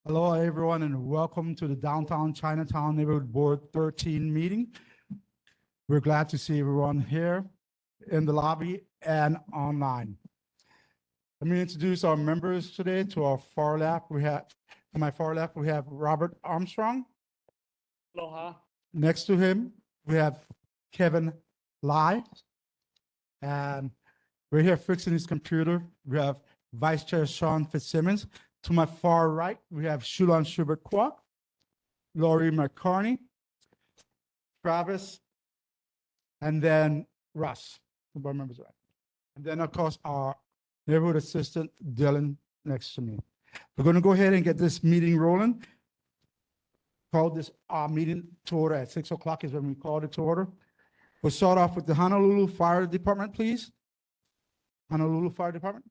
Hello, everyone, and welcome to the Downtown Chinatown Neighborhood Board 13 meeting. We're glad to see everyone here in the lobby and online. Let me introduce our members today. To our far left, to my far left, we have Robert Armstrong. Aloha. Next to him, we have Kevin Lai. And we're here fixing his computer. We have Vice Chair Sean Fitzsimmons. To my far right, we have Shulan Schubert Kwok, Laurie McCarney, Travis, and then Russ, the board members right. And then, of course, our neighborhood assistant, Dylan, next to me. We're going to go ahead and get this meeting rolling. Call this meeting to order at 6 o'clock is when we called it to order. We'll start off with the Honolulu Fire Department, please. Honolulu Fire Department.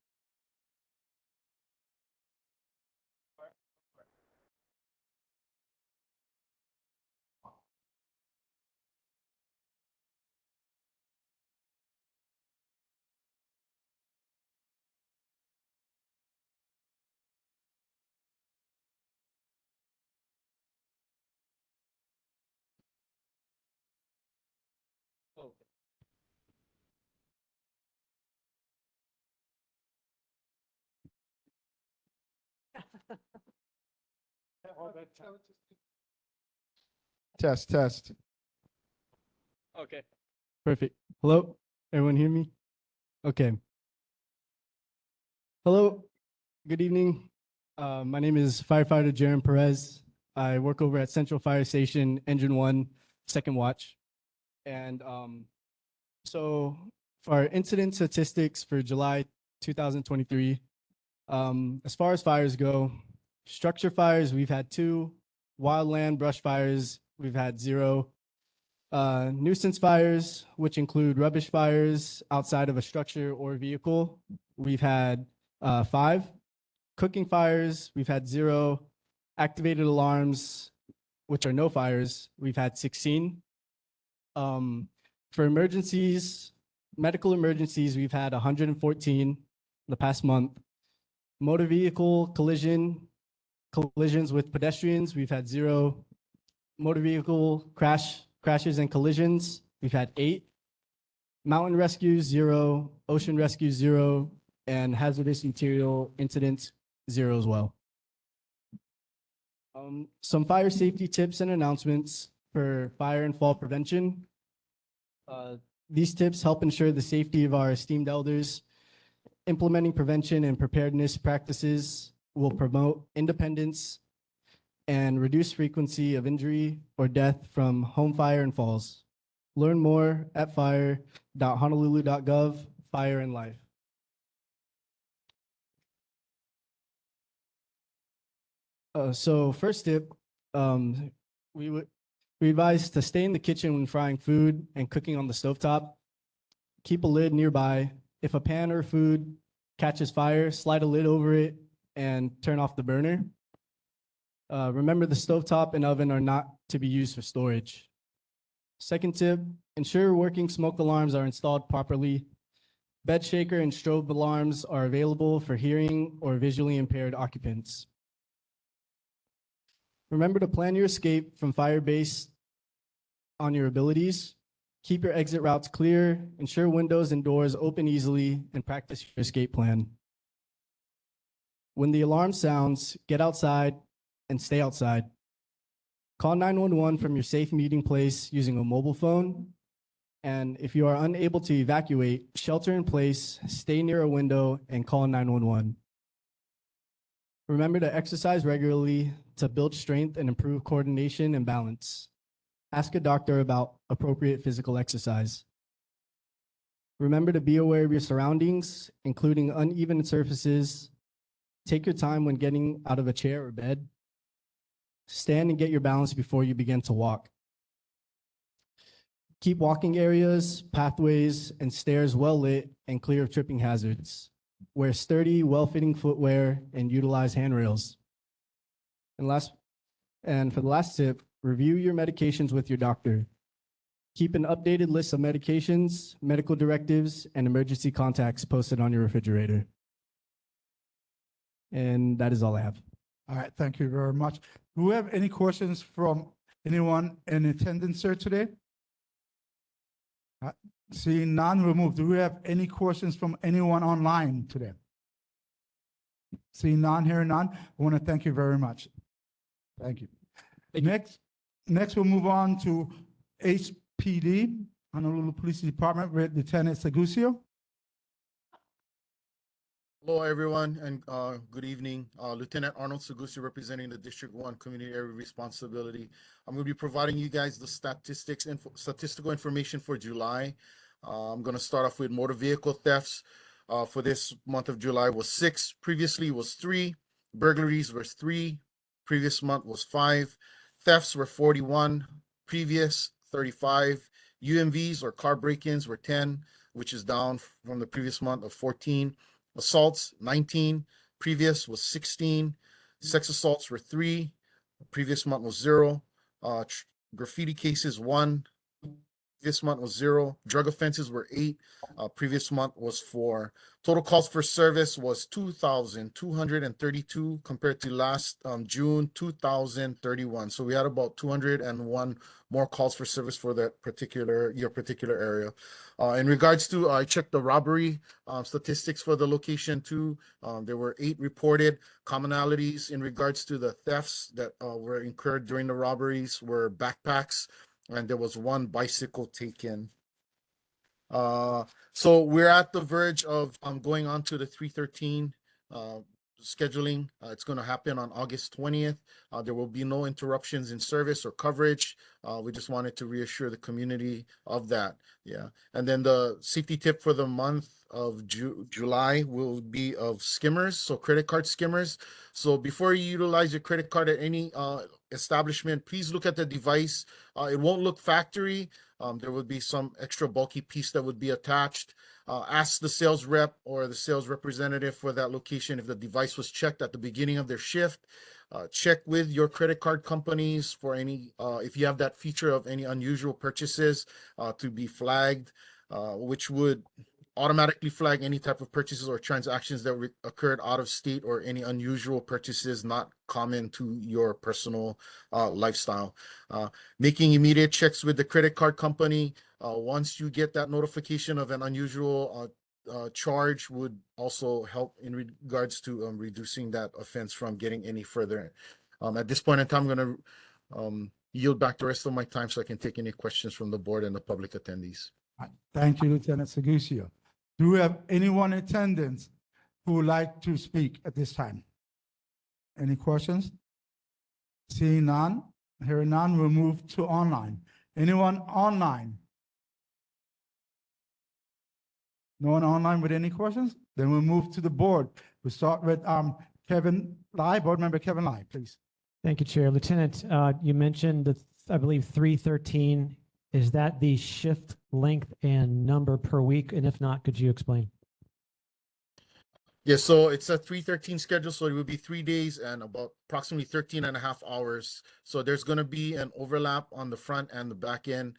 Test. Okay. Perfect. Hello, everyone hear me? Okay. Hello, good evening. My name is Firefighter Jaron Perez. I work over at Central Fire Station, Engine 1, Second Watch. And so for our incident statistics for July 2023, as far as fires go, structure fires, we've had 2. Wildland brush fires, we've had 0. Nuisance fires, which include rubbish fires outside of a structure or vehicle, we've had 5. Cooking fires, we've had 0. Activated alarms, which are no fires, we've had 16. For emergencies, medical emergencies, we've had 114 the past month. Motor vehicle collisions with pedestrians, we've had 0. Motor vehicle crashes and collisions, we've had 8. Mountain rescues, 0. Ocean rescues, 0. And hazardous material incidents, 0 as well. Some fire safety tips and announcements for fire and fall prevention. These tips help ensure the safety of our esteemed elders. Implementing prevention and preparedness practices will promote independence and reduce frequency of injury or death from home fire and falls. Learn more at fire.honolulu.gov, Fire and Life. So first tip, we advise to stay in the kitchen when frying food and cooking on the stovetop. Keep a lid nearby. If a pan or food catches fire, slide a lid over it and turn off the burner. Remember, the stovetop and oven are not to be used for storage. Second tip, ensure working smoke alarms are installed properly. Bed shaker and strobe alarms are available for hearing or visually impaired occupants. Remember to plan your escape from fire based on your abilities. Keep your exit routes clear, ensure windows and doors open easily, and practice your escape plan. When the alarm sounds, get outside and stay outside. Call 911 from your safe meeting place using a mobile phone. And if you are unable to evacuate, shelter in place, stay near a window, and call 911. Remember to exercise regularly to build strength and improve coordination and balance. Ask a doctor about appropriate physical exercise. Remember to be aware of your surroundings, including uneven surfaces. Take your time when getting out of a chair or bed. Stand and get your balance before you begin to walk. Keep walking areas, pathways, and stairs well lit and clear of tripping hazards. Wear sturdy, well-fitting footwear and utilize handrails. And for the last tip, review your medications with your doctor. Keep an updated list of medications, medical directives, and emergency contacts posted on your refrigerator. And that is all I have. All right, thank you very much. Do we have any questions from anyone in attendance here today? Seeing none, we'll move. Do we have any questions from anyone online today? Seeing none, hearing none, I want to thank you very much. Thank you. Next we'll move on to HPD, Honolulu Police Department with Lieutenant Segusio. Hello, everyone, and good evening. Lieutenant Arnold Segusi, representing the District 1 Community Area Responsibility. I'm going to be providing you guys the statistical information for July. I'm going to start off with motor vehicle thefts. For this month of July was 6. Previously was 3. Burglaries was 3. Previous month was 5. Thefts were 41. Previous 35. UMVs or car break-ins were 10, which is down from the previous month of 14. Assaults 19, previous was 16. Sex assaults were 3, previous month was 0. Graffiti cases 1, this month was 0. Drug offenses were 8, previous month was 4. Total calls for service was 2,232 compared to last June 2,031. So we had about 201 more calls for service for that particular area. In regards to, I checked the robbery statistics for the location too. There were 8 reported. Commonalities in regards to the thefts that were incurred during the robberies were backpacks, and there was 1 bicycle taken. So we're at the verge of going on to the 313 scheduling. It's going to happen on August 20th. There will be no interruptions in service or coverage. We just wanted to reassure the community of that. Yeah. And then the safety tip for the month of July will be of skimmers, so credit card skimmers. So before you utilize your credit card at any establishment, please look at the device. It won't look factory. There would be some extra bulky piece that would be attached. Ask the sales rep or the sales representative for that location if the device was checked at the beginning of their shift. Check with your credit card companies for any, if you have that feature of any unusual purchases to be flagged, which would automatically flag any type of purchases or transactions that occurred out of state or any unusual purchases not common to your personal lifestyle. Making immediate checks with the credit card company once you get that notification of an unusual charge would also help in regards to reducing that offense from getting any further. At this point in time, I'm going to yield back the rest of my time so I can take any questions from the board and the public attendees. Thank you, Lieutenant Segusio. Do we have anyone in attendance who would like to speak at this time? Any questions? Seeing none, hearing none, we'll move to online. Anyone online? No one online with any questions? Then we'll move to the board. We'll start with Kevin Lai, Board Member Kevin Lai, please. Thank you, Chair. Lieutenant, you mentioned that I believe 313. Is that the shift length and number per week? And if not, could you explain? Yeah, so it's a 313 schedule, so it would be 3 days and about approximately 13.5 hours. So there's going to be an overlap on the front and the back end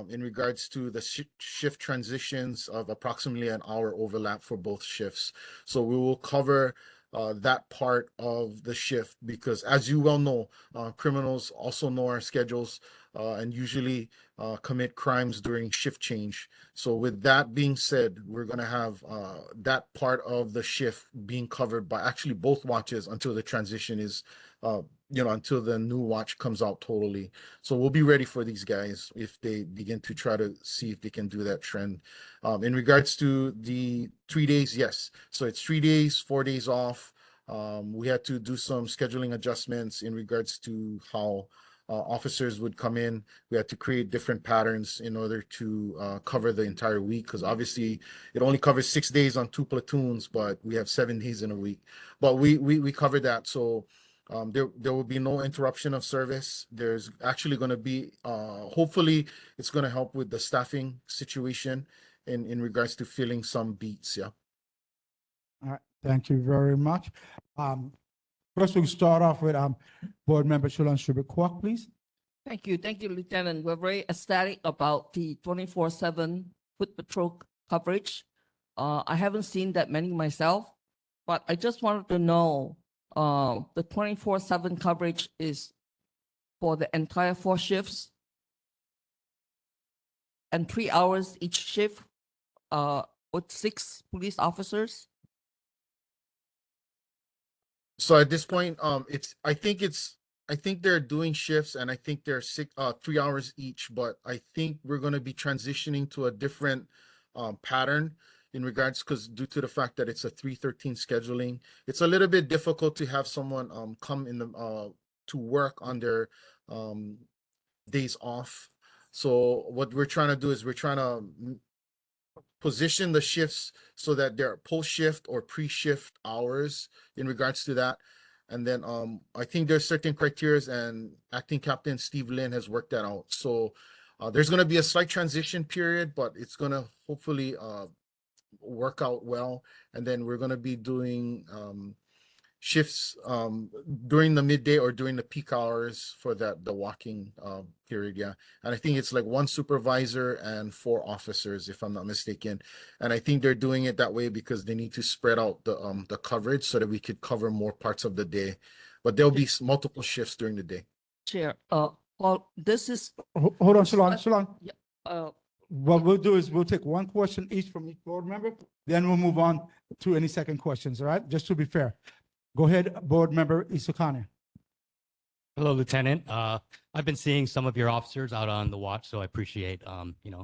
in regards to the shift transitions of approximately an hour overlap for both shifts. So we will cover that part of the shift because, as you well know, criminals also know our schedules and usually commit crimes during shift change. So with that being said, we're going to have that part of the shift being covered by actually both watches until the transition is, until the new watch comes out totally. So we'll be ready for these guys if they begin to try to see if they can do that trend. In regards to the 3 days, yes. So it's 3 days, 4 days off. We had to do some scheduling adjustments in regards to how officers would come in. We had to create different patterns in order to cover the entire week because obviously it only covers 6 days on 2 platoons, but we have 7 days in a week. But we covered that. So there will be no interruption of service. There's actually going to be, hopefully it's going to help with the staffing situation in regards to filling some beats. Yeah. All right, thank you very much. First, we'll start off with Board Member Shulan Shubert-Kwok, please. Thank you, Lieutenant. We're very ecstatic about the 24/7 foot patrol coverage. I haven't seen that many myself, but I just wanted to know the 24/7 coverage is for the entire 4 shifts and 3 hours each shift, with 6 police officers. So at this point, I think they're doing shifts and I think they're 3 hours each, but I think we're gonna be transitioning to a different pattern in regards, because due to the fact that it's a 313 scheduling, it's a little bit difficult to have someone come in the to work on their days off. So what we're trying to do is we're trying to position the shifts so that they're post-shift or pre-shift hours in regards to that. And then I think there's certain criteria, and acting captain Steve Lynn has worked that out. So there's going to be a slight transition period, but it's going to hopefully work out well. And then we're going to be doing shifts during the midday or during the peak hours for the walking period. Yeah. And I think it's like 1 supervisor and 4 officers, if I'm not mistaken. And I think they're doing it that way because they need to spread out the coverage so that we could cover more parts of the day. But there'll be multiple shifts during the day. Chair, well, this is, Hold on, Shalon. uh, What we'll do is we'll take 1 question each from each board member, then we'll move on to any second questions, all right? Just to be fair. Go ahead, board member Isokane. Hello, Lieutenant. I've been seeing some of your officers out on the watch, so I appreciate,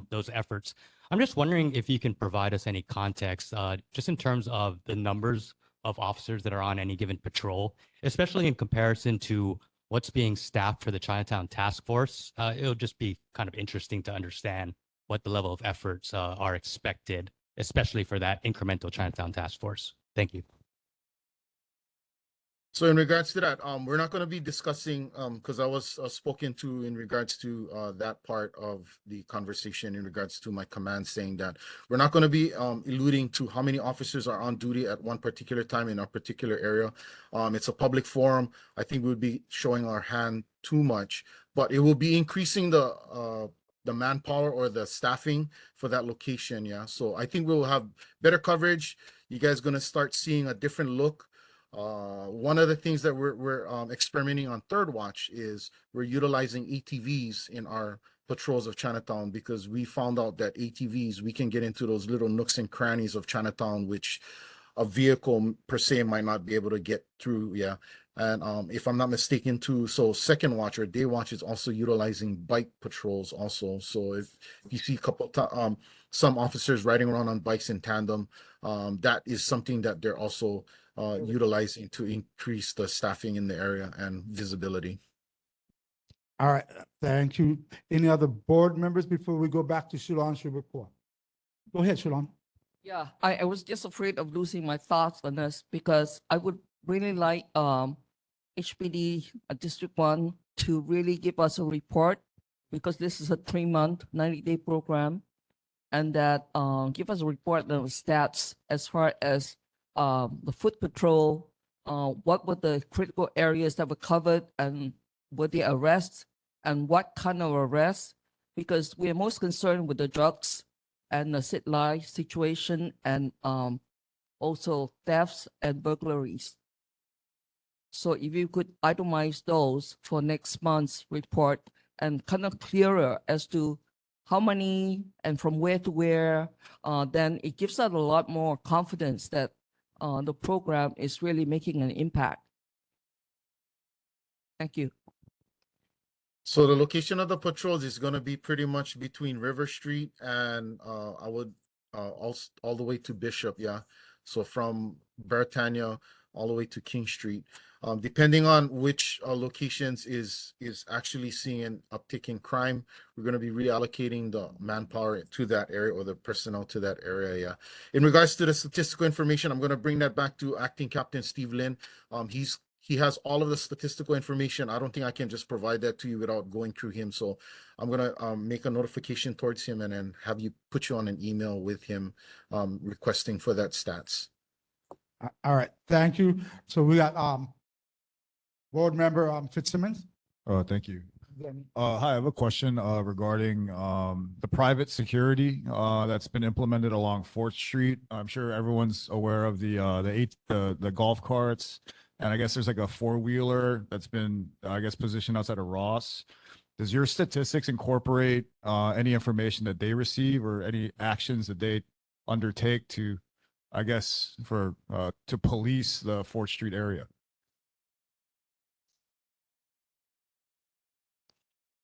those efforts. I'm just wondering if you can provide us any context, just in terms of the numbers of officers that are on any given patrol, especially in comparison to what's being staffed for the Chinatown Task Force. It'll just be kind of interesting to understand what the level of efforts are expected, especially for that incremental Chinatown Task Force. Thank you. So in regards to that, we're not going to be discussing, because I was spoken to in regards to that part of the conversation in regards to my command saying that we're not going to be alluding to how many officers are on duty at one particular time in a particular area. It's a public forum. I think we would be showing our hand too much, but it will be increasing the manpower or the staffing for that location. Yeah. So I think we'll have better coverage. You guys going to start seeing a different look. One of the things that we're experimenting on Third Watch is we're utilizing ATVs in our patrols of Chinatown, because we found out that ATVs, we can get into those little nooks and crannies of Chinatown, which a vehicle per se might not be able to get through. Yeah. And if I'm not mistaken too, so Second Watch or Day Watch is also utilizing bike patrols also. So if you see a couple some officers riding around on bikes in tandem, that is something that they're also utilizing to increase the staffing in the area and visibility. All right, thank you. Any other board members before we go back to Shalon's report? Go ahead, Shalon. yeah, I was just afraid of losing my thoughts on this because I would really like HPD District 1 to really give us a report, because this is a 3-month, 90-day program, and that give us a report of stats as far as the foot patrol, what were the critical areas that were covered, and were there arrests, and what kind of arrests, because we are most concerned with the drugs and the sit-lie situation, and also thefts and burglaries. So if you could itemize those for next month's report and kind of clearer as to how many and from where to where, then it gives us a lot more confidence that the program is really making an impact. Thank you. So the location of the patrols is going to be pretty much between River Street and I would all the way to Bishop. Yeah. So from Beretania all the way to King Street. Depending on which locations is actually seeing an uptick in crime, we're going to be reallocating the manpower to that area or the personnel to that area. Yeah. In regards to the statistical information, I'm going to bring that back to Acting Captain Steve Lynn. He has all of the statistical information. I don't think I can just provide that to you without going through him. So I'm going to make a notification towards him and then have you put you on an email with him requesting for that stats. All right, thank you. So we got board member Fitzsimmons. Thank you. Then Hi, I have a question regarding the private security that's been implemented along 4th Street. I'm sure everyone's aware of the golf carts and I guess there's like a four-wheeler that's been, I guess, positioned outside of Ross. Does your statistics incorporate any information that they receive or any actions that they undertake to, I guess, for to police the 4th Street area?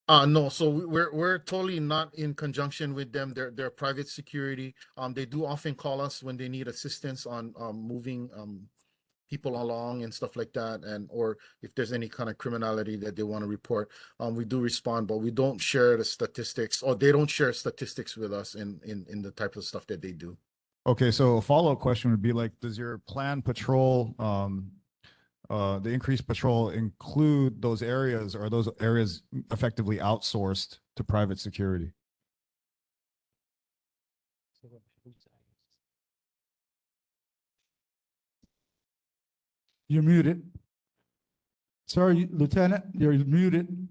No, so we're totally not in conjunction with them. They're private security. They do often call us when they need assistance on moving people along and stuff like that, and or if there's any kind of criminality that they want to report, we do respond, but we don't share the statistics, or they don't share statistics with us in the type of stuff that they do. Okay, so a follow-up question would be like, does your planned patrol, the increased patrol include those areas, or are those areas effectively outsourced to private security? You're muted. Sorry, Lieutenant, you're muted.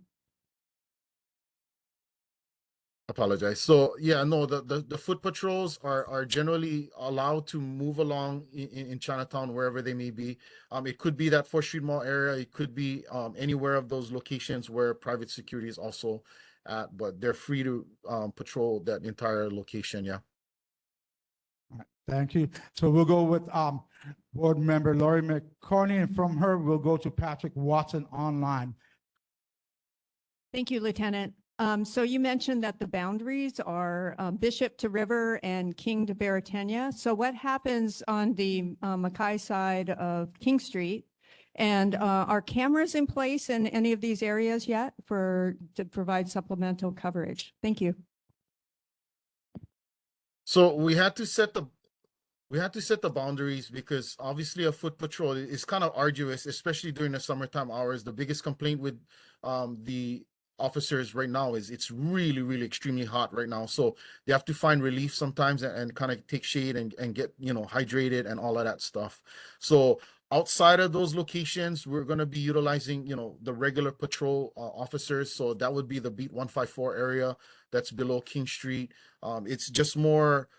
Apologize. So yeah, no, the foot patrols are generally allowed to move along in Chinatown, wherever they may be. It could be that 4th Street Mall area. It could be anywhere of those locations where private security is also at, but they're free to patrol that entire location. Yeah. All right, thank you. So we'll go with Board Member Lori McCarney, and from her, we'll go to Patrick Watson online. Thank you, Lieutenant. So you mentioned that the boundaries are Bishop to River and King to Baratena. So what happens on the Mackay side of King Street? And are cameras in place in any of these areas yet to provide supplemental coverage? Thank you. So we had to set the boundaries, because obviously a foot patrol is kind of arduous, especially during the summertime hours. The biggest complaint with the officers right now is it's really extremely hot right now, so they have to find relief sometimes and kind of take shade and get, you know, hydrated and all of that stuff. So outside of those locations, we're going to be utilizing, you know, the regular patrol officers. So that would be the Beat 154 area that's below King Street. It's just more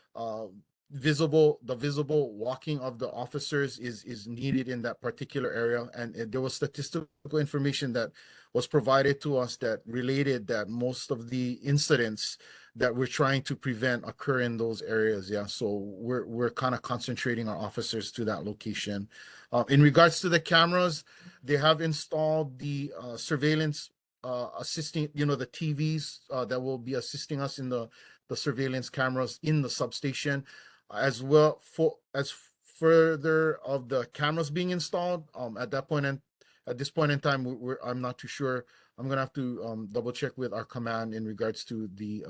visible. The visible walking of the officers is needed in that particular area, and there was statistical information that was provided to us that related that most of the incidents that we're trying to prevent occur in those areas. Yeah, so we're kind of concentrating our officers to that location. In regards to the cameras, they have installed the surveillance assisting, you know, the TVs that will be assisting us in the surveillance cameras in the substation, as well as further of the cameras being installed. At this point in time, I'm not too sure. I'm gonna have to double check with our command in regards to the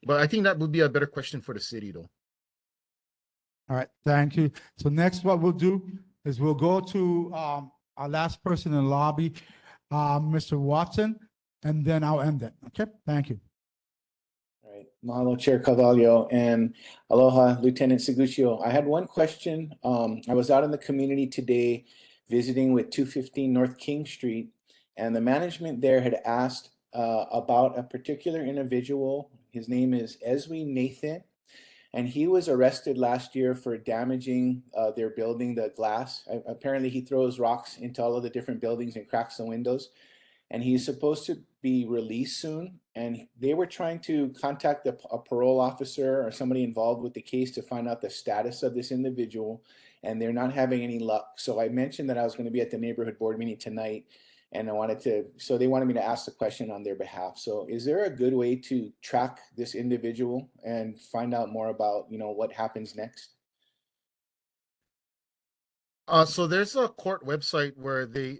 but I think that would be a better question for the city, though. All right, thank you. So next, what we'll do is we'll go to our last person in the lobby, Mr. Watson, and then I'll end it. Okay, thank you. All right, mahalo, Chair Carvalho, and aloha, Lieutenant Seguccio. I had one question. I was out in the community today visiting with 215 North King Street, and the management there had asked about a particular individual. His name is Eswi Nathan, and he was arrested last year for damaging their building, the glass. Apparently he throws rocks into all of the different buildings and cracks the windows, and he's supposed to be released soon. And they were trying to contact a parole officer or somebody involved with the case to find out the status of this individual, and they're not having any luck. So I mentioned that I was going to be at the neighborhood board meeting tonight, and so they wanted me to ask the question on their behalf. So is there a good way to track this individual and find out more about, you know, what happens next? So there's a court website where they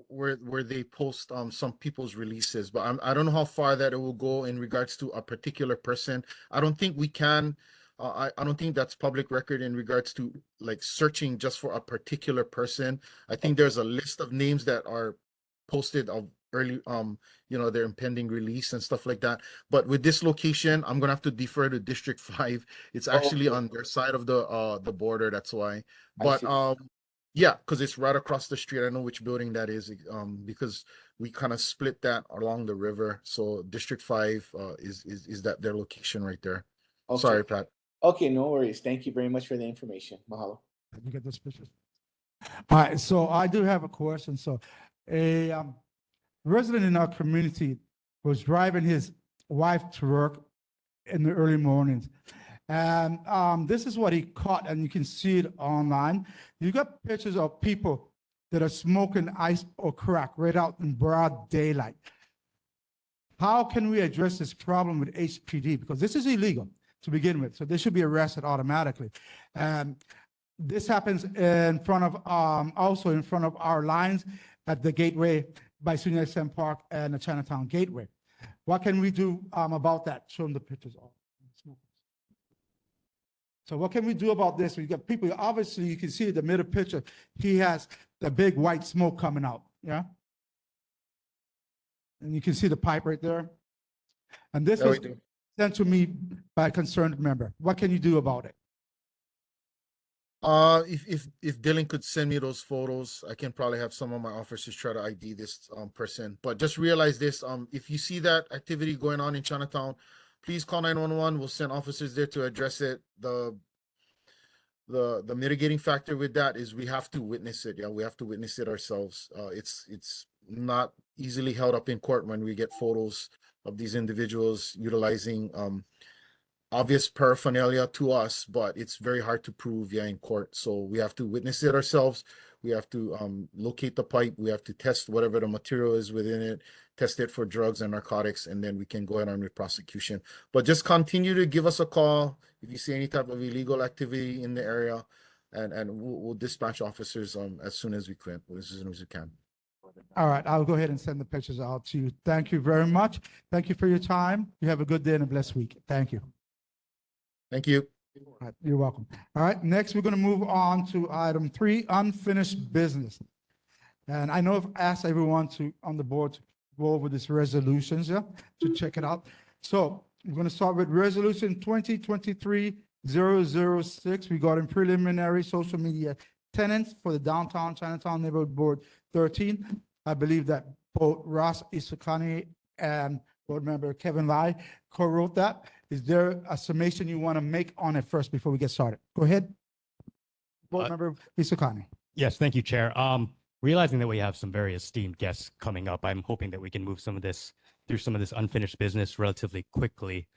where they post some people's releases, but I don't know how far that it will go in regards to a particular person. I don't think we can. I don't think that's public record in regards to like searching just for a particular person. I think there's a list of names that are posted of early you know, their impending release and stuff like that. But with this location, I'm gonna have to defer to District 5. It's actually on their side of the border, that's why. But yeah, because it's right across the street. I know which building that is, because we kind of split that along the river. So District 5 is that their location right there. Okay. Sorry, Pat. Okay, no worries. Thank you very much for the information. Mahalo. You get this picture? All right, so I do have a question. So a resident in our community was driving his wife to work in the early mornings. And this is what he caught, and you can see it online. You got pictures of people that are smoking ice or crack right out in broad daylight. How can we address this problem with HPD? Because this is illegal to begin with, so they should be arrested automatically. And this happens in front of, also in front of our lines at the gateway by Senior SM Park and the Chinatown Gateway. What can we do about that? Show them the pictures. So what can we do about this? We got people, obviously you can see the middle picture. He has the big white smoke coming out, yeah? And you can see the pipe right there. And this Yeah, was we do. sent to me by a concerned member. What can you do about it? If Dylan could send me those photos, I can probably have some of my officers try to ID this person. But just realize this: if you see that activity going on in Chinatown, please call 911. We'll send officers there to address it. The mitigating factor with that is we have to witness it. Yeah, we have to witness it ourselves. It's not easily held up in court when we get photos of these individuals utilizing obvious paraphernalia to us, but it's very hard to prove, yeah, in court. So we have to witness it ourselves. We have to locate the pipe. We have to test whatever the material is within it, test it for drugs and narcotics, and then we can go ahead on with prosecution. But just continue to give us a call if you see any type of illegal activity in the area, and we'll dispatch officers as soon as we can, as soon as we can. All right, I'll go ahead and send the pictures out to you. Thank you very much. Thank you for your time. You have a good day and a blessed week. Thank you. Thank you. All right, you're welcome. All right, next we're going to move on to item 3, unfinished business. And I know I've asked everyone on the board to go over these resolutions, yeah, to check it out. So we're going to start with resolution 2023-006 regarding preliminary social media tenants for the downtown Chinatown Neighborhood Board 13. I believe that both Ross Isakani and board member Kevin Lai co-wrote that. Is there a summation you want to make on it first before we get started? Go ahead. Board member Isakani. Yes, thank you, Chair. Realizing that we have some very esteemed guests coming up, I'm hoping that we can move through some of this unfinished business relatively quickly.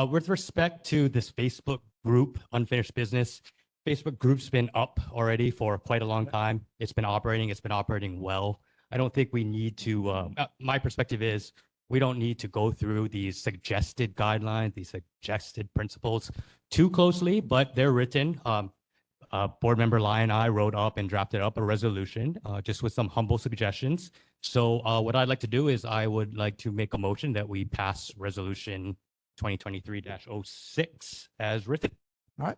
With respect to this Facebook group, unfinished business, Facebook group's been up already for quite a long time. It's been operating well. I don't think we need to, my perspective is, we don't need to go through these suggested guidelines, these suggested principles too closely, but they're written. Board member Lai and I wrote up and drafted up a resolution just with some humble suggestions. So what I'd like to do is I would like to make a motion that we pass resolution 2023-06 as written. All right.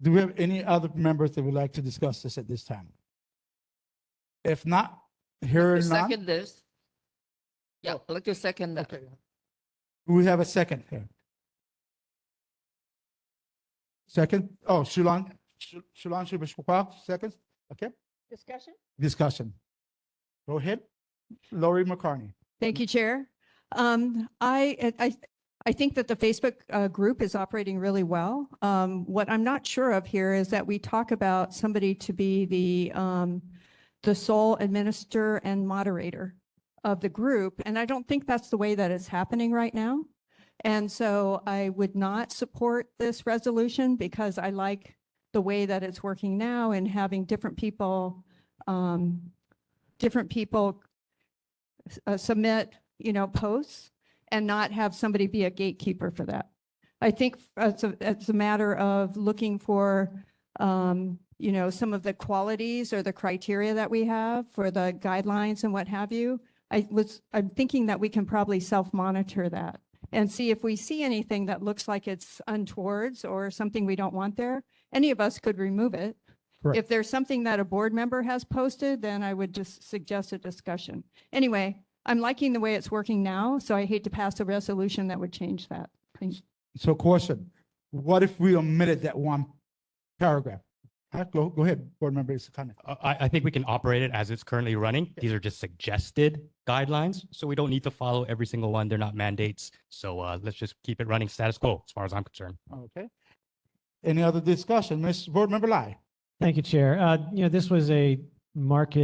Do we have any other members that would like to discuss this at this time? If not, here none. Second this. Yeah, I'd like to second that. Okay. We have a second here. Second? Oh, Shulan Shubashwapa, second? Okay. Discussion. Go ahead. Lori McCartney. Thank you, Chair. I think that the Facebook group is operating really well. What I'm not sure of here is that we talk about somebody to be the sole administrator and moderator of the group, and I don't think that's the way that it's happening right now. And so I would not support this resolution because I like the way that it's working now and having different people submit, posts and not have somebody be a gatekeeper for that. I think it's a matter of looking for, some of the qualities or the criteria that we have for the guidelines and what have you. I'm thinking that we can probably self-monitor that and see if we see anything that looks like it's untowards or something we don't want there. Any of us could remove it. Correct. If there's something that a board member has posted, then I would just suggest a discussion. Anyway, I'm liking the way it's working now, so I hate to pass a resolution that would change that. So question, what if we omitted that one paragraph? Go ahead, board member Isakani. I think we can operate it as it's currently running. These are just suggested guidelines, so we don't need to follow every single one. They're not mandates. So let's just keep it running status quo as far as I'm concerned. Okay. Any other discussion? Board member Lai. Thank you, Chair. This was a marked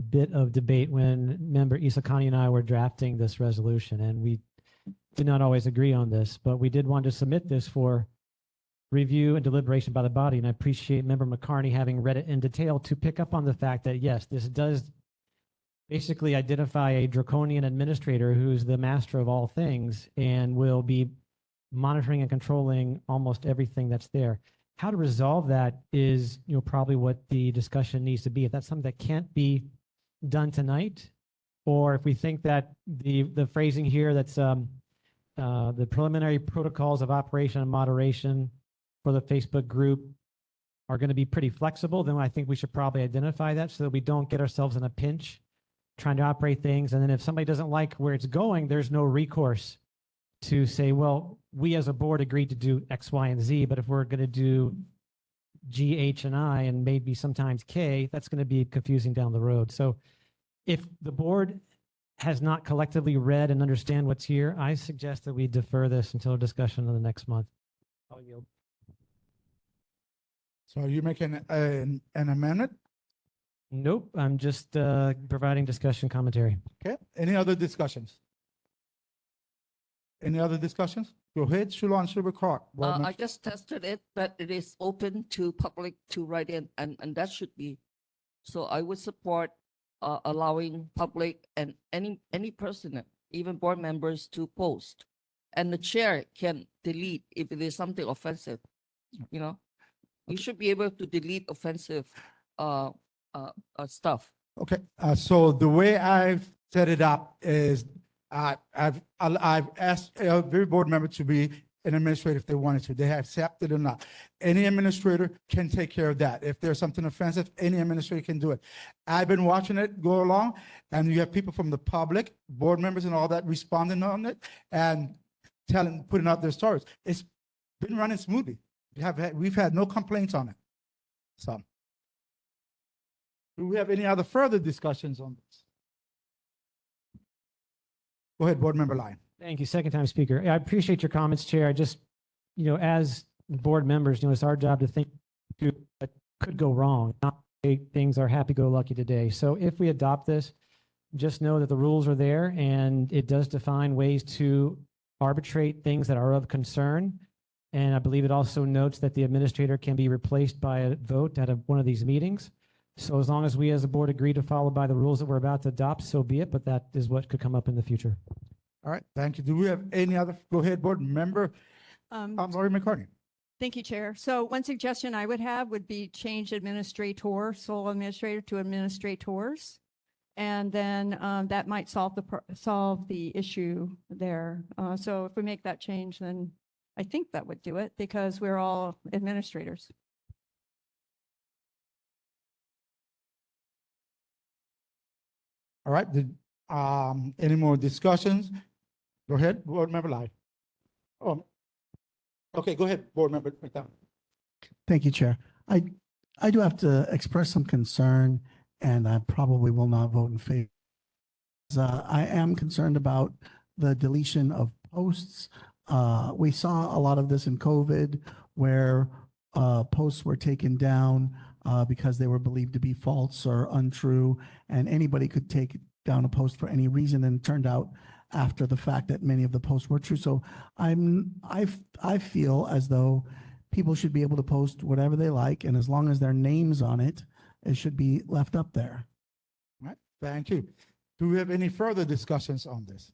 bit of debate when Member Isakani and I were drafting this resolution, and we did not always agree on this, but we did want to submit this for review and deliberation by the body. And I appreciate Member McCartney having read it in detail to pick up on the fact that, yes, this does basically identify a draconian administrator who's the master of all things and will be monitoring and controlling almost everything that's there. How to resolve that is, probably what the discussion needs to be. If that's something that can't be done tonight, or if we think that the phrasing here that's the preliminary protocols of operation and moderation for the Facebook group are going to be pretty flexible, then I think we should probably identify that so that we don't get ourselves in a pinch trying to operate things. And then if somebody doesn't like where it's going, there's no recourse to say, well, we as a board agreed to do X, Y, and Z, but if we're going to do G, H, and I, and maybe sometimes K, that's going to be confusing down the road. So if the board has not collectively read and understand what's here, I suggest that we defer this until a discussion in the next month. I'll yield. So are you making an amendment? Nope, I'm just providing discussion commentary. Okay, any other discussions? Any other discussions? Go ahead, Shulon Silvercroft. I just tested it, but it is open to public to write in, and that should be. So I would support allowing public and any person, even board members, to post. And the chair can delete if it is something offensive, You should be able to delete offensive stuff. Okay, so the way I've set it up is I've asked every board member to be an administrator if they wanted to. They have accepted or not. Any administrator can take care of that. If there's something offensive, any administrator can do it. I've been watching it go along, and you have people from the public, board members and all that responding on it and putting out their stories. It's been running smoothly. We've had no complaints on it. So, do we have any other further discussions on this? Go ahead, Board Member Lyon. Thank you. Second time speaker. I appreciate your comments, Chair. I just, as board members, it's our job to think what could go wrong, not say things are happy-go-lucky today. So if we adopt this, just know that the rules are there and it does define ways to arbitrate things that are of concern. And I believe it also notes that the administrator can be replaced by a vote at one of these meetings. So as long as we as a board agree to follow by the rules that we're about to adopt, so be it, but that is what could come up in the future. All right, thank you. Do we have any other, go ahead, Board Member, Lori McCartney. Thank you, Chair. So one suggestion I would have would be change administrator, sole administrator to administrators. And then that might solve the issue there. So if we make that change, then I think that would do it because we're all administrators. All right, any more discussions? Go ahead, Board Member Lai. Oh, okay, go ahead, Board Member McDowell. Thank you, Chair. I do have to express some concern, and I probably will not vote in favor. I am concerned about the deletion of posts. We saw a lot of this in COVID where posts were taken down because they were believed to be false or untrue, and anybody could take down a post for any reason, and it turned out after the fact that many of the posts were true. So I feel as though people should be able to post whatever they like, and as long as their name's on it, it should be left up there. All right, thank you. Do we have any further discussions on this?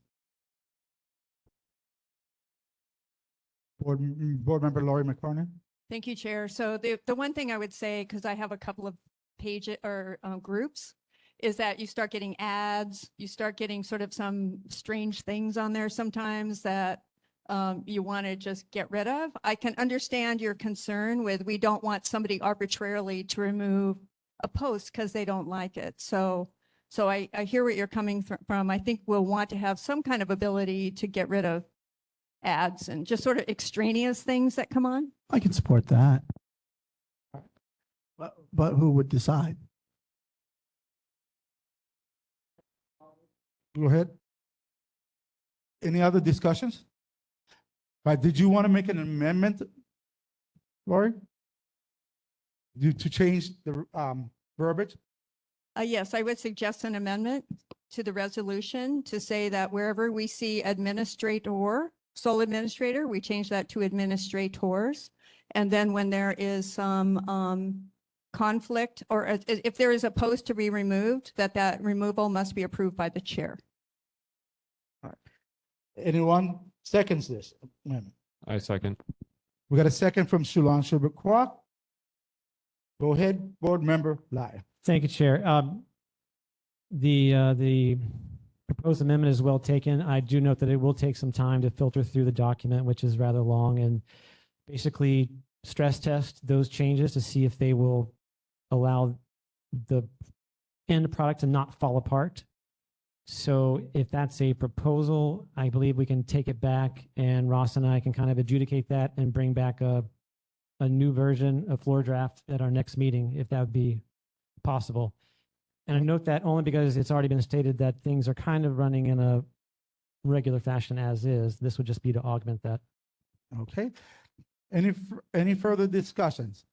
Board Member Lori McCartney. Thank you, Chair. So the one thing I would say, because I have a couple of pages or groups, is that you start getting ads, you start getting sort of some strange things on there sometimes that you want to just get rid of. I can understand your concern with we don't want somebody arbitrarily to remove a post because they don't like it. So I hear what you're coming from. I think we'll want to have some kind of ability to get rid of ads and just sort of extraneous things that come on. I can support that. But who would decide? Go ahead. Any other discussions? Right, did you want to make an amendment, Lori? to change the verbiage? Yes, I would suggest an amendment to the resolution to say that wherever we see administrator, sole administrator, we change that to administrators. And then when there is some conflict or if there is a post to be removed, that removal must be approved by the chair. Anyone seconds this amendment? I second. We got a second from Shulan Schubert Kwok. Go ahead, Board Member Lai. Thank you, Chair. The proposed amendment is well taken. I do note that it will take some time to filter through the document, which is rather long, and basically stress test those changes to see if they will allow the end product to not fall apart. So if that's a proposal, I believe we can take it back and Ross and I can kind of adjudicate that and bring back a new version of floor draft at our next meeting, if that would be possible. And I note that only because it's already been stated that things are kind of running in a regular fashion as is. This would just be to augment that. Okay. Any further discussions?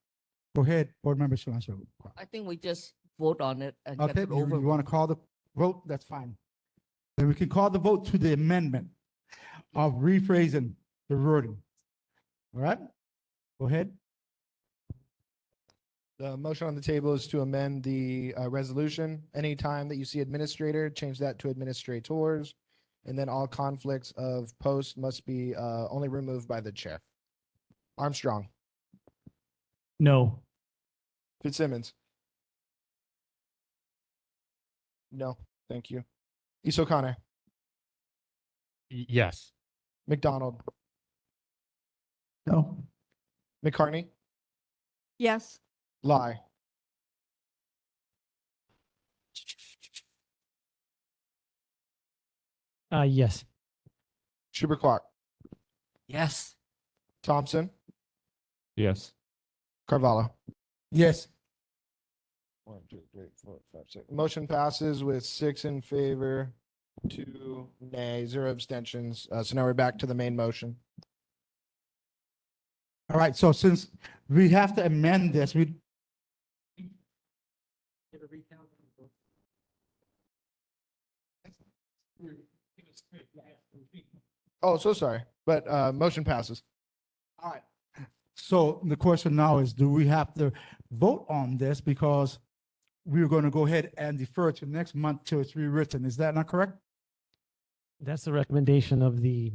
Go ahead, Board Member Shulan Schubert Kwok. I think we just vote on it and get Okay, it you over. want to call the vote? That's fine. Then we can call the vote to the amendment of rephrasing the wording. All right? Go ahead. The motion on the table is to amend the resolution. Anytime that you see administrator, change that to administrators. And then all conflicts of posts must be only removed by the chair. Armstrong, No. Fitzsimmons. No, thank you. East O'Connor, Yes. McDonald, No. McCartney, Yes. Lai. Yes. Schubert Clark, Yes. Thompson, Yes. Carvalho. Yes. 1, 2, 3, 4, 5, 6. Motion passes with 6 in favor, 2 nay, 0 abstentions. So now we're back to the main motion. All right, so since we have to amend this, we. Oh, so sorry, but motion passes. All right. So the question now is, do we have to vote on this because we're going to go ahead and defer to next month till it's rewritten? Is that not correct? That's the recommendation of the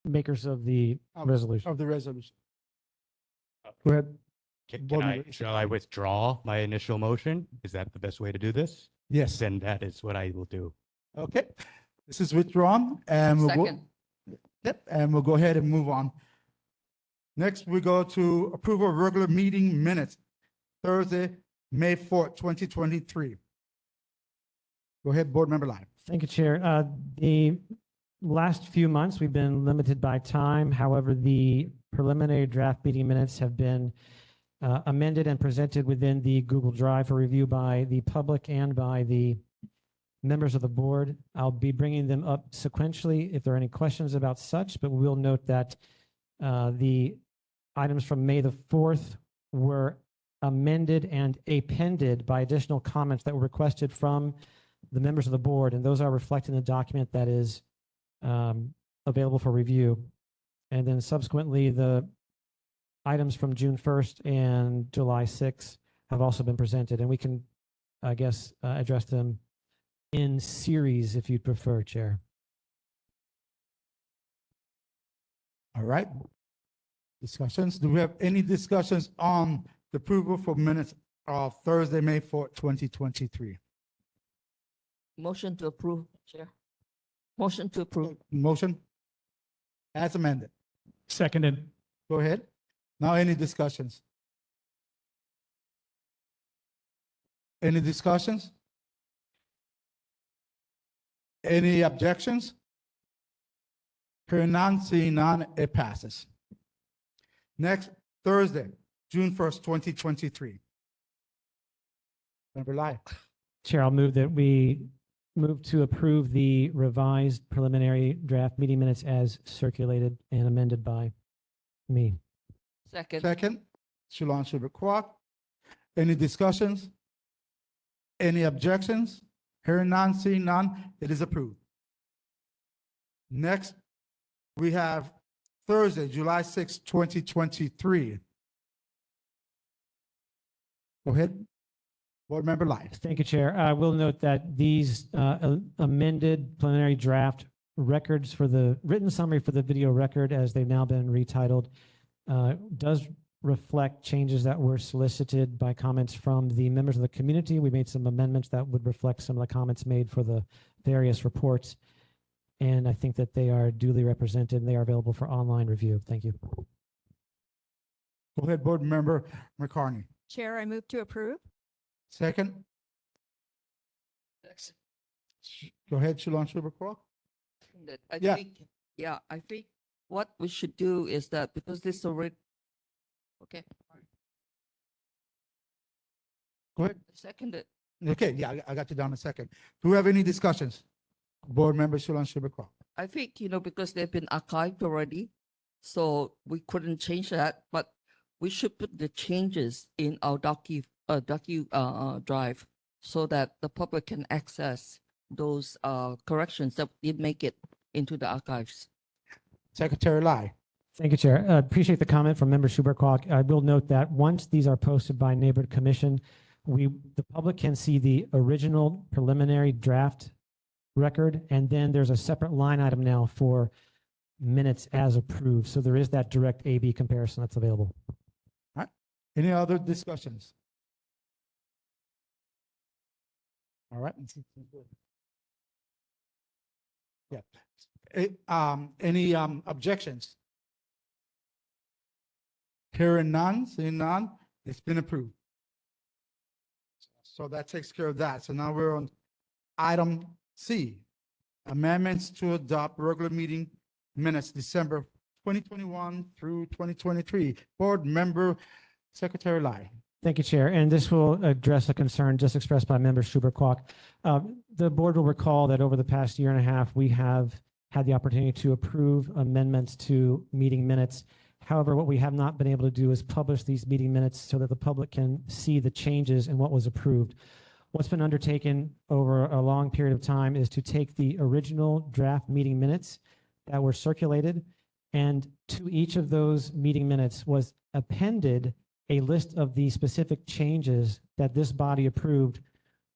makers of the resolution. Of the resolution. Go ahead. Board member Shall I withdraw my initial motion? Is that the best way to do this? Yes. Then that is what I will do. Okay. This is withdrawn and we'll go. Second. Yep, and we'll go ahead and move on. Next, we go to approval of regular meeting minutes, Thursday, May 4th, 2023. Go ahead, Board Member Lai. Thank you, Chair. The last few months, we've been limited by time. However, the preliminary draft meeting minutes have been amended and presented within the Google Drive for review by the public and by the members of the board. I'll be bringing them up sequentially if there are any questions about such, but we will note that the items from May the 4th were amended and appended by additional comments that were requested from the members of the board, and those are reflected in the document that is available for review. And then subsequently, the items from June 1st and July 6th have also been presented, and we can, I guess, address them in series if you'd prefer, Chair. All right. Discussions. Do we have any discussions on the approval for minutes of Thursday, May 4th, 2023? Motion to approve, Chair. Motion to approve. Motion as amended. Seconded. Go ahead. Now, any discussions? Any discussions? Any objections? Hearing none, seeing none, it passes. Next, Thursday, June 1st, 2023. Member Lai. Chair, I'll move that we move to approve the revised preliminary draft meeting minutes as circulated and amended by me. Second. Second, Shulan Schubert Kwok. Any discussions? Any objections? Hearing none, seeing none, it is approved. Next, we have Thursday, July 6, 2023. Go ahead. Board Member Lai. Thank you, Chair. I will note that these amended preliminary draft records for the written summary for the video record, as they've now been retitled, does reflect changes that were solicited by comments from the members of the community. We made some amendments that would reflect some of the comments made for the various reports. And I think that they are duly represented and they are available for online review. Thank you. Go ahead, Board Member McCartney. Chair, I move to approve. Second. Go ahead, Shalon Shubakwa. I Yeah. think, I think what we should do is that because this already, okay, Go ahead. seconded. Okay, yeah, I got you down a second. Do we have any discussions? Board Member Shalon Shubakwa. I think, because they've been archived already, so we couldn't change that, but we should put the changes in our drive so that the public can access those corrections that did make it into the archives. Secretary Lai. Thank you, Chair. Appreciate the comment from Member Schubert-Kwok. I will note that once these are posted by Neighborhood Commission, the public can see the original preliminary draft record, and then there's a separate line item now for minutes as approved. So there is that direct A/B comparison that's available. All right. Any other discussions? All right. Yeah. Any objections? Hearing none, seeing none, it's been approved. So that takes care of that. So now we're on item C, amendments to adopt regular meeting minutes, December 2021 through 2023. Board Member Secretary Lai. Thank you, Chair. And this will address a concern just expressed by Member Schubert-Kwok. The board will recall that over the past year and a half, we have had the opportunity to approve amendments to meeting minutes. However, what we have not been able to do is publish these meeting minutes so that the public can see the changes in what was approved. What's been undertaken over a long period of time is to take the original draft meeting minutes that were circulated, and to each of those meeting minutes was appended a list of the specific changes that this body approved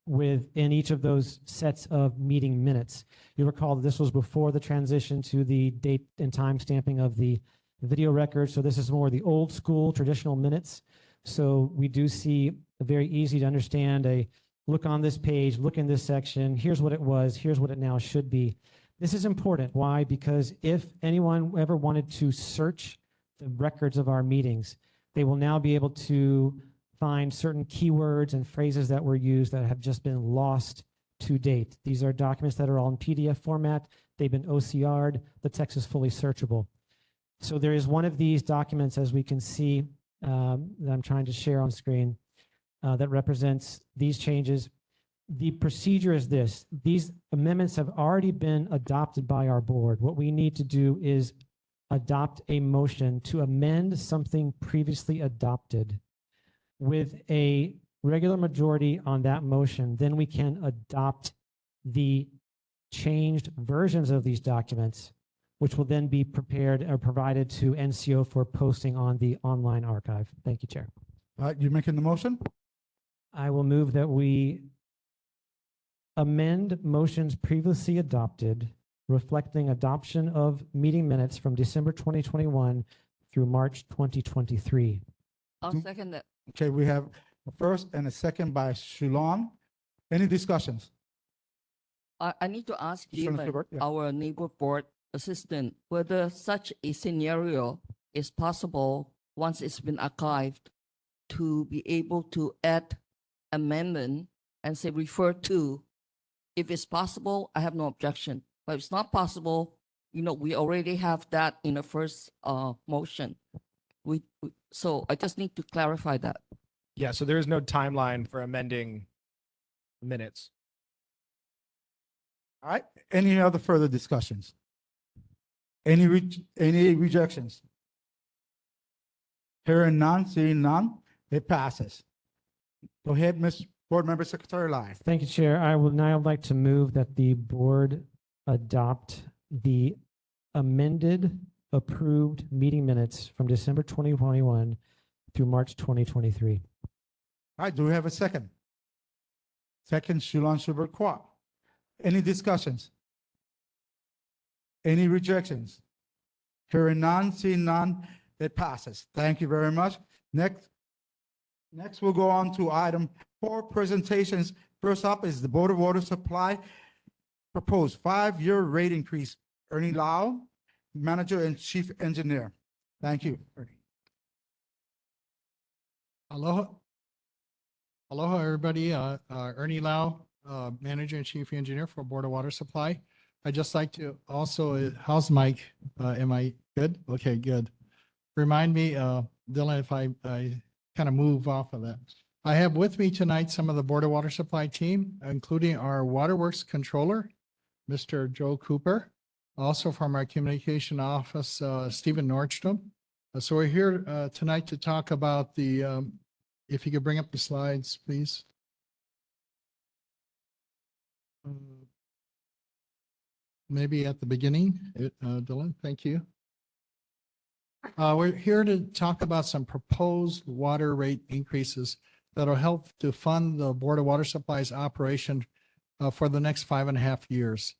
within each of those sets of meeting minutes. You recall that this was before the transition to the date and time stamping of the video record. So this is more the old school traditional minutes. So we do see a very easy to understand look on this page, look in this section, here's what it was, here's what it now should be. This is important. Why? Because if anyone ever wanted to search the records of our meetings, they will now be able to find certain keywords and phrases that were used that have just been lost to date. These are documents that are all in PDF format. They've been OCR'd. The text is fully searchable. So there is one of these documents, as we can see, that I'm trying to share on screen, that represents these changes. The procedure is this. These amendments have already been adopted by our board. What we need to do is adopt a motion to amend something previously adopted with a regular majority on that motion. Then we can adopt the changed versions of these documents, which will then be prepared or provided to NCO for posting on the online archive. Thank you, Chair. All right, you making the motion? I will move that we amend motions previously adopted reflecting adoption of meeting minutes from December 2021 through March 2023. I'll second that. Okay, we have a first and a second by Shalon. Any discussions? I need to ask Mr. Jim, Schubert, yeah. our neighbor board assistant, whether such a scenario is possible once it's been archived to be able to add amendment and say refer to. If it's possible, I have no objection. But if it's not possible, we already have that in the first motion. So I just need to clarify that. Yeah, so there is no timeline for amending minutes. All right, any other further discussions? Any rejections? Hearing none, seeing none, it passes. Go ahead, Ms. Board Member Secretary Lai. Thank you, Chair. I would now like to move that the board adopt the amended approved meeting minutes from December 2021 through March 2023. All right, do we have a second? Second, Shulon Schubert Qua. Any discussions? Any rejections? Hearing none, seeing none, it passes. Thank you very much. Next, we'll go on to item 4, presentations. First up is the Board of Water Supply proposed 5-year rate increase. Ernie Lau, Manager and Chief Engineer. Thank you, Ernie. Aloha. Aloha, everybody. Ernie Lau, Manager and Chief Engineer for Board of Water Supply. I'd just like to also, how's Mike? Am I good? Okay, good. Remind me, Dylan, if I kind of move off of that. I have with me tonight some of the Board of Water Supply team, including our Waterworks Controller, Mr. Joe Cooper, also from our Communication Office, Stephen Nordstrom. So we're here tonight to talk about the, if you could bring up the slides, please. Maybe at the beginning, Dylan, thank you. We're here to talk about some proposed water rate increases that'll help to fund the Board of Water Supply's operation for the next 5.5 years.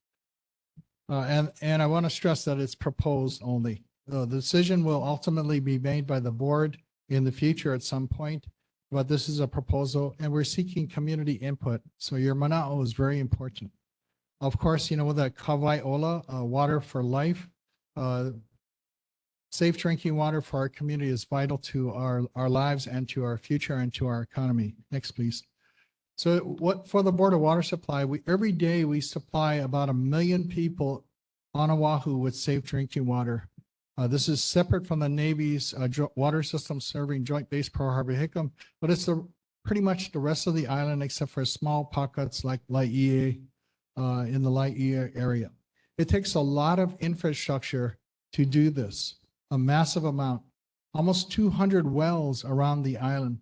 And I want to stress that it's proposed only. The decision will ultimately be made by the board in the future at some point, but this is a proposal and we're seeking community input. So your mana'o is very important. Of course, you know, with that Kawai Ola, water for life, safe drinking water for our community is vital to our lives and to our future and to our economy. Next, please. So what for the Board of Water Supply, every day we supply about 1 million people on Oahu with safe drinking water. This is separate from the Navy's water system serving Joint Base Pearl Harbor Hickam, but it's pretty much the rest of the island except for small pockets like Laie in the Laie area. It takes a lot of infrastructure to do this, a massive amount, almost 200 wells around the island,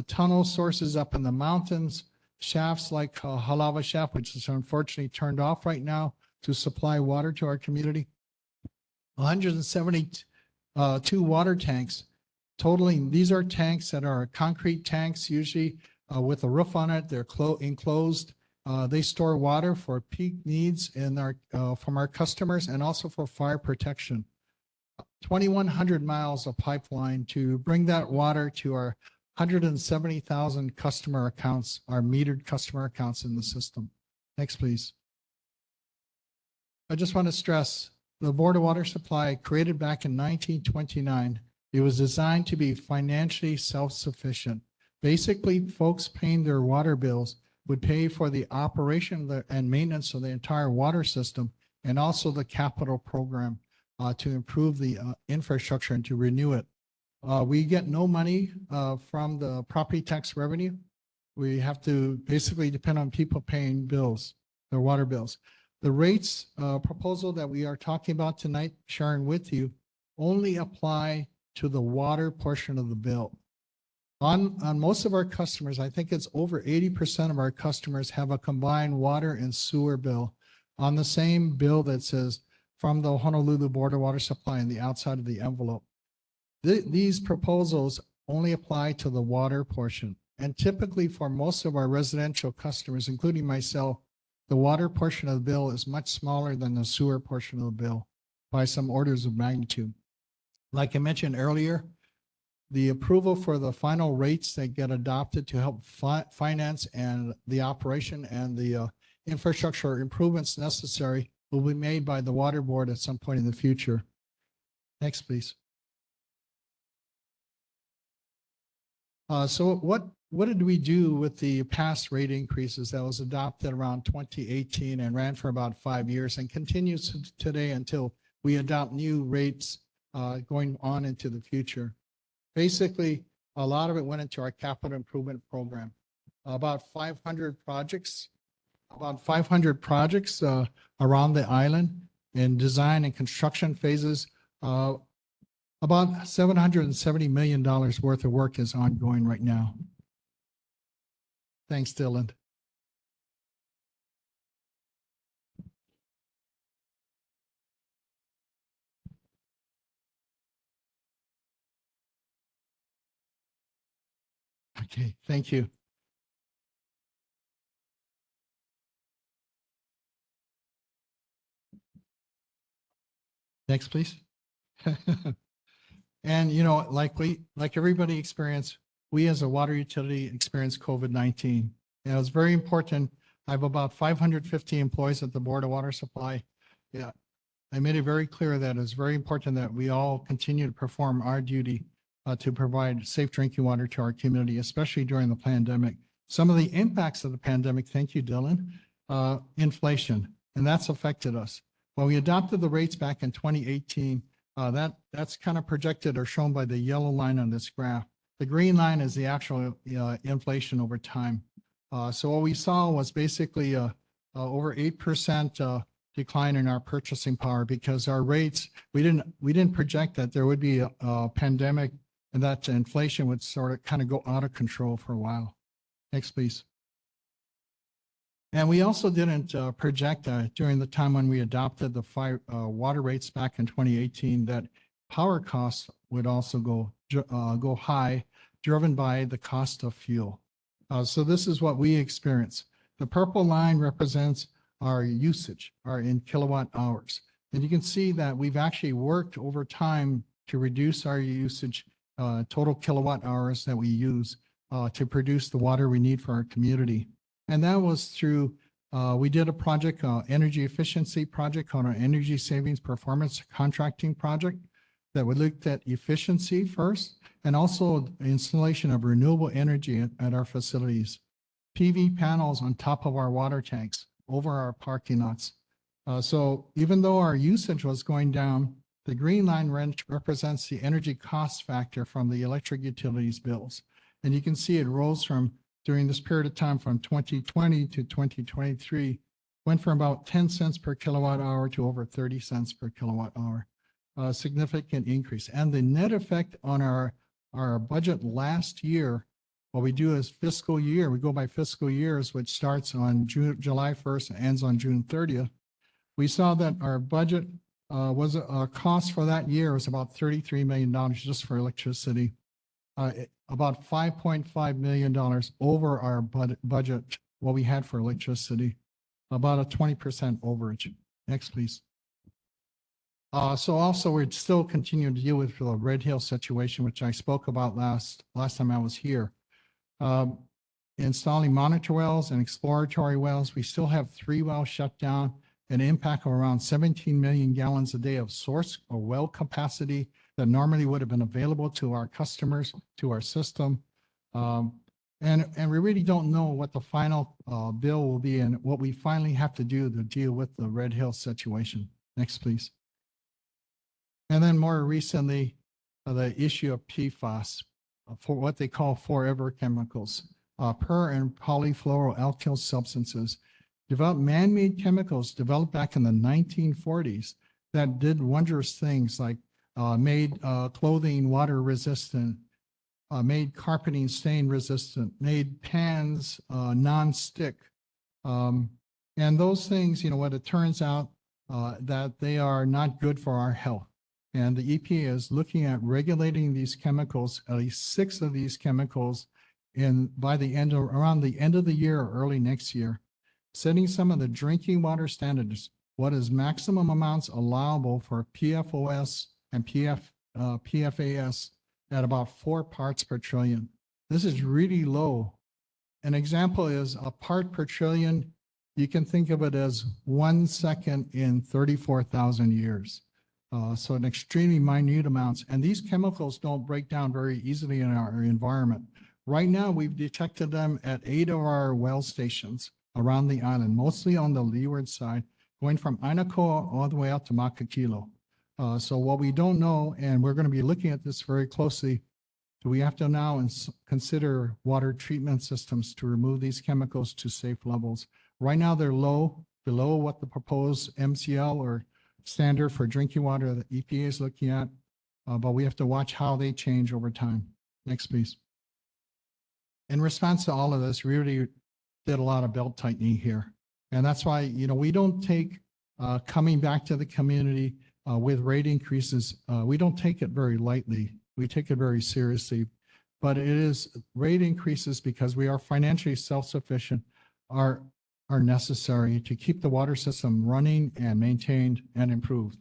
tunnel sources up in the mountains, shafts like Halawa Shaft, which is unfortunately turned off right now to supply water to our community. 172 water tanks totaling. These are tanks that are concrete tanks, usually with a roof on it. They're enclosed. They store water for peak needs in from our customers and also for fire protection. 2,100 miles of pipeline to bring that water to our 170,000 customer accounts, our metered customer accounts in the system. Next, please. I just want to stress the Board of Water Supply, created back in 1929, it was designed to be financially self-sufficient. Basically, folks paying their water bills would pay for the operation and maintenance of the entire water system and also the capital program to improve the infrastructure and to renew it. We get no money from the property tax revenue. We have to basically depend on people paying bills, their water bills. The rates proposal that we are talking about tonight, sharing with you, only apply to the water portion of the bill. On most of our customers, I think it's over 80% of our customers have a combined water and sewer bill on the same bill that says from the Honolulu Board of Water Supply on the outside of the envelope. These proposals only apply to the water portion. And typically for most of our residential customers, including myself, the water portion of the bill is much smaller than the sewer portion of the bill by some orders of magnitude. Like I mentioned earlier, the approval for the final rates that get adopted to help finance and the operation and the infrastructure improvements necessary will be made by the Water Board at some point in the future. Next, please. So what did we do with the past rate increases that was adopted around 2018 and ran for about 5 years and continues today until we adopt new rates going on into the future? Basically, a lot of it went into our capital improvement program. About 500 projects around the island in design and construction phases. About $770 million worth of work is ongoing right now. Thanks, Dylan. Okay, thank you. Next, please. And like everybody experienced, we as a water utility experienced COVID-19. And it was very important. I have about 550 employees at the Board of Water Supply. Yeah, I made it very clear that it's very important that we all continue to perform our duty to provide safe drinking water to our community, especially during the pandemic. Some of the impacts of the pandemic, thank you, Dylan, inflation, and that's affected us. When we adopted the rates back in 2018, that's kind of projected or shown by the yellow line on this graph. The green line is the actual inflation over time. So what we saw was basically over 8% decline in our purchasing power because our rates, we didn't project that there would be a pandemic and that inflation would sort of kind of go out of control for a while. Next, please. And we also didn't project during the time when we adopted the water rates back in 2018 that power costs would also go high, driven by the cost of fuel. So this is what we experience. The purple line represents our usage, our in kilowatt hours. And you can see that we've actually worked over time to reduce our usage, total kilowatt hours that we use to produce the water we need for our community. And that was through, we did a project, energy efficiency project called our Energy Savings Performance Contracting Project that we looked at efficiency first and also installation of renewable energy at our facilities. PV panels on top of our water tanks over our parking lots. So even though our usage was going down, the green line represents the energy cost factor from the electric utilities bills. And you can see it rose from during this period of time from 2020 to 2023, went from about 10 cents per kilowatt hour to over 30 cents per kilowatt hour, a significant increase. And the net effect on our budget last year, what we do is fiscal year, we go by fiscal years, which starts on July 1st and ends on June 30th. We saw that our budget was a cost for that year was about $33 million just for electricity. About $5.5 million over our budget, what we had for electricity, about a 20% overage. Next, please. So also we're still continuing to deal with the Red Hill situation, which I spoke about last time I was here. Installing monitor wells and exploratory wells, we still have 3 wells shut down, an impact of around 17 million gallons a day of source or well capacity that normally would have been available to our customers, to our system. And we really don't know what the final bill will be and what we finally have to do to deal with the Red Hill situation. Next, please. And then more recently, the issue of PFAS, for what they call forever chemicals, per and polyfluoroalkyl substances, developed man-made chemicals developed back in the 1940s that did wondrous things like made clothing water resistant, made carpeting stain resistant, made pans non-stick. And those things, what it turns out that they are not good for our health. And the EPA is looking at regulating these chemicals, at least 6 of these chemicals, around the end of the year or early next year, setting some of the drinking water standards, what is maximum amounts allowable for PFOS and PFAS at about 4 parts per trillion. This is really low. An example is a part per trillion. You can think of it as 1 second in 34,000 years. So an extremely minute amounts. And these chemicals don't break down very easily in our environment. Right now, we've detected them at 8 of our well stations around the island, mostly on the leeward side, going from Inacoa all the way out to Makakilo. So what we don't know, and we're going to be looking at this very closely, do we have to now consider water treatment systems to remove these chemicals to safe levels? Right now, they're low, below what the proposed MCL or standard for drinking water that EPA is looking at, but we have to watch how they change over time. Next, please. in response to all of this, we really did a lot of belt tightening here. And that's why, we don't take coming back to the community with rate increases, we don't take it very lightly. We take it very seriously. But it is rate increases because we are financially self-sufficient are necessary to keep the water system running and maintained and improved.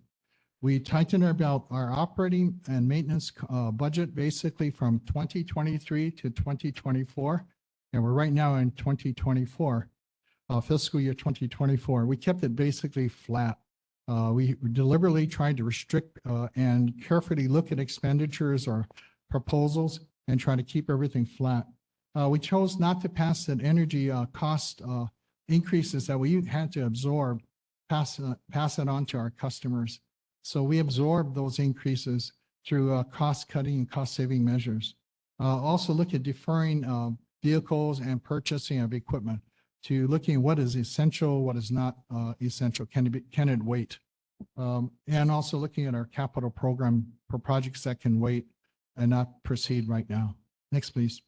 We tightened our operating and maintenance budget basically from 2023 to 2024. And we're right now in 2024, fiscal year 2024. We kept it basically flat. We deliberately tried to restrict and carefully look at expenditures or proposals and try to keep everything flat. We chose not to pass that energy cost increases that we had to absorb, pass it on to our customers. So we absorbed those increases through cost cutting and cost saving measures. Also look at deferring vehicles and purchasing of equipment to looking at what is essential, what is not essential, can it wait? And also looking at our capital program for projects that can wait and not proceed right now. Next, please.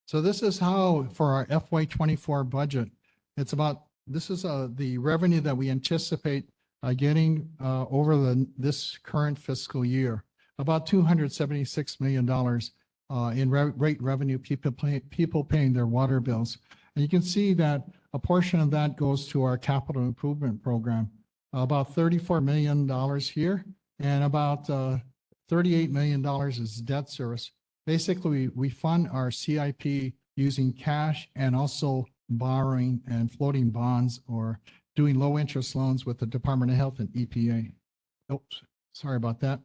So this is how, for our FY24 budget, this is the revenue that we anticipate getting over this current fiscal year, about $276 million in rate revenue, people paying their water bills. And you can see that a portion of that goes to our capital improvement program, about $34 million here, and about $38 million is debt service. Basically, we fund our CIP using cash and also borrowing and floating bonds or doing low interest loans with the Department of Health and EPA. Oops, sorry about that.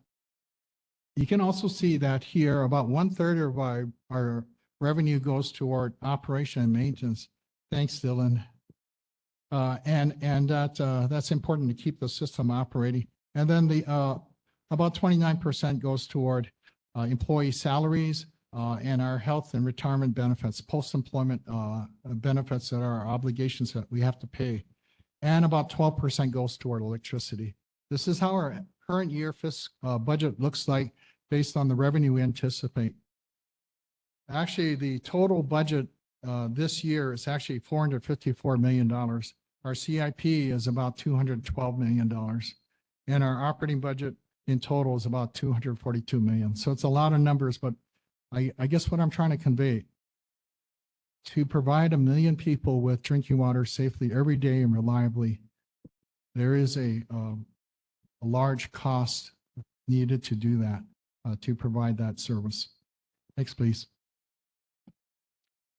You can also see that here about 1/3 of our revenue goes toward operation and maintenance. Thanks, Dylan. And that's important to keep the system operating. And then about 29% goes toward employee salaries and our health and retirement benefits, post-employment benefits that are obligations that we have to pay. And about 12% goes toward electricity. This is how our current year budget looks like based on the revenue we anticipate. Actually, the total budget this year is actually $454 million. Our CIP is about $212 million. And our operating budget in total is about $242 million. So it's a lot of numbers, but I guess what I'm trying to convey, to provide 1 million people with drinking water safely every day and reliably, there is a large cost needed to do that, to provide that service. Next, please.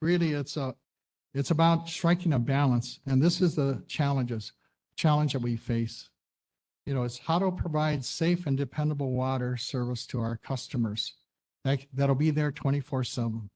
Really, it's about striking a balance, and this is the challenge that we face. It's how to provide safe and dependable water service to our customers that'll be there 24/7,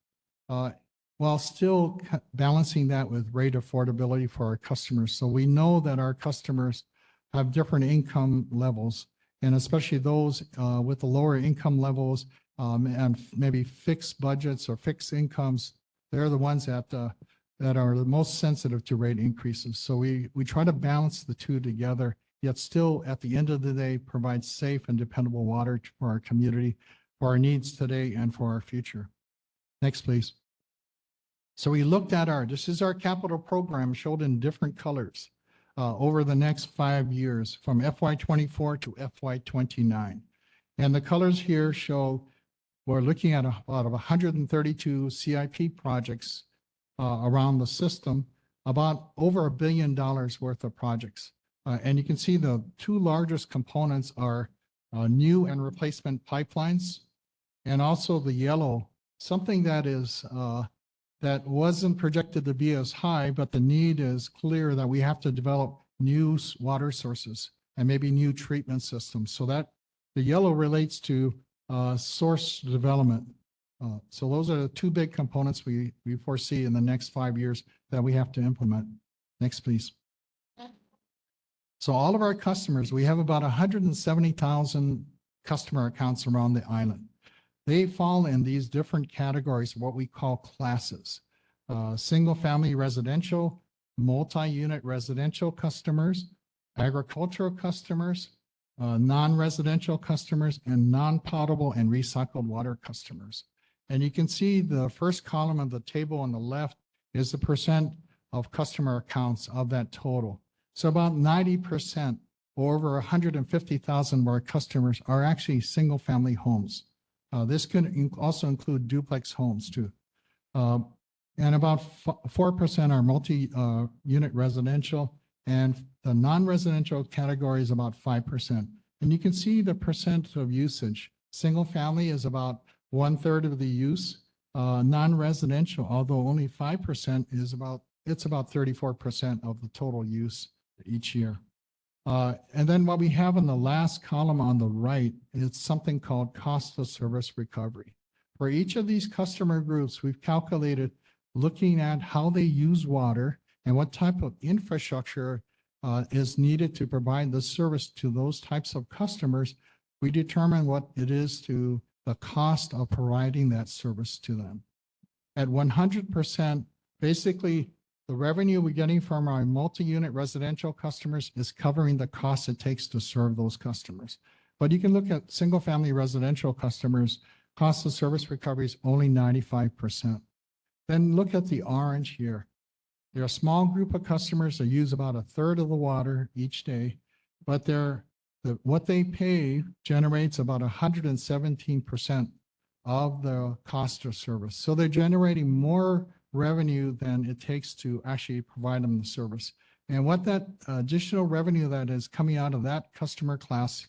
while still balancing that with rate affordability for our customers. So we know that our customers have different income levels, and especially those with the lower income levels and maybe fixed budgets or fixed incomes, they're the ones that are the most sensitive to rate increases. So we try to balance the two together, yet still at the end of the day, provide safe and dependable water for our community, for our needs today and for our future. Next, please. So we looked at this is our capital program showed in different colors over the next 5 years from FY24 to FY29. And the colors here show we're looking at about 132 CIP projects around the system, about over $1 billion worth of projects. And you can see the two largest components are new and replacement pipelines, and also the yellow, something that is that wasn't projected to be as high, but the need is clear that we have to develop new water sources and maybe new treatment systems. So that the yellow relates to source development. So those are the two big components we foresee in the next 5 years that we have to implement. Next, please. So all of our customers, we have about 170,000 customer accounts around the island. They fall in these different categories, what we call classes. Single-family residential, multi-unit residential customers, agricultural customers, non-residential customers, and non-potable and recycled water customers. And you can see the first column of the table on the left is the percent of customer accounts of that total. So about 90% or over 150,000 of our customers are actually single-family homes. This could also include duplex homes too. And about 4% are multi-unit residential, and the non-residential category is about 5%. And you can see the percent of usage. Single family is about 1/3 of the use. Non-residential, although only 5%, it's about 34% of the total use each year. And then what we have in the last column on the right is something called cost of service recovery. For each of these customer groups, we've calculated looking at how they use water and what type of infrastructure is needed to provide the service to those types of customers. We determine what it is to the cost of providing that service to them. At 100%, basically, the revenue we're getting from our multi-unit residential customers is covering the cost it takes to serve those customers. But you can look at single-family residential customers, cost of service recovery is only 95%. Then look at the orange here. There are a small group of customers that use about 1/3 of the water each day, but what they pay generates about 117% of the cost of service. So they're generating more revenue than it takes to actually provide them the service. And what that additional revenue that is coming out of that customer class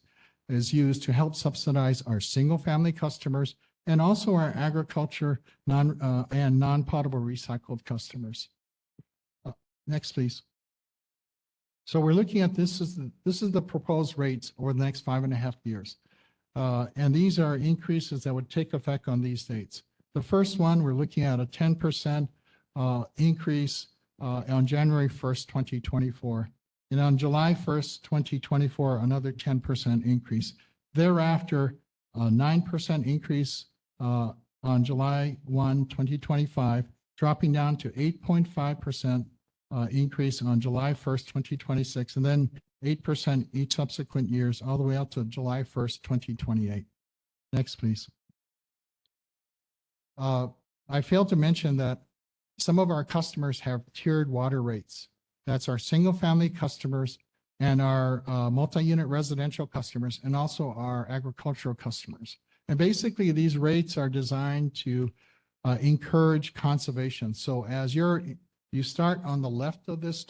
is used to help subsidize our single-family customers and also our agriculture and non-potable recycled customers. Next, please. So we're looking at this is the proposed rates over the next 5.5 years. And these are increases that would take effect on these dates. The first one, we're looking at a 10% increase on January 1st, 2024. And on July 1st, 2024, another 10% increase. Thereafter, a 9% increase on July 1, 2025, dropping down to 8.5% increase on July 1st, 2026, and then 8% each subsequent years, all the way out to July 1st, 2028. Next, please. I failed to mention that some of our customers have tiered water rates. That's our single-family customers and our multi-unit residential customers, and also our agricultural customers. And basically, these rates are designed to encourage conservation. So as you start on the left of this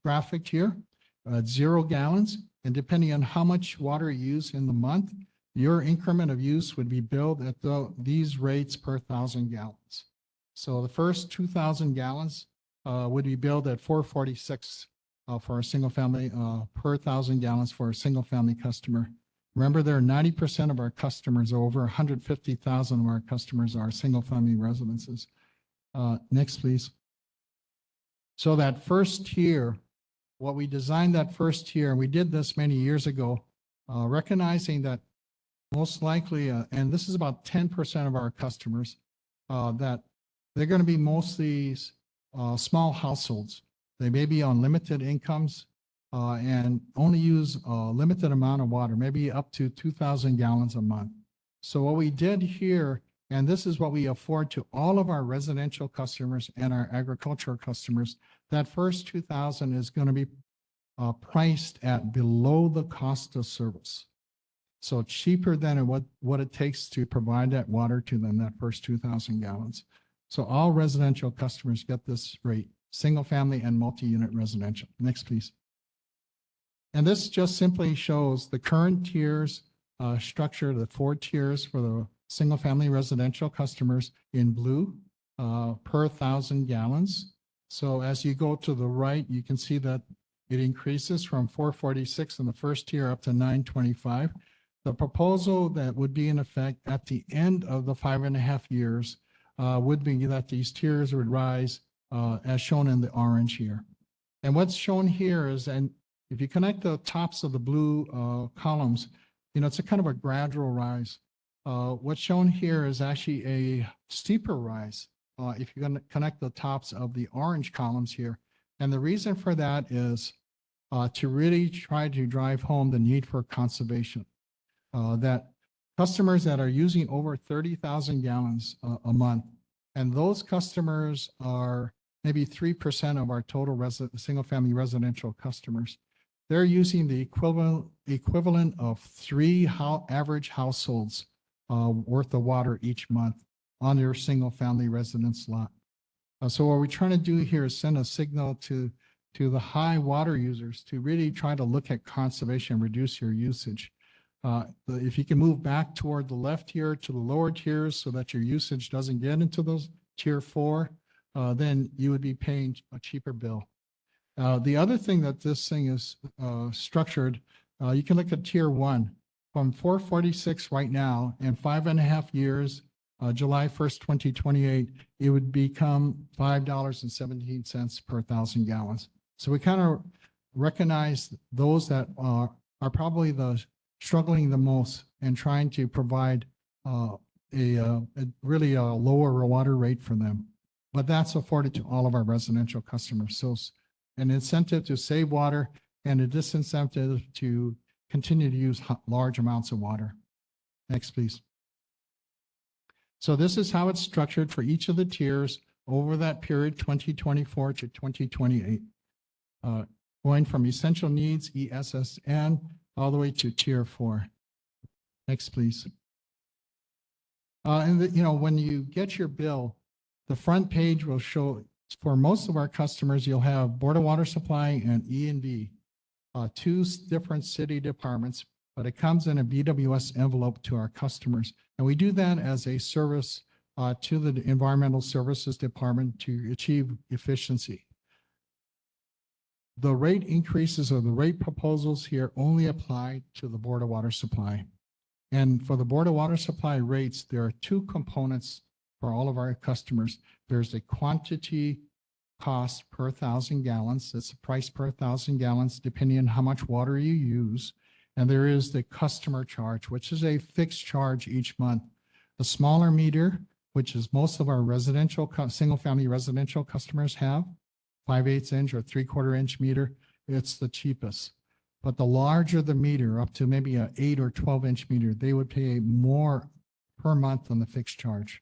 graphic here, 0 gallons, and depending on how much water you use in the month, your increment of use would be billed at these rates per 1,000 gallons. So the first 2,000 gallons would be billed at $4.46 for a single family per 1,000 gallons for a single family customer. Remember, there are 90% of our customers, or over 150,000 of our customers, are single family residences. Next, please. So that first tier, what we designed that first tier, and we did this many years ago, recognizing that most likely, and this is about 10% of our customers, that they're going to be mostly small households. They may be on limited incomes and only use a limited amount of water, maybe up to 2,000 gallons a month. So what we did here, and this is what we afford to all of our residential customers and our agricultural customers, that first 2,000 is going to be priced at below the cost of service. So cheaper than what it takes to provide that water to them, that first 2,000 gallons. So all residential customers get this rate, single family and multi-unit residential. Next, please. And this just simply shows the current tiers structure, the 4 tiers for the single family residential customers in blue per 1,000 gallons. So as you go to the right, you can see that it increases from $4.46 in the first tier up to $9.25. The proposal that would be in effect at the end of the 5.5 years would be that these tiers would rise as shown in the orange here. And what's shown here is, and if you connect the tops of the blue columns, it's a kind of a gradual rise. What's shown here is actually a steeper rise if you're going to connect the tops of the orange columns here. And the reason for that is to really try to drive home the need for conservation. That customers that are using over 30,000 gallons a month. And those customers are maybe 3% of our total single-family residential customers. They're using the equivalent of three average households worth of water each month on their single-family residence lot. So what we're trying to do here is send a signal to the high water users to really try to look at conservation and reduce your usage. If you can move back toward the left here to the lower tiers so that your usage doesn't get into those tier 4, then you would be paying a cheaper bill. The other thing that this thing is structured, you can look at tier 1 from 446 right now, in 5.5 years, July 1st, 2028, it would become $5.17 per 1,000 gallons. So we kind of recognize those that are probably struggling the most and trying to provide a really lower water rate for them. But that's afforded to all of our residential customers. So an incentive to save water and a disincentive to continue to use large amounts of water. Next, please. So this is how it's structured for each of the tiers over that period, 2024 to 2028, going from essential needs, ESSN, all the way to tier 4. Next, please. When you get your bill, the front page will show, for most of our customers, you'll have Board of Water Supply and E&D, two different city departments, but it comes in a BWS envelope to our customers. And we do that as a service to the Environmental Services Department to achieve efficiency. The rate increases or the rate proposals here only apply to the Board of Water Supply. And for the Board of Water Supply rates, there are two components for all of our customers. There's a quantity cost per 1,000 gallons. It's the price per 1,000 gallons, depending on how much water you use. And there is the customer charge, which is a fixed charge each month. The smaller meter, which is most of our residential, single-family residential customers have, 5/8 inch or 3/4 inch meter, it's the cheapest. But the larger the meter, up to maybe an 8 or 12 inch meter, they would pay more per month on the fixed charge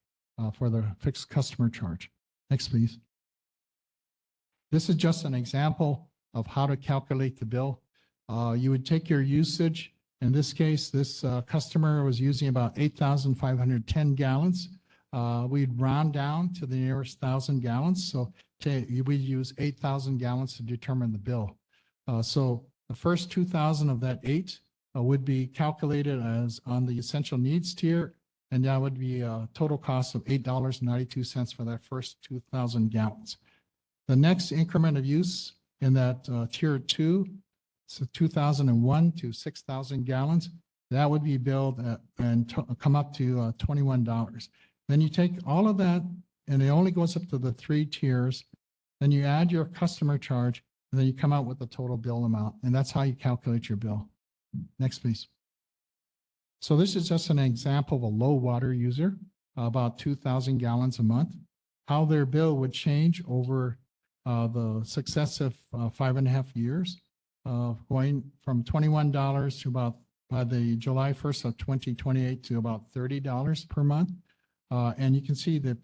for the fixed customer charge. Next, please. This is just an example of how to calculate the bill. You would take your usage. In this case, this customer was using about 8,510 gallons. We'd round down to the nearest 1,000 gallons. So we use 8,000 gallons to determine the bill. So the first 2,000 of that 8 would be calculated as on the essential needs tier, and that would be a total cost of $8.92 for that first 2,000 gallons. The next increment of use in that tier 2, so 2,001 to 6,000 gallons, that would be billed and come up to $21. Then you take all of that, and it only goes up to the 3 tiers. Then you add your customer charge, and then you come out with the total bill amount. And that's how you calculate your bill. Next, please. So this is just an example of a low water user, about 2,000 gallons a month, how their bill would change over the successive 5.5 years, going from $21 to about, by the July 1st of 2028, to about $30 per month. And you can see the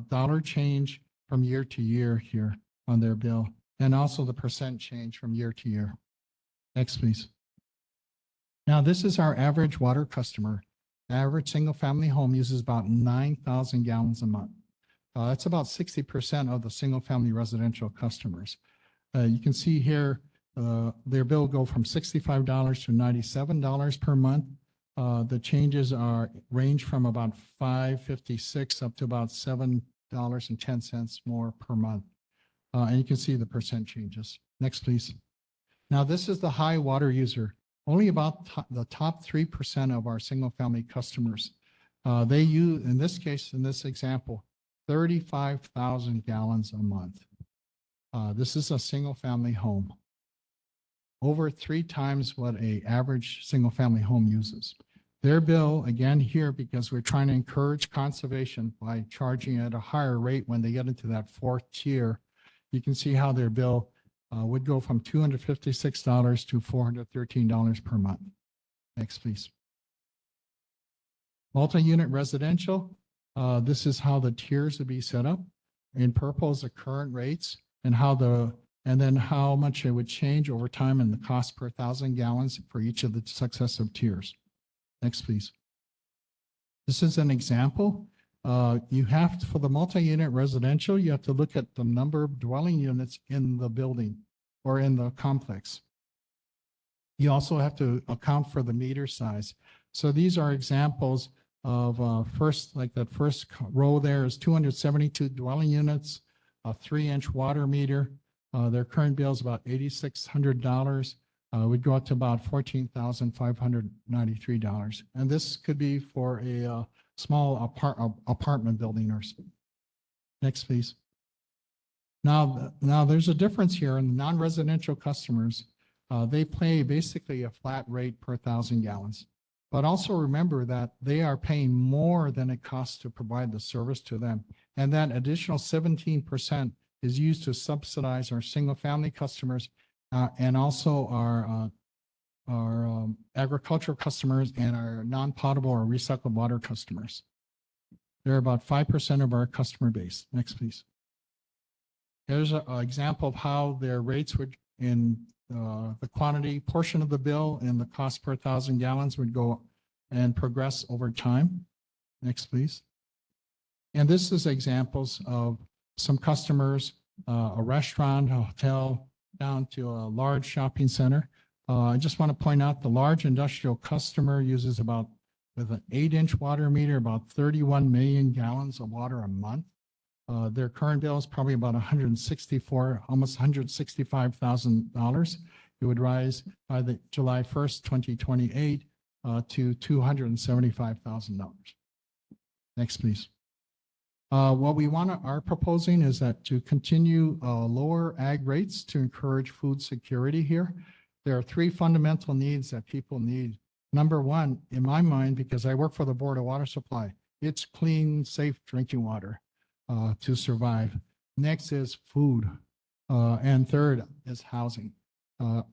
dollar change from year to year here on their bill, and also the percent change from year to year. Next, please. Now, this is our average water customer. Average single-family home uses about 9,000 gallons a month. That's about 60% of the single-family residential customers. You can see here their bill go from $65 to $97 per month. The changes range from about $5.56 up to about $7.10 more per month. And you can see the percent changes. Next, please. Now, this is the high water user. Only about the top 3% of our single-family customers. They use, in this case, in this example, 35,000 gallons a month. This is a single-family home. Over 3 times what an average single-family home uses. Their bill, again here, because we're trying to encourage conservation by charging at a higher rate when they get into that 4th tier, you can see how their bill would go from $256 to $413 per month. Next, please. Multi-unit residential, this is how the tiers would be set up. In purple is the current rates and and then how much it would change over time and the cost per 1,000 gallons for each of the successive tiers. Next, please. This is an example. You have to, for the multi-unit residential, you have to look at the number of dwelling units in the building or in the complex. You also have to account for the meter size. So these are examples of like that first row there is 272 dwelling units, a 3-inch water meter. Their current bill is about $8,600. Would go up to about $14,593. And this could be for a small apartment building or so. Next, please. Now there's a difference here in the non-residential customers. They pay basically a flat rate per 1,000 gallons. But also remember that they are paying more than it costs to provide the service to them. And that additional 17% is used to subsidize our single-family customers and also our agricultural customers and our non-potable or recycled water customers. They're about 5% of our customer base. Next, please. Here's an example of how their rates would in the quantity portion of the bill and the cost per 1,000 gallons would go and progress over time. Next, please. And this is examples of some customers, a restaurant, a hotel, down to a large shopping center. I just want to point out the large industrial customer uses about, with an 8-inch water meter, about 31 million gallons of water a month. Their current bill is probably about almost $165,000. It would rise by the July 1st, 2028 to $275,000. Next, please. What we are proposing is that to continue lower ag rates to encourage food security here. There are 3 fundamental needs that people need. Number one, in my mind, because I work for the Board of Water Supply, it's clean, safe drinking water to survive. Next is food. And third is housing,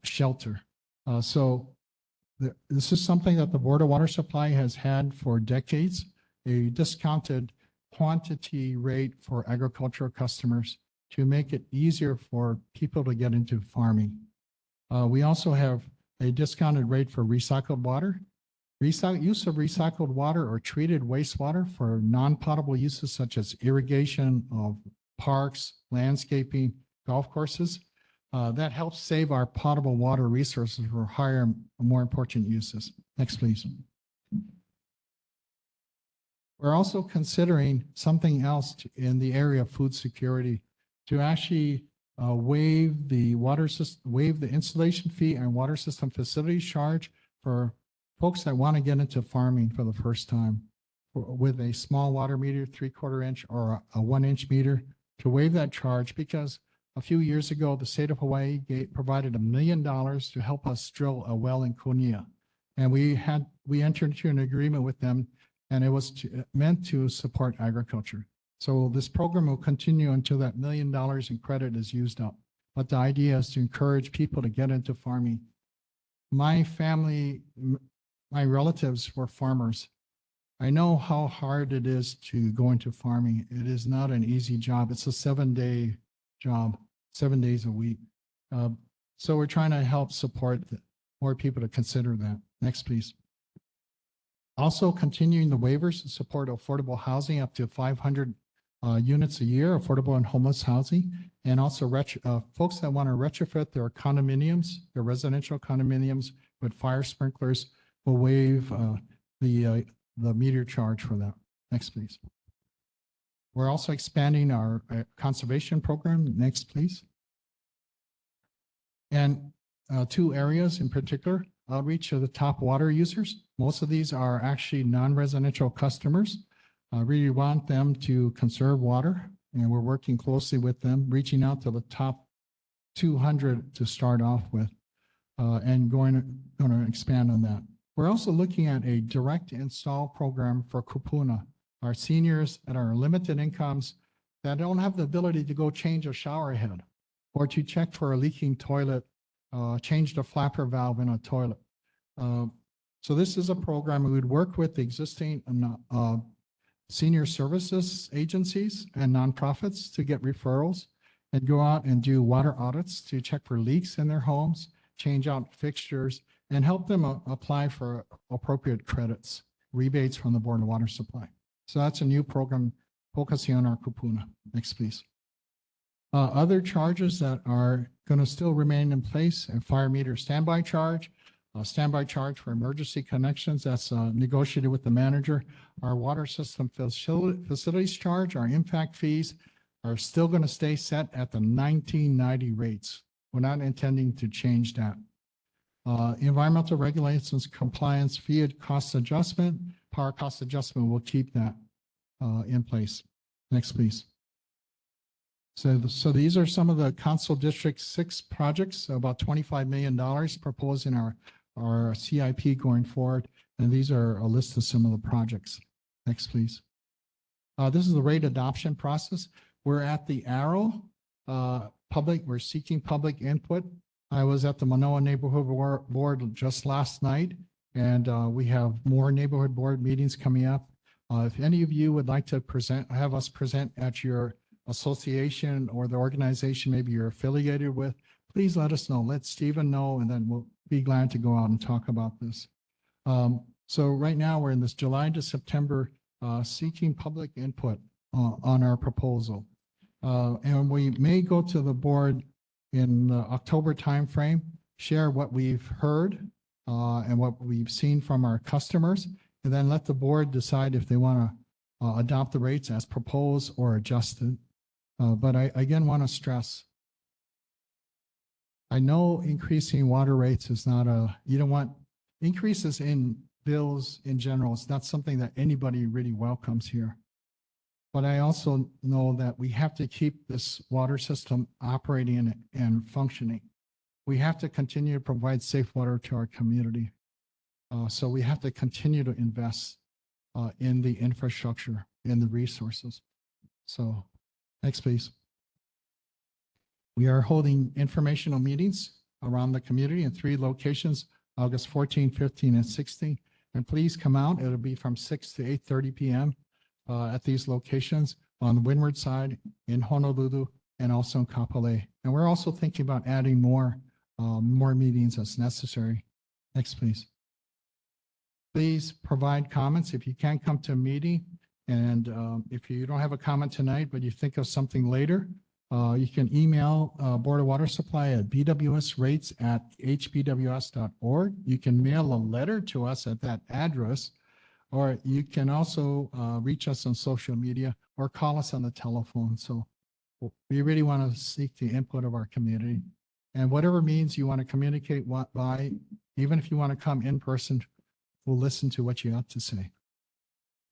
shelter. This is something that the Board of Water Supply has had for decades, a discounted quantity rate for agricultural customers to make it easier for people to get into farming. We also have a discounted rate for recycled water. Use of recycled water or treated wastewater for non-potable uses such as irrigation of parks, landscaping, golf courses. That helps save our potable water resources for higher, more important uses. Next, please. We're also considering something else in the area of food security to actually waive the installation fee and water system facilities charge for folks that want to get into farming for the first time with a small water meter, 3/4 inch or a 1-inch meter, to waive that charge because a few years ago, the state of Hawaii provided $1 million to help us drill a well in Kunia. And we entered into an agreement with them, and it was meant to support agriculture. So this program will continue until that $1 million in credit is used up. But the idea is to encourage people to get into farming. My family, my relatives were farmers. I know how hard it is to go into farming. It is not an easy job. It's a 7-day job, 7 days a week. So we're trying to help support more people to consider that. Next, please. Also continuing the waivers to support affordable housing up to 500 units a year, affordable and homeless housing, and also folks that want to retrofit their condominiums, their residential condominiums with fire sprinklers will waive the meter charge for that. Next, please. We're also expanding our conservation program. Next, please. And 2 areas in particular, outreach to the top water users. Most of these are actually non-residential customers. I really want them to conserve water, and we're working closely with them, reaching out to the top 200 to start off with, and going to expand on that. We're also looking at a direct install program for kupuna, our seniors that are limited incomes that don't have the ability to go change a shower head or to check for a leaking toilet, change the flapper valve in a toilet. So this is a program we would work with the existing senior services agencies and nonprofits to get referrals and go out and do water audits to check for leaks in their homes, change out fixtures, and help them apply for appropriate credits, rebates from the Board of Water Supply. So that's a new program focusing on our kupuna. Next, please. Other charges that are going to still remain in place, a fire meter standby charge for emergency connections, that's negotiated with the manager. Our water system facilities charge, our impact fees are still going to stay set at the 1990 rates. We're not intending to change that. Environmental regulations compliance fee cost adjustment, power cost adjustment, we'll keep that in place. Next, please. So these are some of the Council District 6 projects, about $25 million proposed in our CIP going forward. And these are a list of some of the projects. Next, please. This is the rate adoption process. We're at the arrow we're seeking public input. I was at the Manoa Neighborhood Board just last night, and we have more neighborhood board meetings coming up. If any of you would like to have us present at your association or the organization maybe you're affiliated with, please let us know. Let Stephen know, and then we'll be glad to go out and talk about this. So right now we're in this July to September seeking public input on our proposal. And we may go to the board in the October timeframe, share what we've heard and what we've seen from our customers, and then let the board decide if they want to adopt the rates as proposed or adjusted. But I again want to stress, I know increasing water rates is not you don't want increases in bills in general. It's not something that anybody really welcomes here. But I also know that we have to keep this water system operating and functioning. We have to continue to provide safe water to our community. So we have to continue to invest in the infrastructure, in the resources. So next, please. We are holding informational meetings around the community in 3 locations, August 14, 15, and 16. And please come out. It'll be from 6 to 8:30 p.m. At these locations on the windward side, in Honolulu, and also in Kapolei. And we're also thinking about adding more meetings as necessary. Next, please. Please provide comments if you can't come to a meeting. And if you don't have a comment tonight, but you think of something later, you can email Board of Water Supply at bwsrates@hbws.org. You can mail a letter to us at that address, or you can also reach us on social media or call us on the telephone. So we really want to seek the input of our community. And whatever means you want to communicate by, even if you want to come in person, we'll listen to what you have to say.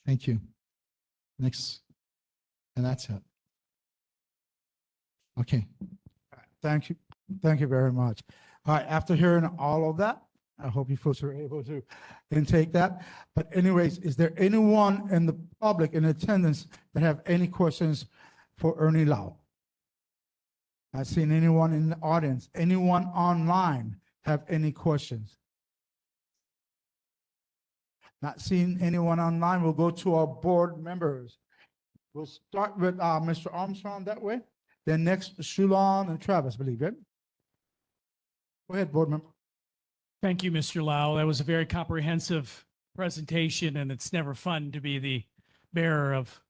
Thank you. Next. And that's it. Okay. Thank you. Thank you very much. All right, after hearing all of that, I hope you folks were able to intake that. But anyways, is there anyone in the public in attendance that have any questions for Ernie Lau? Not seen anyone in the audience. Anyone online have any questions? Not seeing anyone online. We'll go to our board members. We'll start with Mr. Armstrong that way. Then next, Shulon and Travis, I believe it. Go ahead, board member. Thank you, Mr. Lau. That was a very comprehensive presentation, and it's never fun to be the bearer of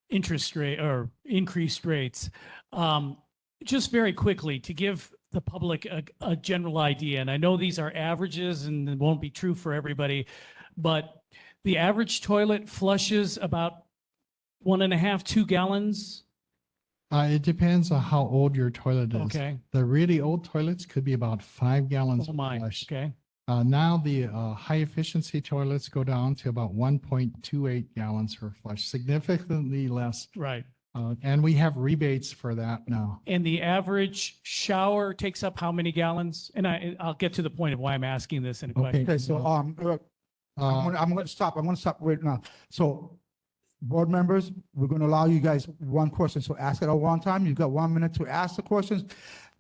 interest rate or increased rates. Just very quickly, to give the public a general idea, and I know these are averages and it won't be true for everybody, but the average toilet flushes about 1.5, 2 gallons. It depends on how old your toilet is. Okay. The really old toilets could be about 5 gallons Oh my, flush. okay. Now the high efficiency toilets go down to about 1.28 gallons per flush, significantly less. Right. And we have rebates for that now. And the average shower takes up how many gallons? And I'll get to the point of why I'm asking this in a question. Okay, so I'm going to stop. I'm going to stop right now. So board members, we're going to allow you guys one question. So ask it at one time. You've got 1 minute to ask the questions.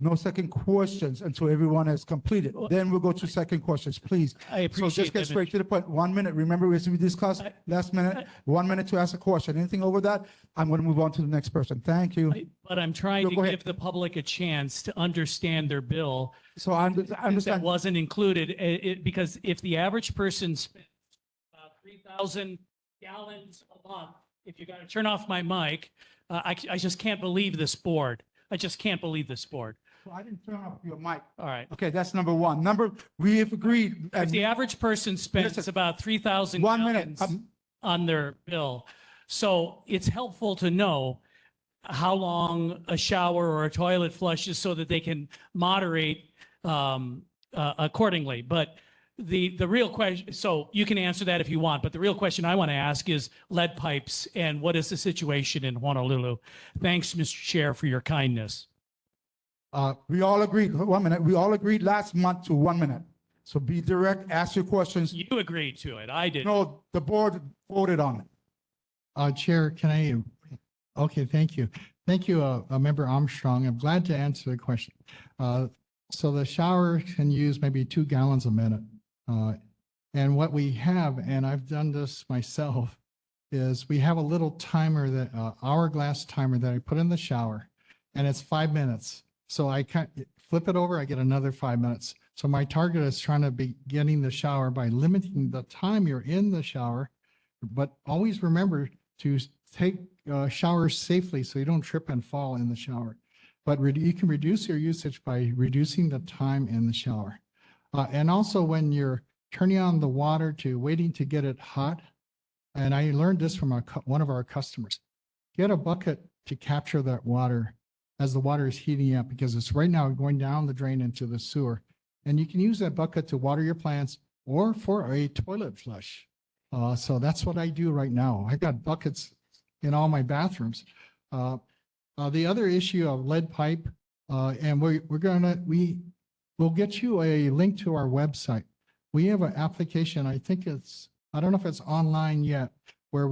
No second questions until everyone has completed. Then we'll go to second questions, please. I So appreciate just get that. straight to the point. 1 minute. Remember, as we discussed last minute, 1 minute to ask a question. Anything over that, I'm going to move on to the next person. Thank you. But I'm trying Yo, to go ahead. give the public a chance to understand their bill. So I That understand. wasn't included, because if the average person spends 3,000 gallons a month, if you got to turn off my mic, I just can't believe this board. I just can't believe this board. So I didn't turn off your mic. All right. Okay, that's number one. We have agreed. If the average person spends Listen, about 3,000 1 minute. gallons on their bill, so it's helpful to know how long a shower or a toilet flushes so that they can moderate accordingly. But the real question, so you can answer that if you want, but the real question I want to ask is lead pipes and what is the situation in Honolulu? Thanks, Mr. Chair, for your kindness. We all agreed, 1 minute. We all agreed last month to 1 minute. So be direct, ask your questions. You agreed to it. I didn't. No, the board voted on it. Chair, can I, okay, thank you. Thank you, Member Armstrong. I'm glad to answer the question. So the shower can use maybe 2 gallons a minute. And what we have, and I've done this myself, is we have a little timer that, hourglass timer that I put in the shower, and it's 5 minutes. So I can't flip it over, I get another 5 minutes. So my target is trying to be getting the shower by limiting the time you're in the shower, but always remember to take showers safely so you don't trip and fall in the shower. But you can reduce your usage by reducing the time in the shower. And also when you're turning on the water to waiting to get it hot, and I learned this from one of our customers, get a bucket to capture that water as the water is heating up, because it's right now going down the drain into the sewer. And you can use that bucket to water your plants or for a toilet flush. So that's what I do right now. I got buckets in all my bathrooms. The other issue of lead pipe, and we'll get you a link to our website. We have an application, I don't know if it's online yet, where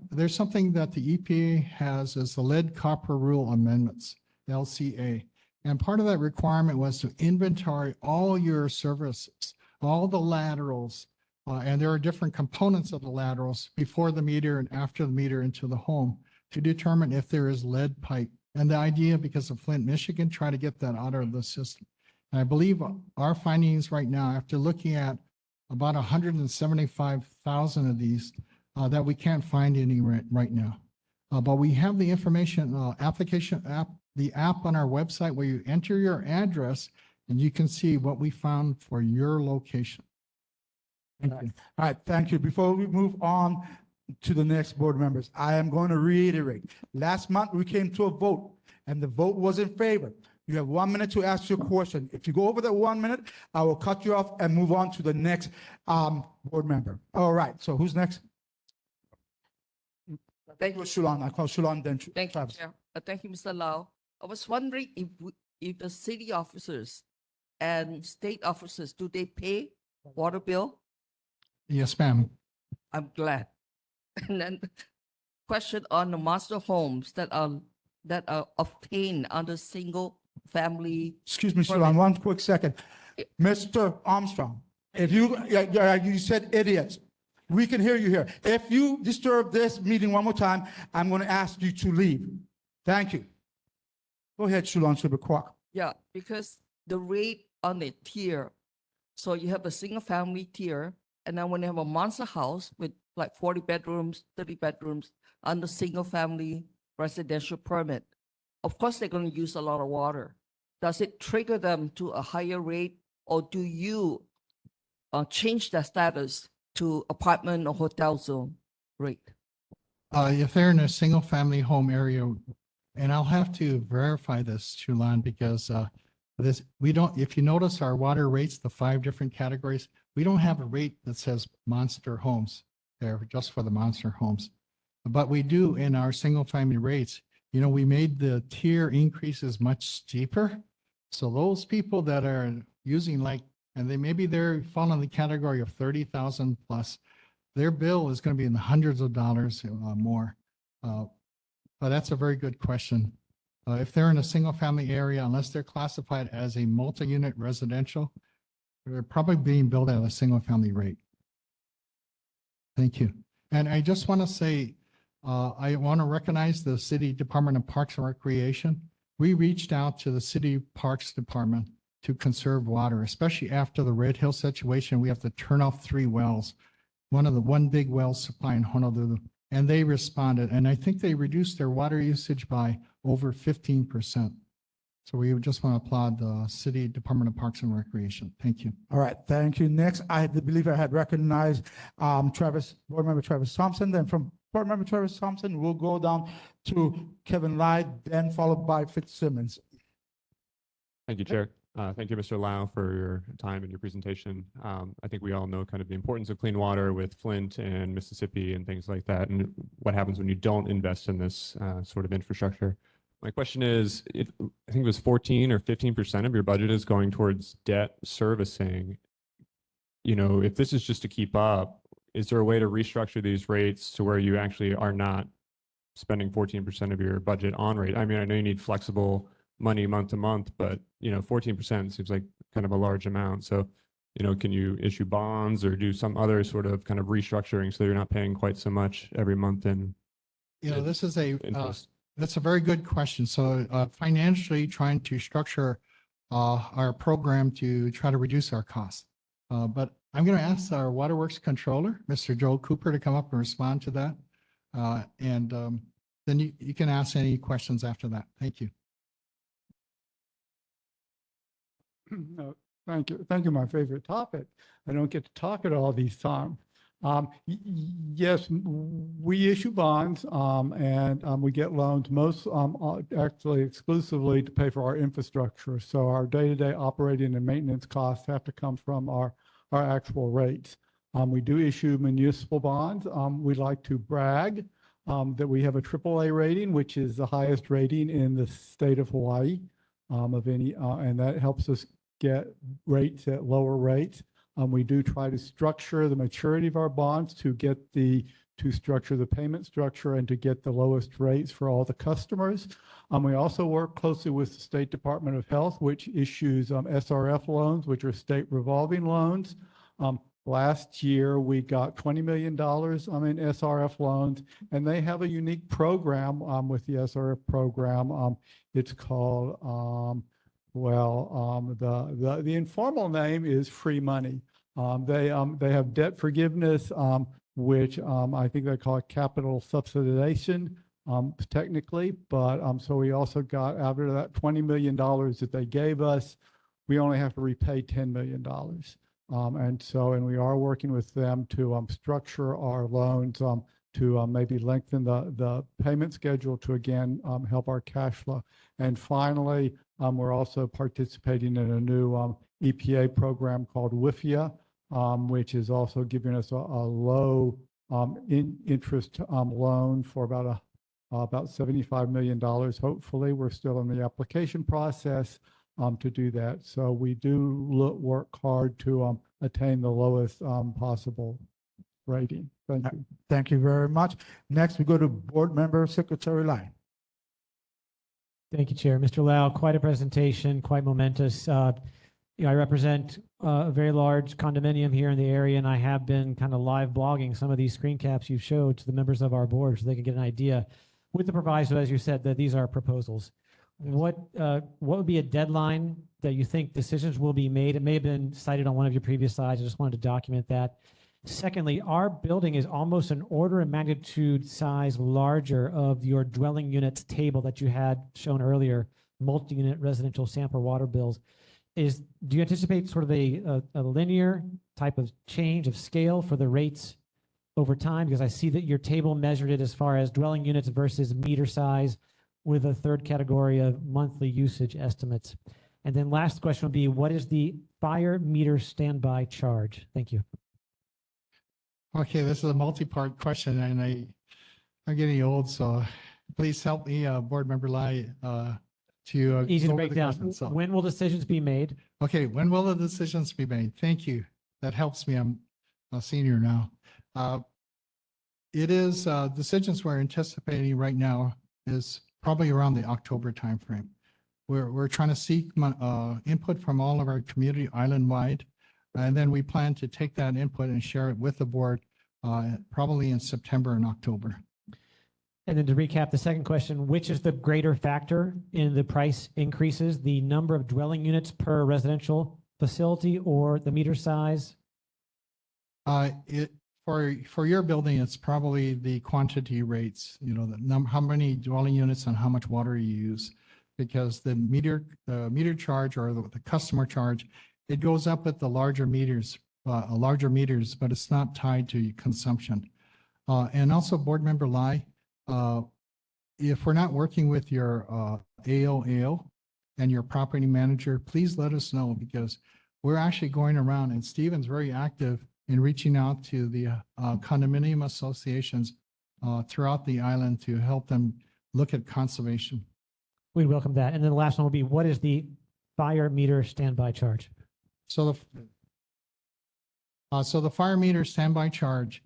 there's something that the EPA has as the Lead Copper Rule Amendments, LCA. And part of that requirement was to inventory all your services, all the laterals, and there are different components of the laterals before the meter and after the meter into the home to determine if there is lead pipe. And the idea, because of Flint, Michigan, try to get that out of the system. And I believe our findings right now, after looking at about 175,000 of these, that we can't find any right now. But we have the information, the app on our website where you enter your address and you can see what we found for your location. Thank you. All right, thank you. Before we move on to the next board members, I am going to reiterate. Last month, we came to a vote, and the vote was in favor. You have 1 minute to ask your question. If you go over that 1 minute, I will cut you off and move on to the next board member. All right, so who's next? Thank you. Shulon. I call Shulon, then Thank you, Travis. Chair. Thank you, Mr. Lau. I was wondering if the city officers and state officers, do they pay water bill? Yes, ma'am. I'm glad. And then question on the master homes that are obtained under single family. Excuse me, permit. Shulon, one quick second. Mr. Armstrong, if you said idiots. We can hear you here. If you disturb this meeting one more time, I'm going to ask you to leave. Thank you. Go ahead, Shulon Shibakwak. Yeah, because the rate on the tier, so you have a single family tier, and then when you have a monster house with like 40 bedrooms, 30 bedrooms under single family residential permit, of course they're going to use a lot of water. Does it trigger them to a higher rate, or do you change their status to apartment or hotel zone rate? If they're in a single family home area, and I'll have to verify this, Shulan, because if you notice our water rates, the 5 different categories, we don't have a rate that says monster homes there just for the monster homes. But we do in our single family rates. We made the tier increases much steeper. So those people that are using and they're fall in the category of 30,000 plus, their bill is going to be in the hundreds of dollars more. But that's a very good question. If they're in a single-family area, unless they're classified as a multi-unit residential, they're probably being built at a single-family rate. Thank you. And I just want to say, I want to recognize the City Department of Parks and Recreation. We reached out to the City Parks Department to conserve water, especially after the Red Hill situation. We have to turn off 3 wells, one big well supplying Honolulu, and they responded. And I think they reduced their water usage by over 15%. So we would just want to applaud the City Department of Parks and Recreation. Thank you. All right, thank you. Next, I believe I had recognized Board Member Travis Thompson. Then from Board Member Travis Thompson, we'll go down to Kevin Lai, then followed by Fitzsimmons. Thank you, Chair. Thank you, Mr. Lau, for your time and your presentation. I think we all know kind of the importance of clean water with Flint and Mississippi and things like that, and what happens when you don't invest in this sort of infrastructure. My question is, I think it was 14 or 15% of your budget is going towards debt servicing. You know, if this is just to keep up, is there a way to restructure these rates to where you actually are not spending 14% of your budget on rate? I mean, I know you need flexible money month to month, but 14% seems like kind of a large amount. So, can you issue bonds or do some other sort of kind of restructuring so you're not paying quite so much every month in? This is interest? that's a very good question. So financially trying to structure our program to try to reduce our costs. But I'm going to ask our Waterworks controller, Mr. Joel Cooper, to come up and respond to that. And then you can ask any questions after that. Thank you. Thank you. Thank you. My favorite topic. I don't get to talk at all these times. Yes, we issue bonds and we get loans, most actually exclusively to pay for our infrastructure. So our day-to-day operating and maintenance costs have to come from our actual rates. We do issue municipal bonds. We like to brag that we have a AAA rating, which is the highest rating in the state of Hawaii of any, and that helps us get rates at lower rates. We do try to structure the maturity of our bonds to structure the payment structure and to get the lowest rates for all the customers. We also work closely with the State Department of Health, which issues SRF loans, which are state revolving loans. Last year, we got $20 million in SRF loans, and they have a unique program with the SRF program. It's called, the informal name is free money. They have debt forgiveness, which I think they call it capital subsidization, technically. But so we also got, after that $20 million that they gave us, we only have to repay $10 million. And we are working with them to structure our loans to maybe lengthen the payment schedule to again help our cash flow. And finally, we're also participating in a new EPA program called WIFIA, which is also giving us a low interest loan for about $75 million. Hopefully, we're still in the application process to do that. So we do work hard to attain the lowest possible rating. Thank you. Thank you very much. Next, we go to Board Member Secretary Lai. Thank you, Chair. Mr. Lau, quite a presentation, quite momentous. I represent a very large condominium here in the area, and I have been kind of live blogging some of these screen caps you showed to the members of our board so they can get an idea with the proviso, as you said, that these are proposals. What would be a deadline that you think decisions will be made? It may have been cited on one of your previous slides. I just wanted to document that. Secondly, our building is almost an order of magnitude size larger of your dwelling units table that you had shown earlier, multi-unit residential sample water bills. Do you anticipate sort of a linear type of change of scale for the rates over time? Because I see that your table measured it as far as dwelling units versus meter size with a third category of monthly usage estimates. And then last question would be, what is the fire meter standby charge? Thank you. Okay, this is a multi-part question, and I'm getting old, so please help me, Board Member Lai, to easy go to over break the down. question. So, When will decisions be made? okay, when will the decisions be made? Thank you. That helps me. I'm a senior now. It is decisions we're anticipating right now is probably around the October timeframe. We're trying to seek input from all of our community island-wide. And then we plan to take that input and share it with the board probably in September and October. And then to recap the second question, which is the greater factor in the price increases, the number of dwelling units per residential facility or the meter size? For your building, it's probably the quantity rates, you know, how many dwelling units and how much water you use. Because the meter charge or the customer charge, it goes up with the larger meters, but it's not tied to consumption. And also, Board Member Lai, if we're not working with your AO and your property manager, please let us know, because we're actually going around, and Stephen's very active in reaching out to the condominium associations throughout the island to help them look at conservation. We'd welcome that. And then the last one will be, what is the fire meter standby charge? So the fire meter standby charge,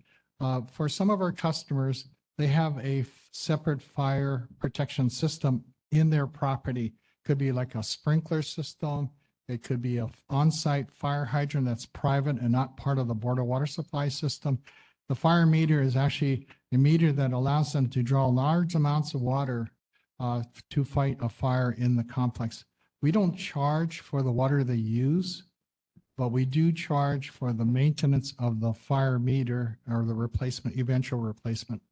for some of our customers, they have a separate fire protection system in their property. Could be like a sprinkler system. It could be an on-site fire hydrant that's private and not part of the Board of Water Supply system. The fire meter is actually a meter that allows them to draw large amounts of water to fight a fire in the complex. We don't charge for the water they use, but we do charge for the maintenance of the fire meter or the replacement, eventual replacement.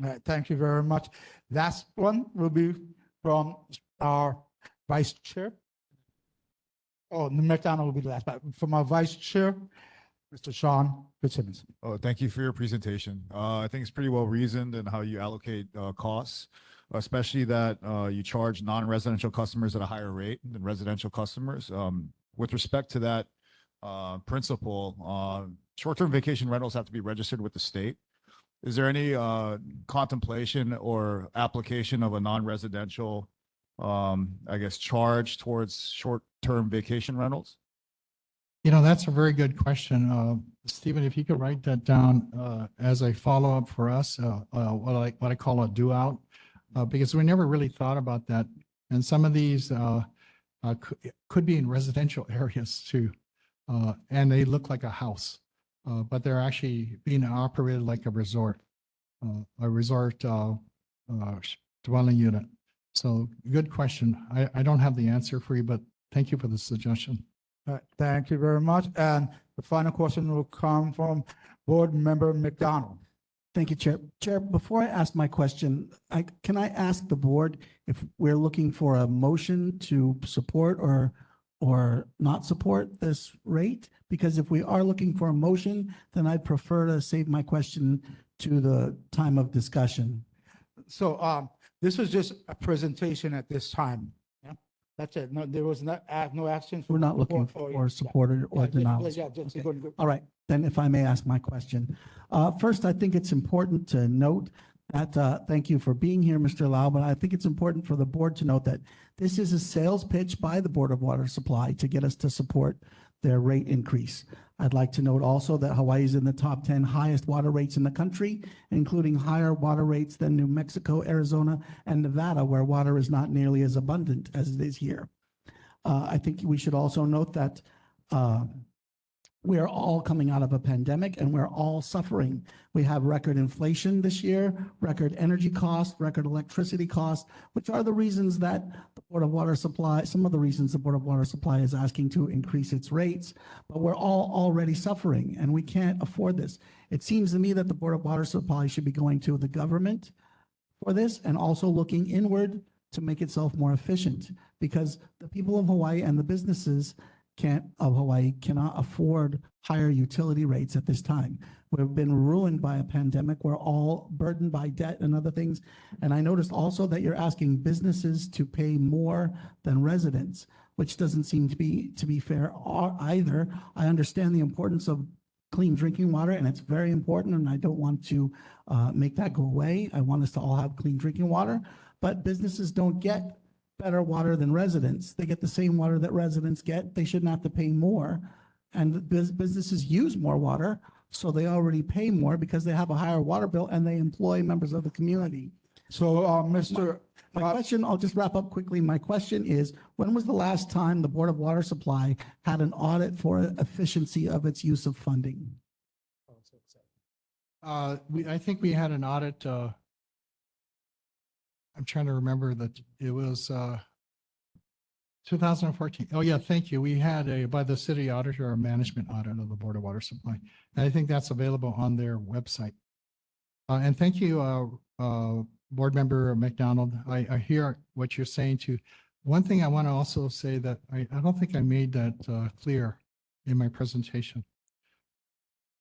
All right, thank you very much. Last one will be from our Vice Chair. Oh, McDonald will be the last, but from our Vice Chair, Mr. Sean Fitzsimmons. Oh, thank you for your presentation. I think it's pretty well reasoned in how you allocate costs, especially that you charge non-residential customers at a higher rate than residential customers. With respect to that principle, short-term vacation rentals have to be registered with the state. Is there any contemplation or application of a non-residential, I guess, charge towards short-term vacation rentals? You know, that's a very good question. Stephen, if you could write that down as a follow-up for us, what I call a do out, because we never really thought about that. And some of these could be in residential areas too, and they look like a house, but they're actually being operated like a resort dwelling unit. So good question. I don't have the answer for you, but thank you for the suggestion. All right, thank you very much. And the final question will come from Board Member McDonald. Thank you, Chair. Chair, before I ask my question, can I ask the board if we're looking for a motion to support or not support this rate? Because if we are looking for a motion, then I'd prefer to save my question to the time of discussion. So this was just a presentation at this time. Yeah, that's it. No, there was no action. We're not looking for support or denial. All right, then if I may ask my question. First, I think it's important to note that, thank you for being here, Mr. Lau, but I think it's important for the board to note that this is a sales pitch by the Board of Water Supply to get us to support their rate increase. I'd like to note also that Hawaii is in the top 10 highest water rates in the country, including higher water rates than New Mexico, Arizona, and Nevada, where water is not nearly as abundant as it is here. I think we should also note that we are all coming out of a pandemic and we're all suffering. We have record inflation this year, record energy costs, record electricity costs, which are the reasons that the Board of Water Supply, some of the reasons the Board of Water Supply is asking to increase its rates, but we're all already suffering and we can't afford this. It seems to me that the Board of Water Supply should be going to the government for this and also looking inward to make itself more efficient, because the people of Hawaii and the businesses of Hawaii cannot afford higher utility rates at this time. We've been ruined by a pandemic. We're all burdened by debt and other things. And I noticed also that you're asking businesses to pay more than residents, which doesn't seem to be fair either. I understand the importance of clean drinking water, and it's very important, and I don't want to make that go away. I want us to all have clean drinking water, but businesses don't get better water than residents. They get the same water that residents get. They shouldn't have to pay more. And businesses use more water, so they already pay more because they have a higher water bill and they employ members of the community. So, Mr. My question, I'll just wrap up quickly. My question is, when was the last time the Board of Water Supply had an audit for efficiency of its use of funding? I think we had an audit, I'm trying to remember that it was, 2014. Oh, yeah, thank you. We had by the city auditor, a management audit of the Board of Water Supply. And I think that's available on their website. And thank you, Board Member McDonald. I hear what you're saying too. One thing I want to also say that I don't think I made that clear in my presentation.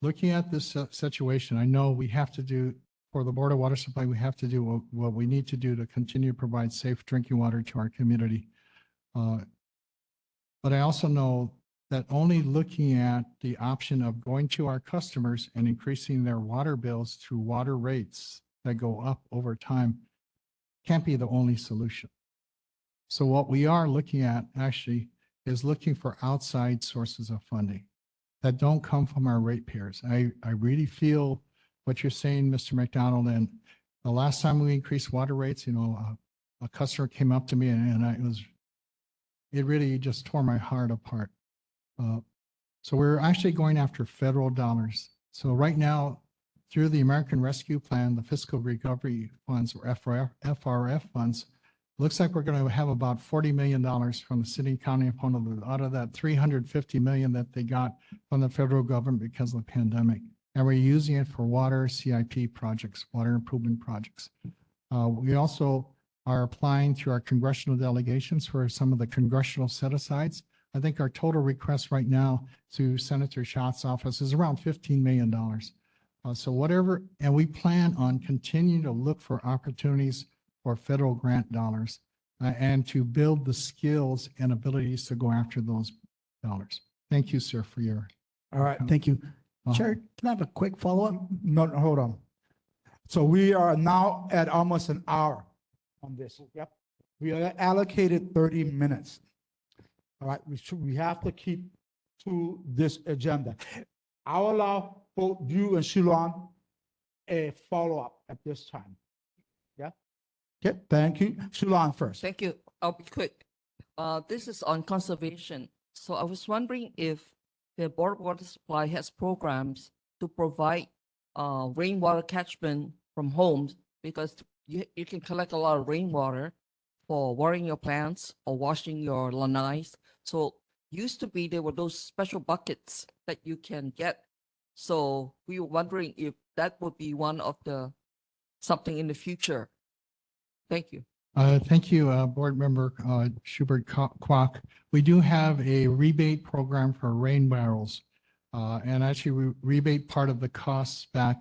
Looking at this situation, I know we have to do, for the Board of Water Supply, we have to do what we need to do to continue to provide safe drinking water to our community. But I also know that only looking at the option of going to our customers and increasing their water bills through water rates that go up over time can't be the only solution. So what we are looking at actually is looking for outside sources of funding that don't come from our ratepayers. I really feel what you're saying, Mr. McDonald, and the last time we increased water rates, you know, a customer came up to me and it really just tore my heart apart. So we're actually going after federal dollars. So right now, through the American Rescue Plan, the Fiscal Recovery Funds, or FRF funds, looks like we're going to have about $40 million from the city and county of Honolulu out of that $350 million that they got from the federal government because of the pandemic. And we're using it for water CIP projects, water improvement projects. We also are applying to our congressional delegations for some of the congressional set-asides. I think our total request right now to Senator Schott's office is around $15 million. So whatever, and we plan on continuing to look for opportunities for federal grant dollars and to build the skills and abilities to go after those dollars. Thank you, sir, for your. All right. Thank you. Chair, can I have a quick follow-up? No, hold on. So we are now at almost an hour on this. Yep. We are allocated 30 minutes. All right. We have to keep to this agenda. I'll allow both you and Shulon a follow-up at this time. Yeah. Okay. Thank you. Shulon first. Thank you. I'll be quick. This is on conservation. So I was wondering if the Board of Water Supply has programs to provide rainwater catchment from homes, because you can collect a lot of rainwater for watering your plants or washing your lanais. So used to be there were those special buckets that you can get. So we were wondering if that would be one of the something in the future. Thank you. Thank you, Board Member Schubert Kwok. We do have a rebate program for rain barrels. And actually we rebate part of the costs back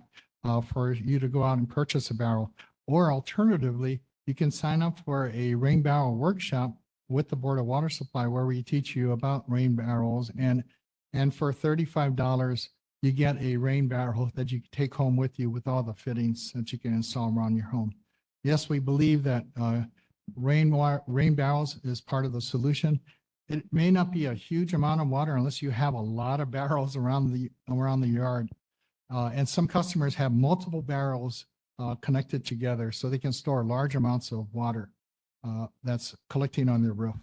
for you to go out and purchase a barrel. Or alternatively, you can sign up for a rain barrel workshop with the Board of Water Supply where we teach you about rain barrels. And for $35, you get a rain barrel that you can take home with you with all the fittings that you can install around your home. Yes, we believe that rain barrels is part of the solution. It may not be a huge amount of water unless you have a lot of barrels around the yard. And some customers have multiple barrels connected together so they can store large amounts of water that's collecting on their roof.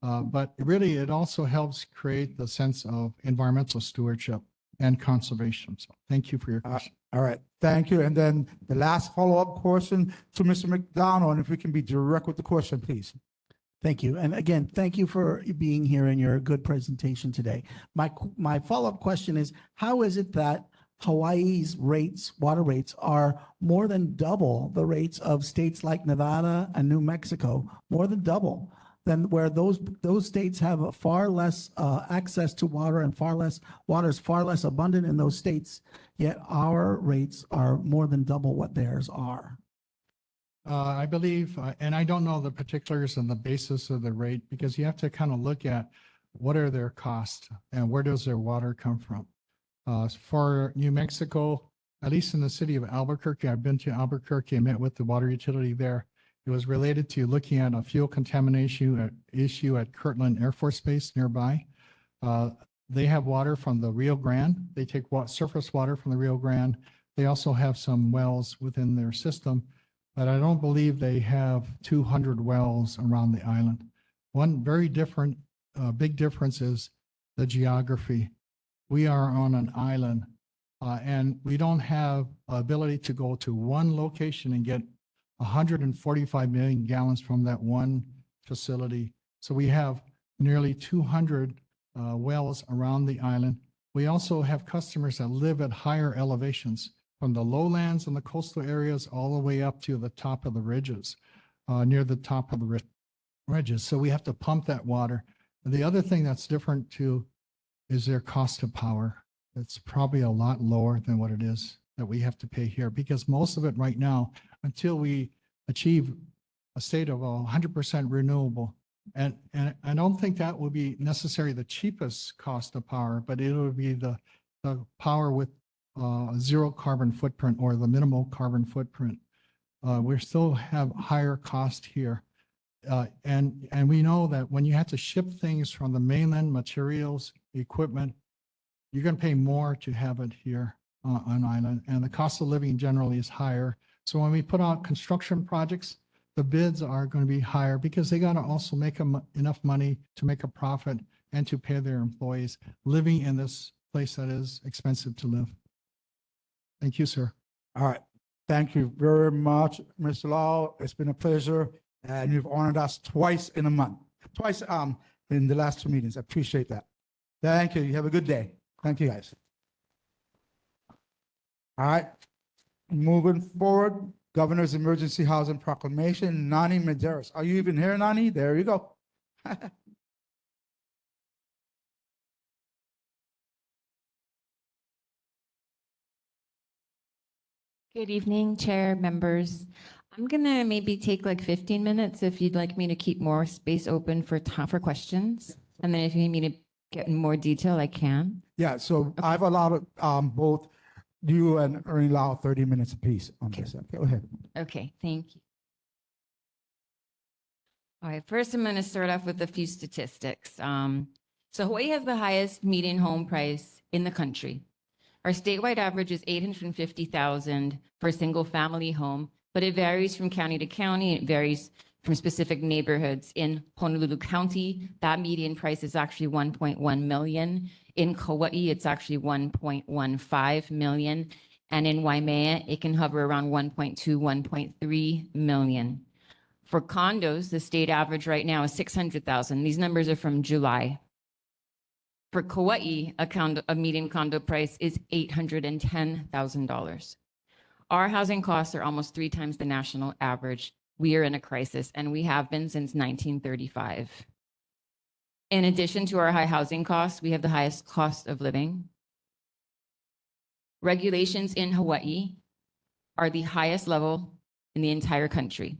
But really, it also helps create the sense of environmental stewardship and conservation. So thank you for your question. All right. Thank you. And then the last follow-up question to Mr. McDonald, and if we can be direct with the question, please. Thank you. And again, thank you for being here and your good presentation today. My follow-up question is, how is it that Hawaii's rates, water rates, are more than double the rates of states like Nevada and New Mexico, more than double, than where those states have a far less access to water and water is far less abundant in those states, yet our rates are more than double what theirs are? I believe, and I don't know the particulars and the basis of the rate, because you have to kind of look at what are their costs and where does their water come from. For New Mexico, at least in the city of Albuquerque, I've been to Albuquerque and met with the water utility there. It was related to looking at a fuel contamination issue at Kirtland Air Force Base nearby. They have water from the Rio Grande. They take surface water from the Rio Grande. They also have some wells within their system. but I don't believe they have 200 wells around the island. One very different, big difference is the geography. We are on an island, and we don't have ability to go to one location and get 145 million gallons from that one facility. So we have nearly 200 wells around the island. We also have customers that live at higher elevations, from the lowlands and the coastal areas all the way up to the top of the ridges, near the top of the ridges. So we have to pump that water. And the other thing that's different too is their cost of power. It's probably a lot lower than what it is that we have to pay here, because most of it right now, until we achieve a state of 100% renewable, and I don't think that will be necessarily the cheapest cost of power, but it will be the power with zero carbon footprint or the minimal carbon footprint. We still have higher cost here. And we know that when you have to ship things from the mainland, materials, equipment, you're going to pay more to have it here on island, and the cost of living generally is higher. So when we put out construction projects, the bids are going to be higher because they got to also make enough money to make a profit and to pay their employees living in this place that is expensive to live. Thank you, sir. All right. Thank you very much, Mr. Lau. It's been a pleasure. And you've honored us twice in a month, twice in the last two meetings. I appreciate that. Thank you. You have a good day. Thank you, guys. All right. Moving forward, Governor's Emergency Housing Proclamation, Nani Medeiros. Are you even here, Nani? There you go. Good evening, Chair, members. I'm gonna maybe take like 15 minutes if you'd like me to keep more space open for for questions. And then if you need me to get in more detail, I can. Yeah, so I've allowed both you and Ernie Lau 30 minutes apiece on this. Go ahead. Okay, thank you. All right, first I'm gonna start off with a few statistics. So Hawaii has the highest median home price in the country. Our statewide average is $850,000 for a single family home, but it varies from county to county. It varies from specific neighborhoods. In Honolulu County, that median price is actually 1.1 million. In Kauai, it's actually 1.15 million. And in Waimea, it can hover around 1.2, 1.3 million. For condos, the state average right now is 600,000. These numbers are from July. For Kauai, a median condo price is $810,000. Our housing costs are almost 3 times the national average. We are in a crisis, and we have been since 1935. In addition to our high housing costs, we have the highest cost of living. Regulations in Hawaii are the highest level in the entire country.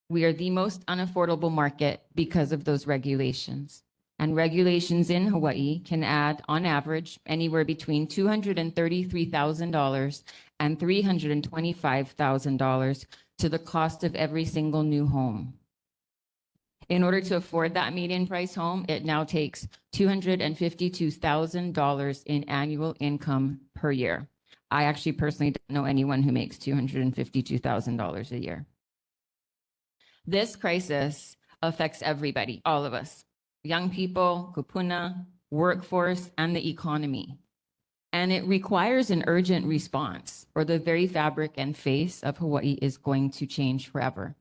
We are the most unaffordable market because of those regulations. And regulations in Hawaii can add, on average, anywhere between $233,000 and $325,000 to the cost of every single new home. In order to afford that median price home, it now takes $252,000 in annual income per year. I actually personally don't know anyone who makes $252,000 a year. This crisis affects everybody, all of us. Young people, kupuna, workforce, and the economy. And it requires an urgent response, or the very fabric and face of Hawaii is going to change forever.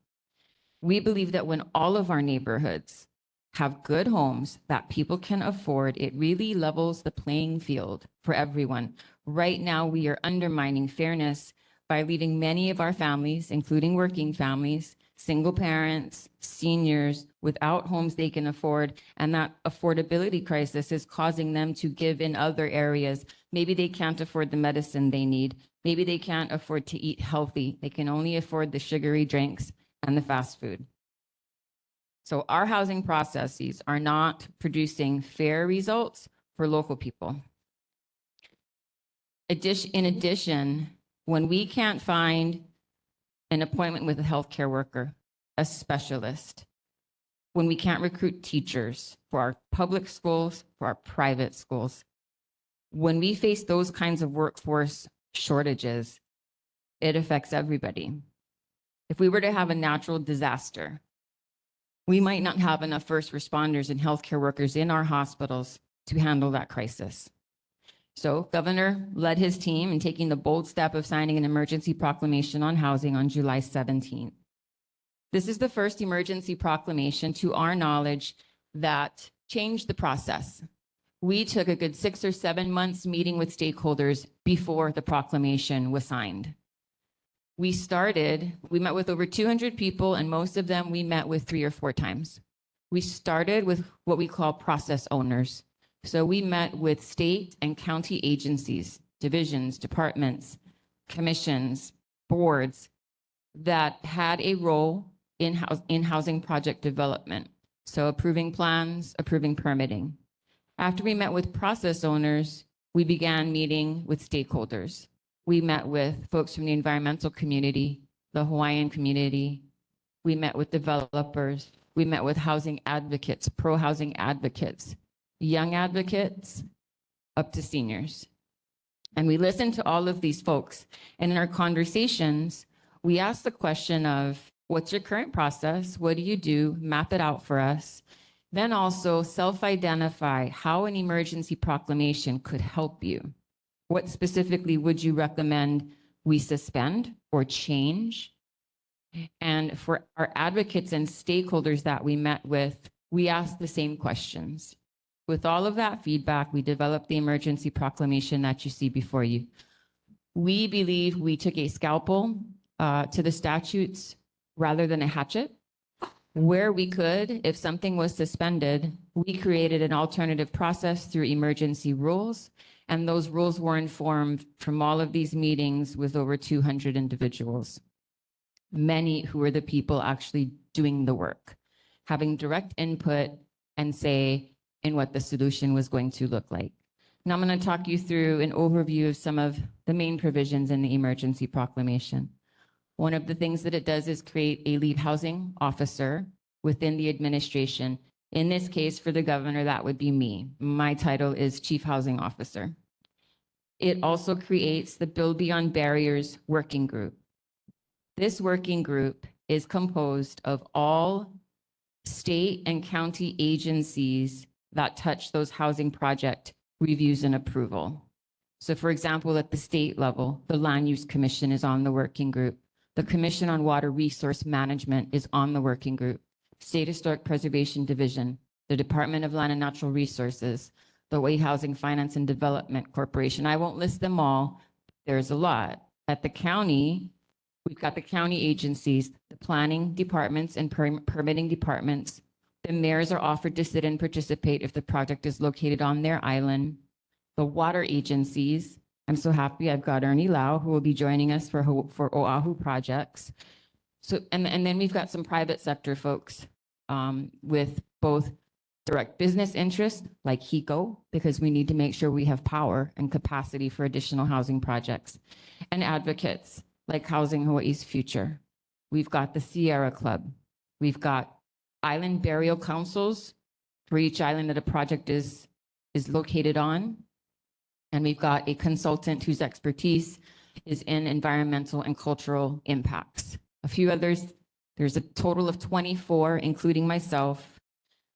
We believe that when all of our neighborhoods have good homes that people can afford, it really levels the playing field for everyone. Right now, we are undermining fairness by leaving many of our families, including working families, single parents, seniors, without homes they can afford. And that affordability crisis is causing them to give in other areas. Maybe they can't afford the medicine they need. Maybe they can't afford to eat healthy. They can only afford the sugary drinks and the fast food. So our housing processes are not producing fair results for local people. In addition, when we can't find an appointment with a healthcare worker, a specialist, when we can't recruit teachers for our public schools, for our private schools, when we face those kinds of workforce shortages, it affects everybody. If we were to have a natural disaster, we might not have enough first responders and healthcare workers in our hospitals to handle that crisis. So Governor led his team in taking the bold step of signing an emergency proclamation on housing on July 17th. This is the first emergency proclamation, to our knowledge, that changed the process. We took a good 6 or 7 months meeting with stakeholders before the proclamation was signed. We met with over 200 people, and most of them we met with 3 or 4 times. We started with what we call process owners. So we met with state and county agencies, divisions, departments, commissions, boards that had a role in housing project development. So approving plans, approving permitting. After we met with process owners, we began meeting with stakeholders. We met with folks from the environmental community, the Hawaiian community. We met with developers. We met with housing advocates, pro-housing advocates, young advocates, up to seniors. And we listened to all of these folks. And in our conversations, we asked the question of, what's your current process? What do you do? Map it out for us. Then also self-identify how an emergency proclamation could help you. What specifically would you recommend we suspend or change? And for our advocates and stakeholders that we met with, we asked the same questions. With all of that feedback, we developed the emergency proclamation that you see before you. We believe we took a scalpel to the statutes rather than a hatchet. Where we could, if something was suspended, we created an alternative process through emergency rules. And those rules were informed from all of these meetings with over 200 individuals, many who were the people actually doing the work, having direct input and say in what the solution was going to look like. Now I'm going to talk you through an overview of some of the main provisions in the emergency proclamation. One of the things that it does is create a lead housing officer within the administration. In this case, for the governor, that would be me. My title is Chief Housing Officer. It also creates the Build Beyond Barriers Working Group. This working group is composed of all state and county agencies that touch those housing project reviews and approval. So for example, at the state level, the Land Use Commission is on the working group. The Commission on Water Resource Management is on the working group. State Historic Preservation Division, the Department of Land and Natural Resources, the Hawaii Housing Finance and Development Corporation. I won't list them all. There's a lot. At the county, we've got the county agencies, the planning departments and permitting departments. The mayors are offered to sit and participate if the project is located on their island. The water agencies. I'm so happy I've got Ernie Lau, who will be joining us for Oahu projects. So, and then we've got some private sector folks with both direct business interests like HECO, because we need to make sure we have power and capacity for additional housing projects, and advocates like Housing Hawaii's Future. We've got the Sierra Club. We've got island burial councils for each island that a project is located on. And we've got a consultant whose expertise is in environmental and cultural impacts. A few others, there's a total of 24, including myself.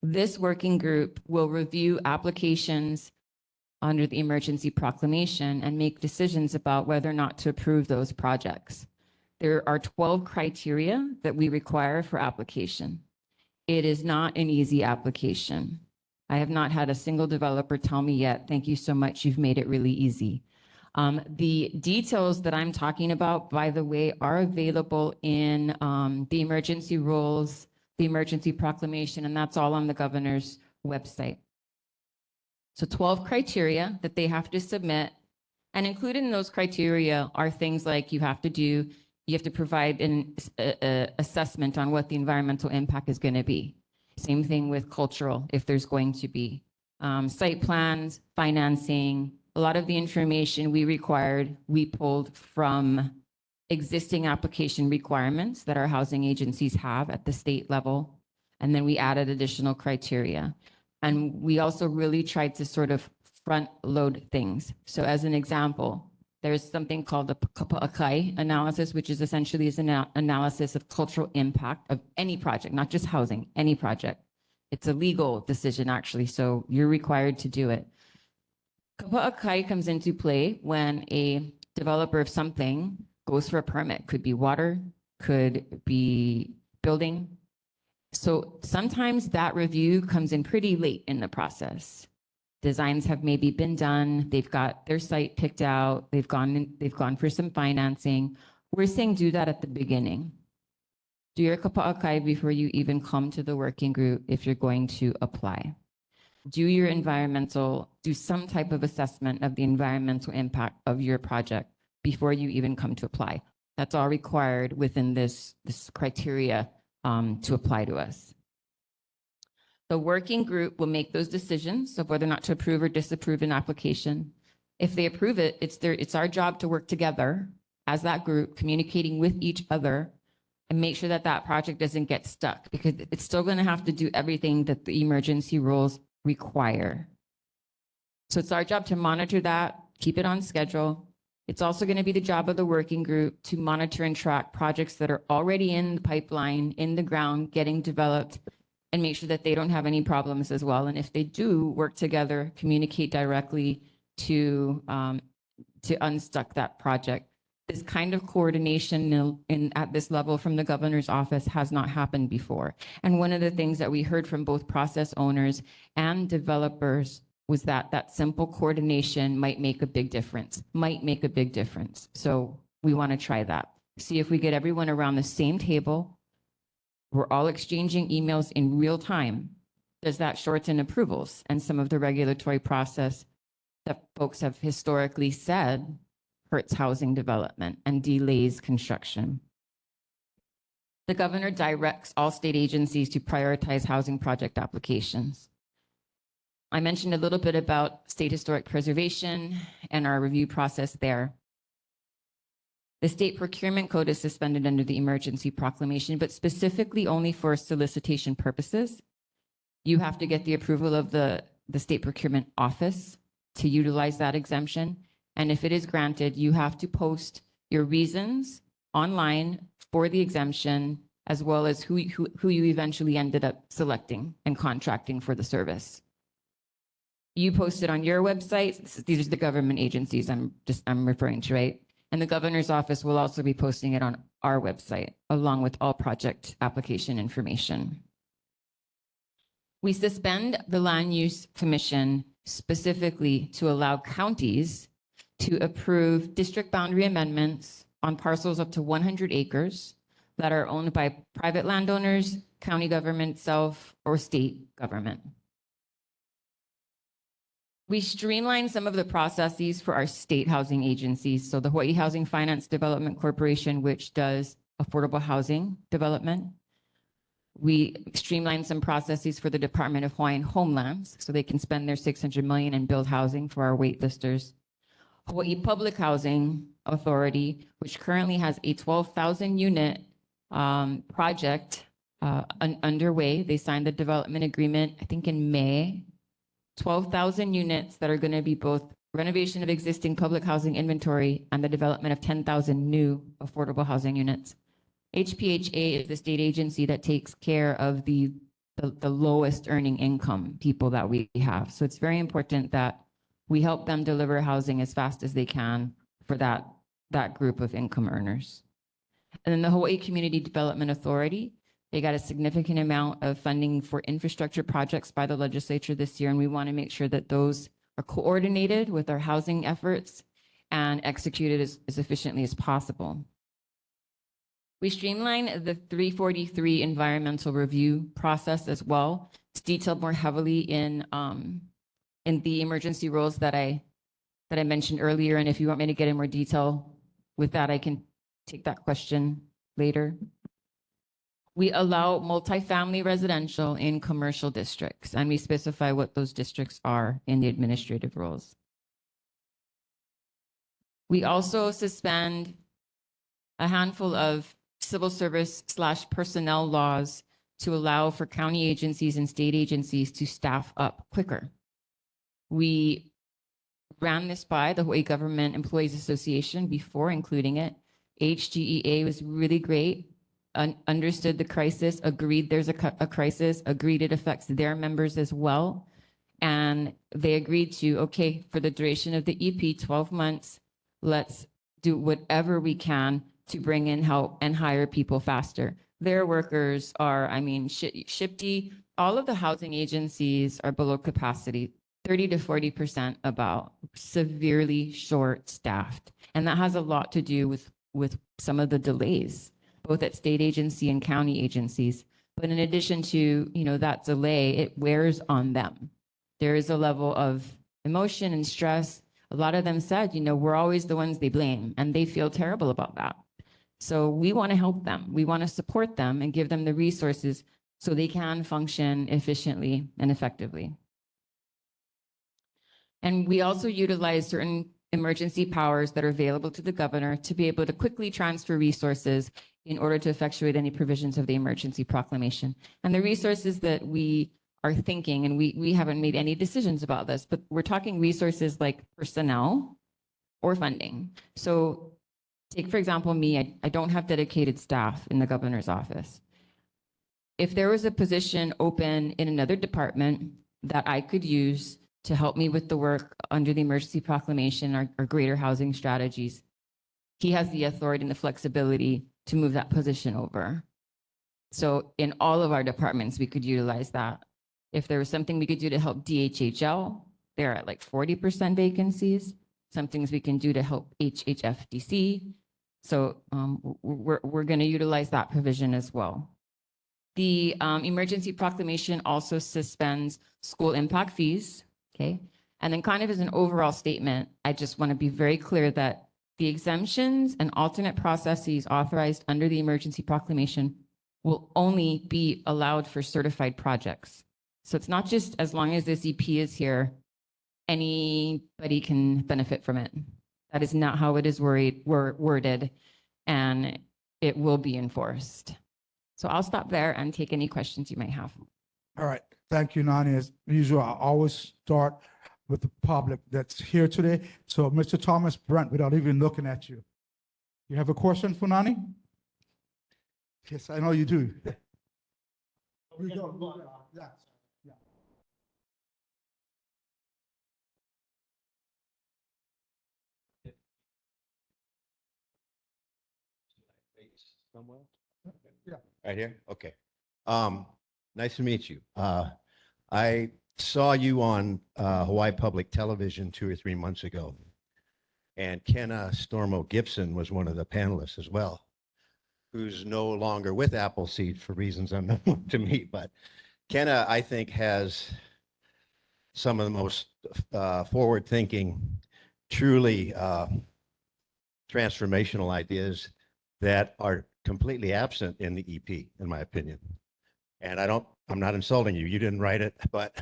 This working group will review applications under the emergency proclamation and make decisions about whether or not to approve those projects. There are 12 criteria that we require for application. It is not an easy application. I have not had a single developer tell me yet, thank you so much, you've made it really easy. The details that I'm talking about, by the way, are available in the emergency rules, the emergency proclamation, and that's all on the governor's website. So 12 criteria that they have to submit, and included in those criteria are things like you have to provide an assessment on what the environmental impact is going to be. Same thing with cultural, if there's going to be site plans, financing. A lot of the information we required, we pulled from existing application requirements that our housing agencies have at the state level. And then we added additional criteria. And we also really tried to sort of front load things. So as an example, There's something called the Kapa'akai analysis, which is essentially an analysis of cultural impact of any project, not just housing, any project. It's a legal decision, actually, so you're required to do it. Kapa'akai comes into play when a developer of something goes for a permit. Could be water, could be building. So sometimes that review comes in pretty late in the process. Designs have maybe been done, they've got their site picked out, they've gone for some financing. We're saying do that at the beginning. Do your kapa'akai before you even come to the working group if you're going to apply. Do some type of assessment of the environmental impact of your project before you even come to apply. That's all required within this criteria to apply to us. The working group will make those decisions of whether or not to approve or disapprove an application. If they approve it, it's our job to work together as that group, communicating with each other and make sure that that project doesn't get stuck, because it's still going to have to do everything that the emergency rules require. So it's our job to monitor that, keep it on schedule. It's also going to be the job of the working group to monitor and track projects that are already in the pipeline, in the ground, getting developed, and make sure that they don't have any problems as well. And if they do, work together, communicate directly to unstuck that project. This kind of coordination at this level from the governor's office has not happened before. And one of the things that we heard from both process owners and developers was that that simple coordination might make a big difference, So we want to try that. See if we get everyone around the same table. We're all exchanging emails in real time. Does that shorten approvals and some of the regulatory process that folks have historically said hurts housing development and delays construction? The governor directs all state agencies to prioritize housing project applications. I mentioned a little bit about state historic preservation and our review process there. The state procurement code is suspended under the emergency proclamation, but specifically only for solicitation purposes. You have to get the approval of the state procurement office to utilize that exemption. And if it is granted, you have to post your reasons online for the exemption, as well as who you eventually ended up selecting and contracting for the service. You post it on your website. These are the government agencies I'm referring to, right? And the governor's office will also be posting it on our website, along with all project application information. We suspend the Land Use Commission specifically to allow counties to approve district boundary amendments on parcels up to 100 acres that are owned by private landowners, county government itself, or state government. We streamlined some of the processes for our state housing agencies. So the Hawaii Housing Finance Development Corporation, which does affordable housing development. We streamlined some processes for the Department of Hawaiian Homelands so they can spend their $600 million and build housing for our waitlisters. Hawaii Public Housing Authority, which currently has a 12,000 unit project underway. They signed the development agreement, I think in May. 12,000 units that are going to be both renovation of existing public housing inventory and the development of 10,000 new affordable housing units. HPHA is the state agency that takes care of the lowest earning income people that we have. So it's very important that we help them deliver housing as fast as they can for that group of income earners. And then the Hawaii Community Development Authority, they got a significant amount of funding for infrastructure projects by the legislature this year, and we want to make sure that those are coordinated with our housing efforts and executed as efficiently as possible. We streamline the 343 environmental review process as well. It's detailed more heavily in the emergency rules that I mentioned earlier. And if you want me to get in more detail with that, I can take that question later. We allow multifamily residential in commercial districts, and we specify what those districts are in the administrative rules. We also suspend a handful of civil service / personnel laws to allow for county agencies and state agencies to staff up quicker. We ran this by the Hawaii Government Employees Association before including it. HGEA was really great, understood the crisis, agreed there's a crisis, agreed it affects their members as well. And they agreed to, okay, for the duration of the EP, 12 months, let's do whatever we can to bring in help and hire people faster. Their workers are, I mean, SHPD, all of the housing agencies are below capacity, 30 to 40% about, severely short-staffed. And that has a lot to do with some of the delays, both at state agency and county agencies. But in addition to, that delay, it wears on them. There is a level of emotion and stress. A lot of them said, we're always the ones they blame, and they feel terrible about that. So we want to help them. We want to support them and give them the resources so they can function efficiently and effectively. And we also utilize certain emergency powers that are available to the governor to be able to quickly transfer resources in order to effectuate any provisions of the emergency proclamation. And the resources that we are thinking, and we haven't made any decisions about this, but we're talking resources like personnel or funding. So take, for example, me, I don't have dedicated staff in the governor's office. If there was a position open in another department that I could use to help me with the work under the emergency proclamation or greater housing strategies, he has the authority and the flexibility to move that position over. So in all of our departments, we could utilize that. If there was something we could do to help DHHL, they're at like 40% vacancies. Some things we can do to help HHFDC. So we're going to utilize that provision as well. The emergency proclamation also suspends school impact fees. Okay. And then kind of as an overall statement, I just want to be very clear that the exemptions and alternate processes authorized under the emergency proclamation will only be allowed for certified projects. So it's not just as long as this EP is here, anybody can benefit from it. That is not how it is worded, and it will be enforced. So I'll stop there and take any questions you might have. All right. Thank you, Nani. As usual, I always start with the public that's here today. So Mr. Thomas Brent, without even looking at you. You have a question for Nani? Yes, I know you do. Yeah. Somewhere? Yeah. Right here? Okay. Nice to meet you. I saw you on Hawaii Public Television 2 or 3 months ago. And Kenna Stormo Gibson was one of the panelists as well, who's no longer with Appleseed for reasons unknown to me. But Kenna, I think, has some of the most forward-thinking, truly transformational ideas that are completely absent in the EP, in my opinion. And I'm not insulting you. You didn't write it, but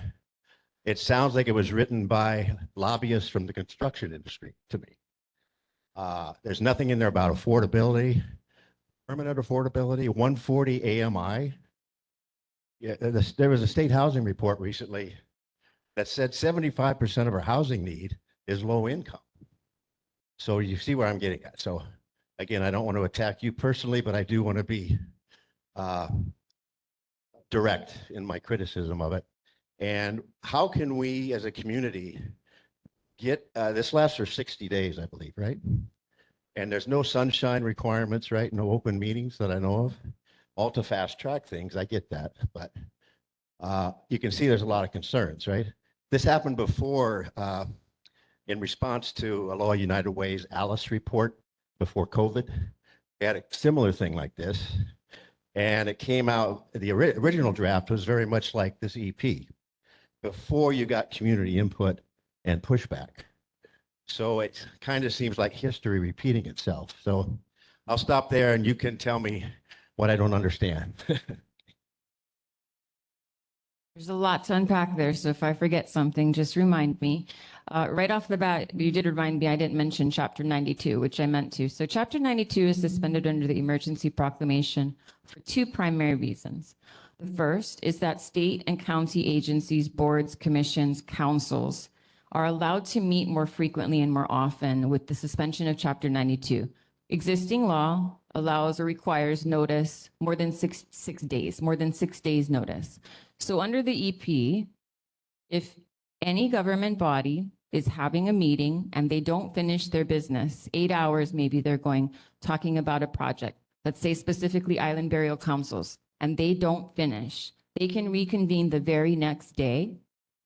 it sounds like it was written by lobbyists from the construction industry to me. There's nothing in there about affordability, permanent affordability, 140 AMI. Yeah, there was a state housing report recently that said 75% of our housing need is low income. So you see where I'm getting at. So again, I don't want to attack you personally, but I do want to be direct in my criticism of it. And how can we as a community get, this lasts for 60 days, I believe, right? And there's no sunshine requirements, right? No open meetings that I know of. All to fast track things, I get that. But you can see there's a lot of concerns, right? This happened before in response to Aloha United Way's Alice report before COVID. They had a similar thing like this. And it came out, the original draft was very much like this EP before you got community input and pushback. So it kind of seems like history repeating itself. So I'll stop there and you can tell me what I don't understand. There's a lot to unpack there, so if I forget something, just remind me. Right off the bat, you did remind me I didn't mention Chapter 92, which I meant to. So Chapter 92 is suspended under the emergency proclamation for 2 primary reasons. The first is that state and county agencies, boards, commissions, councils are allowed to meet more frequently and more often with the suspension of Chapter 92. Existing law allows or requires notice more than six days notice. So under the EP, if any government body is having a meeting and they don't finish their business, 8 hours maybe they're talking about a project, let's say specifically island burial councils, and they don't finish, they can reconvene the very next day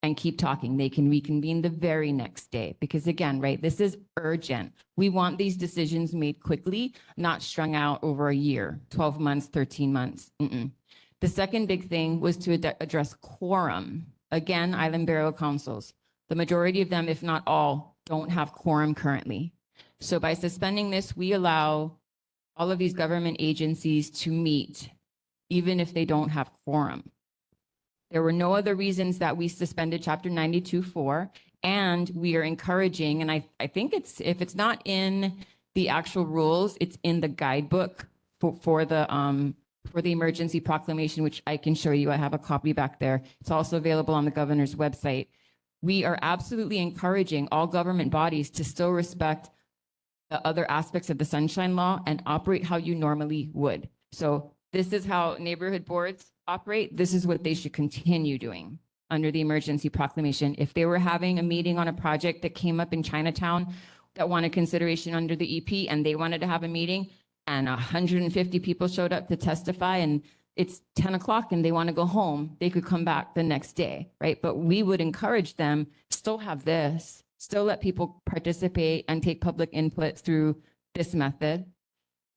and keep talking. They can reconvene the very next day because again, right, this is urgent. We want these decisions made quickly, not strung out over a year, 12 months, 13 months. The second big thing was to address quorum. Again, island burial councils, the majority of them, if not all, don't have quorum currently. So by suspending this, we allow all of these government agencies to meet, even if they don't have quorum. There were no other reasons that we suspended Chapter 92 for, and we are encouraging, and I think if it's not in the actual rules, it's in the guidebook for the emergency proclamation, which I can show you. I have a copy back there. It's also available on the governor's website. We are absolutely encouraging all government bodies to still respect the other aspects of the Sunshine Law and operate how you normally would. So this is how neighborhood boards operate. This is what they should continue doing under the emergency proclamation. If they were having a meeting on a project that came up in Chinatown that wanted consideration under the EP and they wanted to have a meeting and 150 people showed up to testify and it's 10 o'clock and they want to go home, they could come back the next day, right? But we would encourage them, still have this, still let people participate and take public input through this method.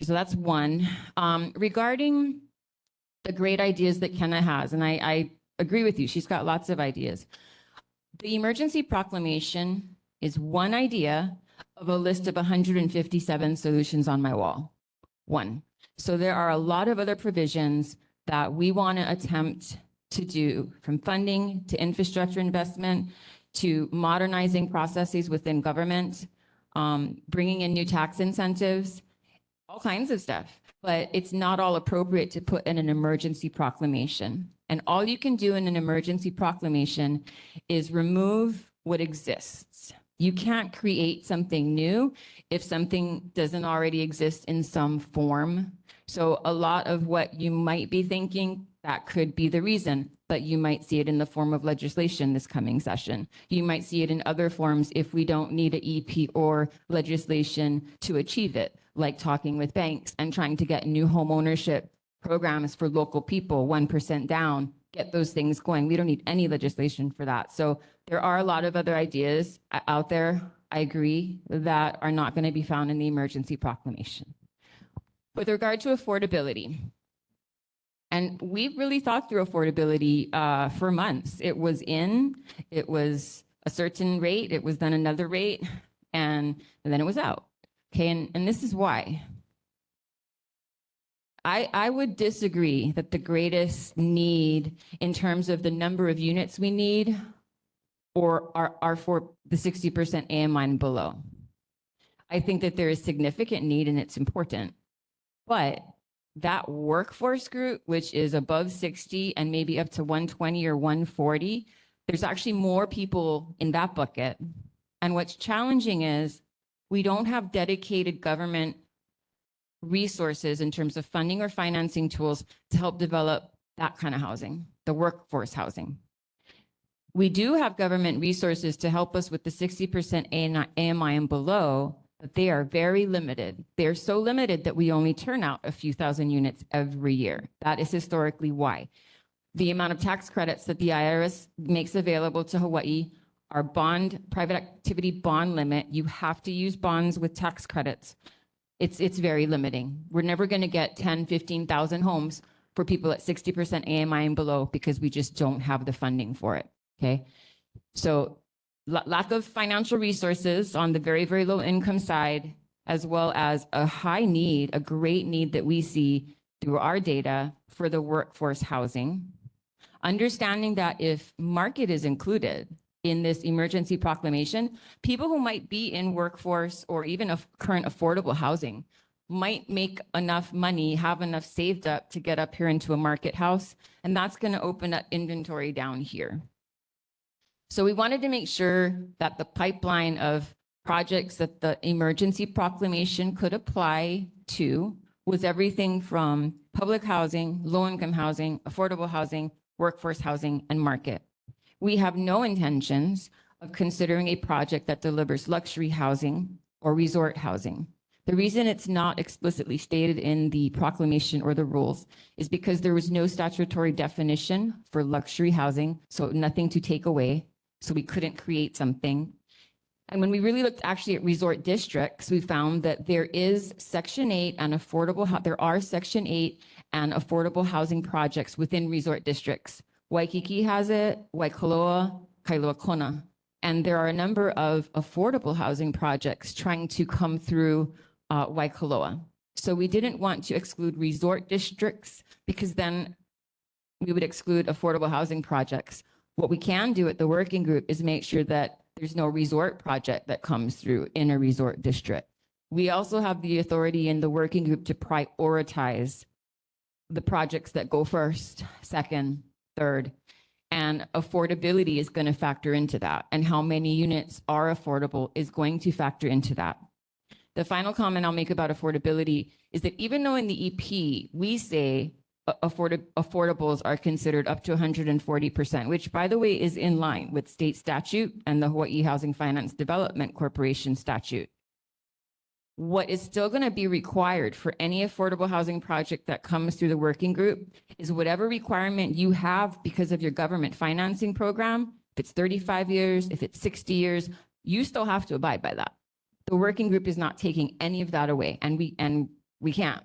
So that's one. Regarding the great ideas that Kenna has, and I agree with you, she's got lots of ideas. The emergency proclamation is one idea of a list of 157 solutions on my wall. One. So there are a lot of other provisions that we want to attempt to do, from funding to infrastructure investment to modernizing processes within government, bringing in new tax incentives, all kinds of stuff. But it's not all appropriate to put in an emergency proclamation. And all you can do in an emergency proclamation is remove what exists. You can't create something new if something doesn't already exist in some form. So a lot of what you might be thinking, that could be the reason, but you might see it in the form of legislation this coming session. You might see it in other forms if we don't need an EP or legislation to achieve it, like talking with banks and trying to get new home ownership programs for local people, 1% down, get those things going. We don't need any legislation for that. So there are a lot of other ideas out there, I agree, that are not going to be found in the emergency proclamation. With regard to affordability, and we really thought through affordability for months. It was a certain rate, it was then another rate, and then it was out. Okay, and this is why. I would disagree that the greatest need in terms of the number of units we need or are for the 60% AMI and below. I think that there is significant need and it's important, but that workforce group, which is above 60 and maybe up to 120 or 140, there's actually more people in that bucket. And what's challenging is we don't have dedicated government resources in terms of funding or financing tools to help develop that kind of housing, the workforce housing. We do have government resources to help us with the 60% AMI and below, but they are very limited. They're so limited that we only turn out a few thousand units every year. That is historically why. The amount of tax credits that the IRS makes available to Hawaii, our private activity bond limit, you have to use bonds with tax credits. It's very limiting. We're never going to get 10, 15,000 homes for people at 60% AMI and below because we just don't have the funding for it, okay? So lack of financial resources on the very, very low income side, as well as a high need, a great need that we see through our data for the workforce housing. Understanding that if market is included in this emergency proclamation, people who might be in workforce or even current affordable housing might make enough money, have enough saved up to get up here into a market house, and that's going to open up inventory down here. So we wanted to make sure that the pipeline of projects that the emergency proclamation could apply to was everything from public housing, low-income housing, affordable housing, workforce housing, and market. We have no intentions of considering a project that delivers luxury housing or resort housing. The reason it's not explicitly stated in the proclamation or the rules is because there was no statutory definition for luxury housing, so nothing to take away. So we couldn't create something. And when we really looked actually at resort districts, we found that there is Section 8 and there are Section 8 and affordable housing projects within resort districts. Waikiki has it, Waikoloa, Kailua Kona. And there are a number of affordable housing projects trying to come through Waikoloa. So we didn't want to exclude resort districts because then we would exclude affordable housing projects. What we can do at the working group is make sure that there's no resort project that comes through in a resort district. We also have the authority in the working group to prioritize the projects that go first, second, third, and affordability is going to factor into that. And how many units are affordable is going to factor into that. The final comment I'll make about affordability is that even though in the EP, we say affordables are considered up to 140%, which by the way is in line with state statute and the Hawaii Housing Finance Development Corporation statute. What is still going to be required for any affordable housing project that comes through the working group is whatever requirement you have because of your government financing program. If it's 35 years, if it's 60 years, you still have to abide by that. The working group is not taking any of that away, and we can't.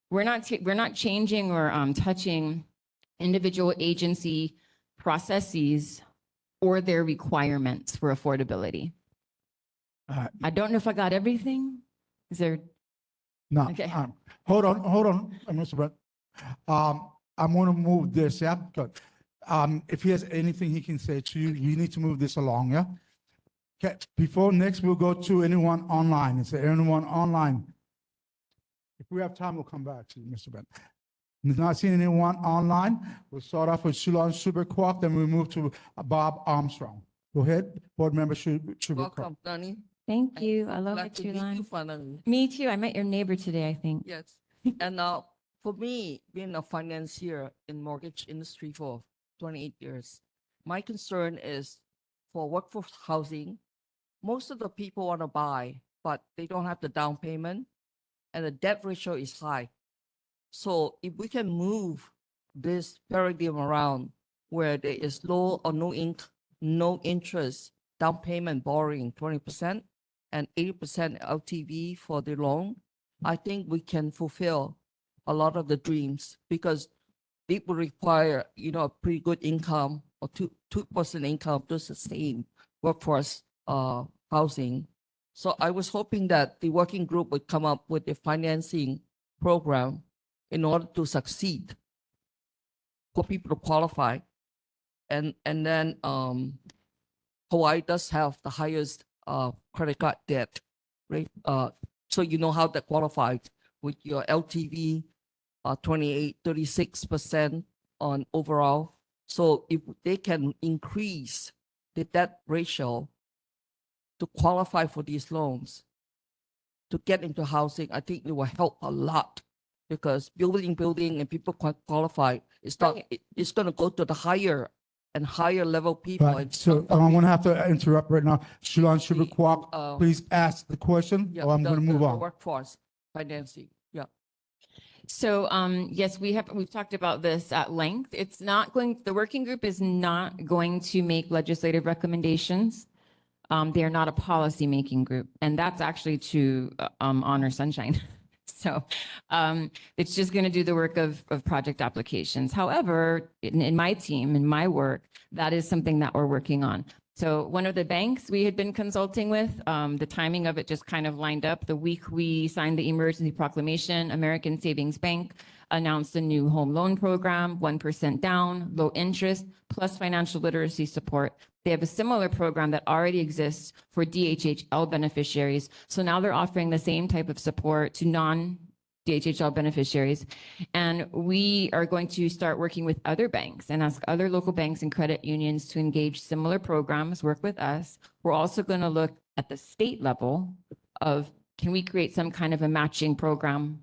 We're not changing or touching individual agency processes or their requirements for affordability. I don't know if I got everything. Is there? No. Okay. Hold on, Mr. Brett. I'm going to move this, yeah? Good. If he has anything he can say to you, you need to move this along, yeah? Okay, before next, we'll go to anyone online. Is there anyone online? If we have time, we'll come back to you, Mr. Brett. If not seeing anyone online, we'll start off with Shulon Superquark, then we move to Bob Armstrong. Go ahead, Board Member Superquark. Welcome, Danny. Thank you. I love Glad it, to meet you Chulan. finally. Me too. I met your neighbor today, I think. Yes. And for me, being a financier in mortgage industry for 28 years, my concern is for workforce housing. Most of the people want to buy, but they don't have the down payment and the debt ratio is high. So if we can move this paradigm around where there is low or no interest down payment borrowing 20% and 80% LTV for the loan, I think we can fulfill a lot of the dreams because it will require, a pretty good income or 2% income to sustain workforce housing. So I was hoping that the working group would come up with a financing program in order to succeed for people to qualify. And then Hawaii does have the highest credit card debt, right? So you know how that qualifies with your LTV, 36% on overall. So if they can increase the debt ratio to qualify for these loans, to get into housing, I think it will help a lot because building and people qualify, it's not, it's going to go to the higher and higher level people. Right, And so I'm going to have to interrupt right now. Shulon Superquark, please ask the question, or I'm going to move the on. workforce financing, yeah. So yes, we've talked about this at length. The working group is not going to make legislative recommendations. They are not a policy-making group, and that's actually to honor sunshine. So it's just going to do the work of project applications. However, in my team, in my work, that is something that we're working on. So one of the banks we had been consulting with, the timing of it just kind of lined up. The week we signed the emergency proclamation, American Savings Bank announced a new home loan program, 1% down, low interest, plus financial literacy support. They have a similar program that already exists for DHHL beneficiaries. So now they're offering the same type of support to CHHL beneficiaries. And we are going to start working with other banks and ask other local banks and credit unions to engage similar programs, work with us. We're also going to look at the state level of, can we create some kind of a matching program,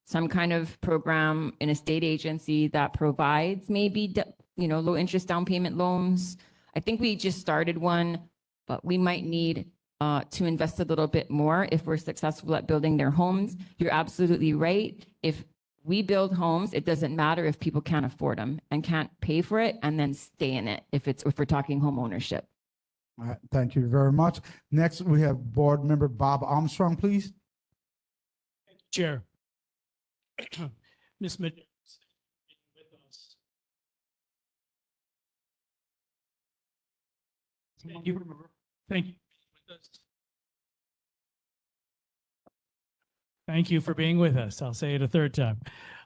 some kind of program in a state agency that provides maybe, low interest down payment loans. I think we just started one, but we might need to invest a little bit more if we're successful at building their homes. You're absolutely right. If we build homes, it doesn't matter if people can't afford them and can't pay for it and then stay in it if we're talking home ownership. All right, thank you very much. Next, we have Board Member Bob Armstrong, please. Chair. Ms. Mid. Thank you. Thank you. Thank you for being with us. I'll say it a third time.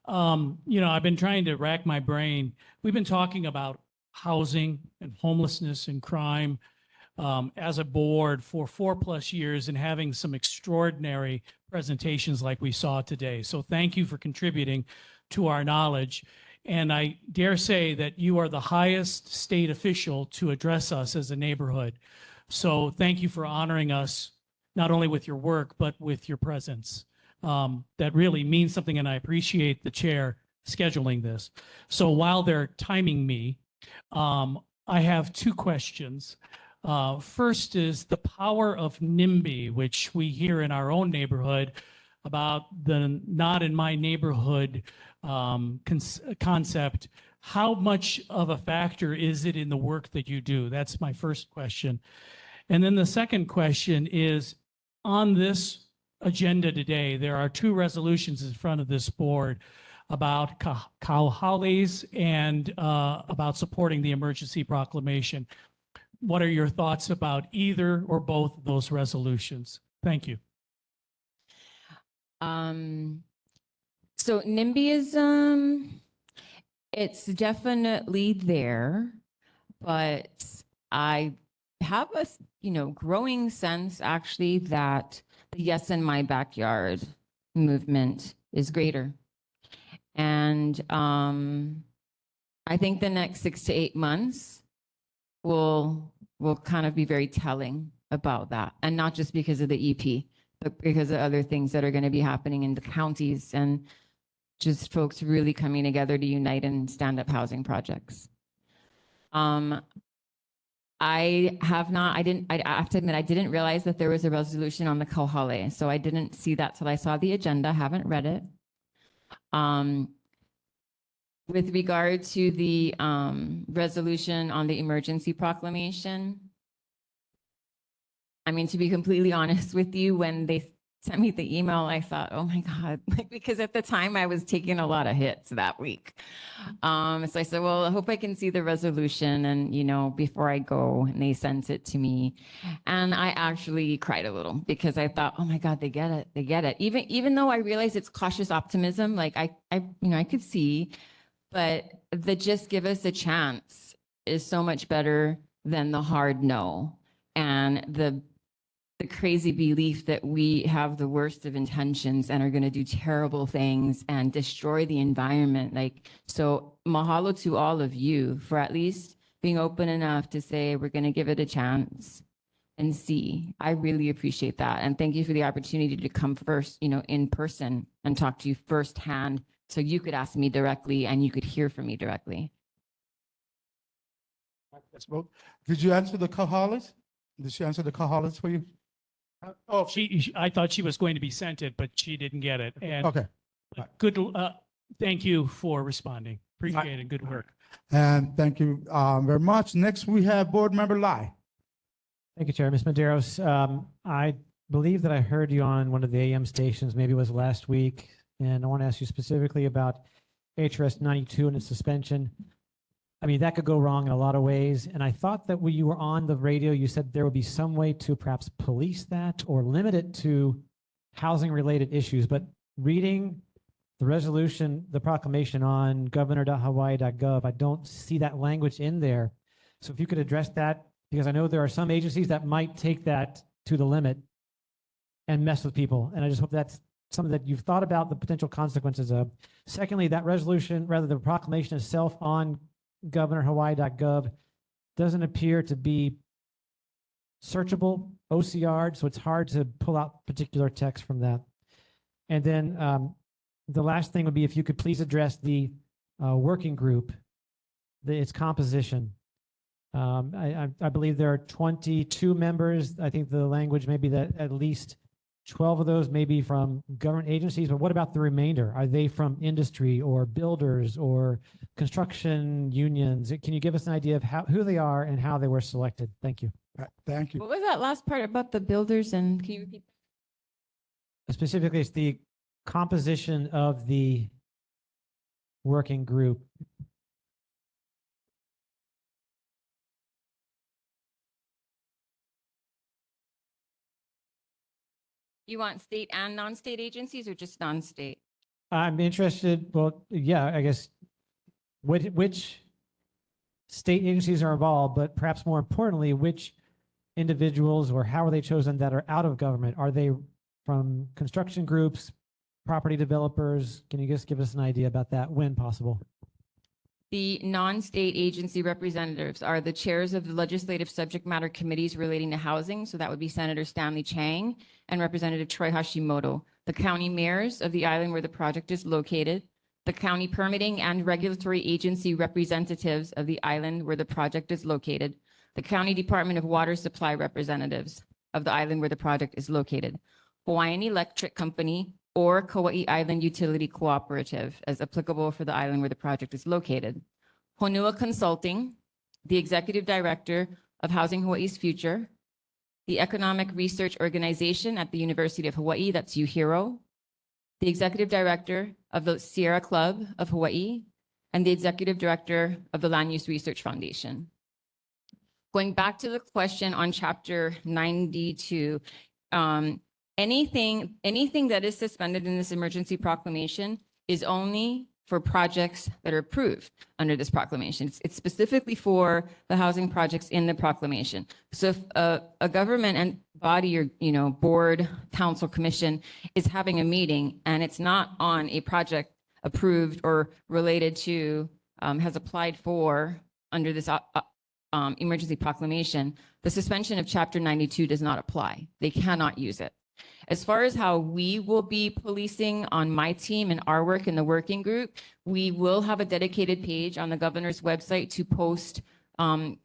I've been trying to rack my brain. We've been talking about housing and homelessness and crime as a board for 4+ years and having some extraordinary presentations like we saw today. So thank you for contributing to our knowledge. And I dare say that you are the highest state official to address us as a neighborhood. So thank you for honoring us, not only with your work, but with your presence. That really means something, and I appreciate the chair scheduling this. So while they're timing me, I have 2 questions. First is the power of NIMBY, which we hear in our own neighborhood about the not in my neighborhood concept. How much of a factor is it in the work that you do? That's my first question. And then the second question is, on this agenda today, there are 2 resolutions in front of this board about Kauhales and about supporting the emergency proclamation. What are your thoughts about either or both of those resolutions? Thank you. So NIMBYism, it's definitely there, but I have a growing sense actually that the Yes in My Backyard movement is greater. And I think the next 6 to 8 months will kind of be very telling about that. And not just because of the EP, but because of other things that are going to be happening in the counties and just folks really coming together to unite and stand up housing projects. I have to admit, I didn't realize that there was a resolution on the Kauhale. So I didn't see that till I saw the agenda, haven't read it. With regard to the resolution on the emergency proclamation, I mean, to be completely honest with you, when they sent me the email, I thought, oh my God, because at the time I was taking a lot of hits that week. So I said, well, I hope I can see the resolution and, before I go, and they sent it to me. And I actually cried a little because I thought, oh my God, they get it. They get it. Even though I realize it's cautious optimism, like I could see, but the just give us a chance is so much better than the hard no. And the crazy belief that we have the worst of intentions and are going to do terrible things and destroy the environment. So mahalo to all of you for at least being open enough to say, we're going to give it a chance and see. I really appreciate that. And thank you for the opportunity to come first, in person and talk to you firsthand so you could ask me directly and you could hear from me directly. Did you answer the Kauhales? Did she answer the Kauhales for you? Oh, I thought she was going to be sent it, but she didn't get it. And Okay. Good. Thank you for responding. Appreciate it. Good work. And thank you very much. Next, we have Board Member Lai. Thank you, Chair. Ms. Medeiros, I believe that I heard you on one of the AM stations, maybe it was last week, and I want to ask you specifically about HRS 92 and its suspension. I mean, that could go wrong in a lot of ways. And I thought that when you were on the radio, you said there would be some way to perhaps police that or limit it to housing related issues. But reading the resolution, the proclamation on governor.hawaii.gov, I don't see that language in there. So if you could address that, because I know there are some agencies that might take that to the limit and mess with people. And I just hope that's something that you've thought about the potential consequences of. Secondly, that resolution, rather the proclamation itself on governorhawaii.gov doesn't appear to be searchable, OCR'd, so it's hard to pull out particular text from that. And then the last thing would be if you could please address the working group, its composition. I believe there are 22 members. I think the language may be that at least 12 of those may be from government agencies, but what about the remainder? Are they from industry or builders or construction unions? Can you give us an idea of who they are and how they were selected? Thank you. Thank you. What was that last part about the builders and can you repeat? Specifically, it's the composition of the working group. You want state and non-state agencies or just non-state? I'm interested, well, yeah, I guess, which state agencies are involved, but perhaps more importantly, which individuals or how are they chosen that are out of government? Are they from construction groups, property developers? Can you just give us an idea about that when possible? The non-state agency representatives are the chairs of the legislative subject matter committees relating to housing. So that would be Senator Stanley Chang and Representative Troy Hashimoto, the county mayors of the island where the project is located, the county permitting and regulatory agency representatives of the island where the project is located, the county Department of Water Supply representatives of the island where the project is located, Hawaiian Electric Company, or Kauai Island Utility Cooperative, as applicable for the island where the project is located. Honua Consulting, the executive director of Housing Hawaii's Future, the Economic Research Organization at the University of Hawaii, that's UHERO, the executive director of the Sierra Club of Hawaii, and the executive director of the Land Use Research Foundation. Going back to the question on chapter 92, anything that is suspended in this emergency proclamation is only for projects that are approved under this proclamation. It's specifically for the housing projects in the proclamation. So if a government and body or board, council, commission is having a meeting and it's not on a project approved or related to, has applied for under this emergency proclamation, the suspension of chapter 92 does not apply. They cannot use it. As far as how we will be policing on my team and our work in the working group, we will have a dedicated page on the governor's website to post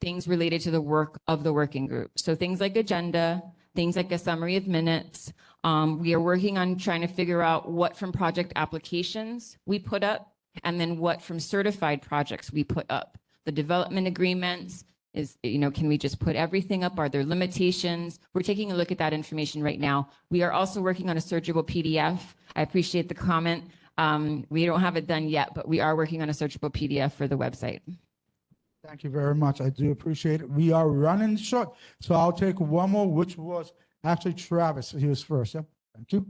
things related to the work of the working group. So things like agenda, things like a summary of minutes. We are working on trying to figure out what from project applications we put up and then what from certified projects we put up. The development agreements, can we just put everything up? Are there limitations? We're taking a look at that information right now. We are also working on a searchable PDF. I appreciate the comment. We don't have it done yet, but we are working on a searchable PDF for the website. Thank you very much. I do appreciate it. We are running short, so I'll take one more, which was actually Travis. He was first. Yeah. Thank you.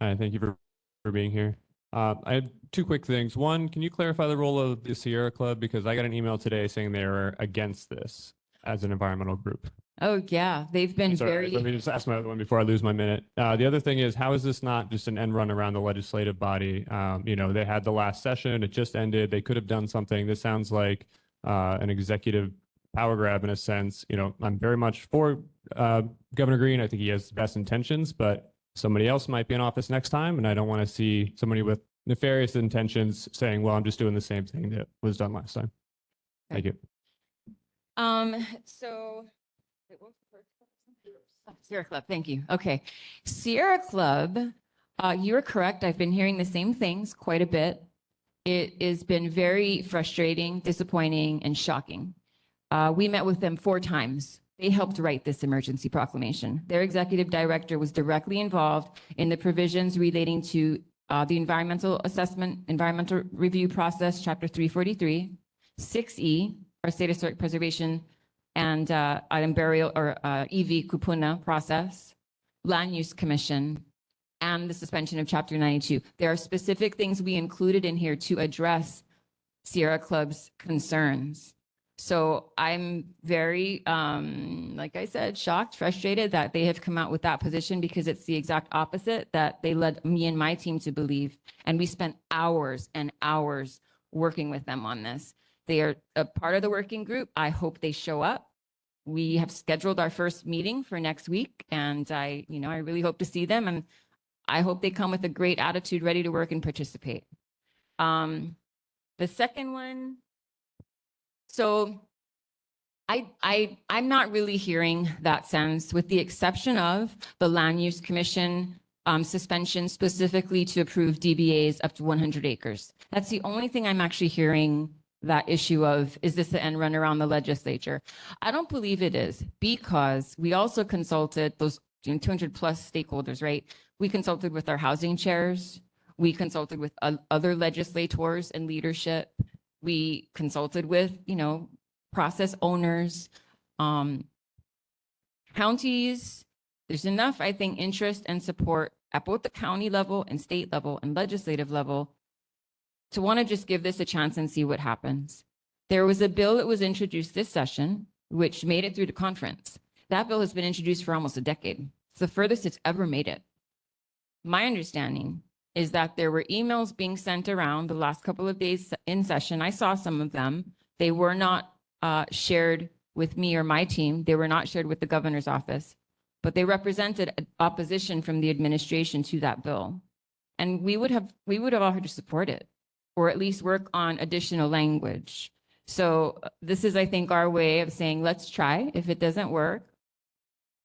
Hi, thank you for being here. I have two quick things. One, can you clarify the role of the Sierra Club? Because I got an email today saying they were against this as an environmental group. Oh, yeah. They've been Sorry, let me just ask my other one before I lose my minute. The other thing is, how is this not just an end run around the legislative body? They had the last session. It just ended. They could have done something. This sounds like an executive power grab in a sense. I'm very much for Governor Green. I think he has the best intentions, but somebody else might be in office next time, and I don't want to see somebody with nefarious intentions saying, well, I'm just doing the same thing that was done last time. Thank you. Sierra Club, thank you. Okay. Sierra Club, you're correct. I've been hearing the same things quite a bit. It has been very frustrating, disappointing, and shocking. We met with them 4 times. They helped write this emergency proclamation. Their executive director was directly involved in the provisions relating to the environmental assessment, environmental review process, chapter 343, 6E, our state historic preservation and item burial or EV kupuna process, land use commission, and the suspension of chapter 92. There are specific things we included in here to address Sierra Club's concerns. So I'm very, like I said, shocked, frustrated that they have come out with that position because it's the exact opposite that they led me and my team to believe. And we spent hours and hours working with them on this. They are a part of the working group. I hope they show up. We have scheduled our first meeting for next week, and I really hope to see them, and I hope they come with a great attitude, ready to work and participate. The second one, so I'm not really hearing that sense, with the exception of the Land Use Commission suspension specifically to approve DBAs up to 100 acres. That's the only thing I'm actually hearing that issue of, is this the end run around the legislature? I don't believe it is, because we also consulted those 200 plus stakeholders, right? We consulted with our housing chairs. We consulted with other legislators and leadership. We consulted with, process owners, counties. There's enough, I think, interest and support at both the county level and state level and legislative level to want to just give this a chance and see what happens. There was a bill that was introduced this session, which made it through the conference. That bill has been introduced for almost a decade. It's the furthest it's ever made it. My understanding is that there were emails being sent around the last couple of days in session. I saw some of them. They were not shared with me or my team. They were not shared with the governor's office, but they represented opposition from the administration to that bill. And we would have offered to support it, or at least work on additional language. So this is, I think, our way of saying, let's try. If it doesn't work,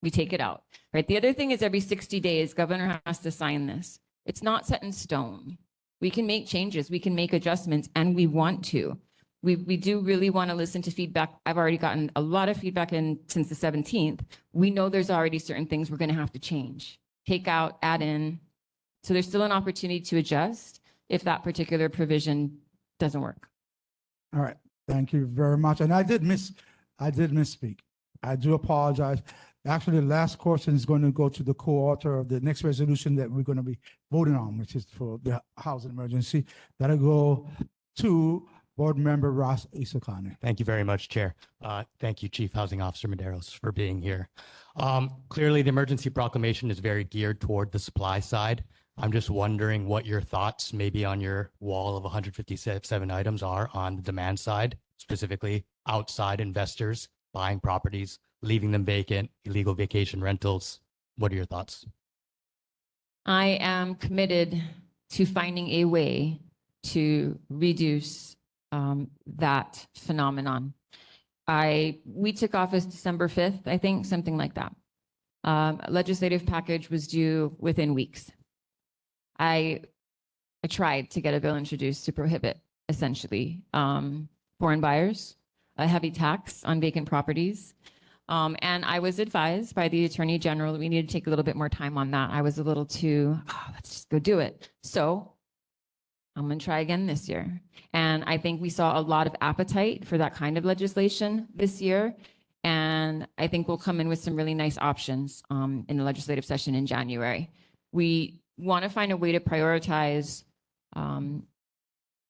we take it out, right? The other thing is every 60 days, governor has to sign this. It's not set in stone. We can make changes, we can make adjustments, and we want to. We do really want to listen to feedback. I've already gotten a lot of feedback since the 17th. We know there's already certain things we're going to have to change, take out, add in. So there's still an opportunity to adjust if that particular provision doesn't work. All right, thank you very much. And I did misspeak. I do apologize. Actually, the last question is going to go to the co-author of the next resolution that we're going to be voting on, which is for the housing emergency. That'll go to Board Member Ross Isokane. Thank you very much, Chair. Thank you, Chief Housing Officer Medeiros, for being here. Clearly, the emergency proclamation is very geared toward the supply side. I'm just wondering what your thoughts maybe on your wall of 157 items are on the demand side, specifically outside investors buying properties, leaving them vacant, illegal vacation rentals. What are your thoughts? I am committed to finding a way to reduce that phenomenon. We took office December 5th, I think, something like that. A legislative package was due within weeks. I tried to get a bill introduced to prohibit, essentially, foreign buyers, a heavy tax on vacant properties. And I was advised by the Attorney General that we needed to take a little bit more time on that. I was a little too, let's just go do it. So I'm going to try again this year. And I think we saw a lot of appetite for that kind of legislation this year. And I think we'll come in with some really nice options in the legislative session in January. We want to find a way to prioritize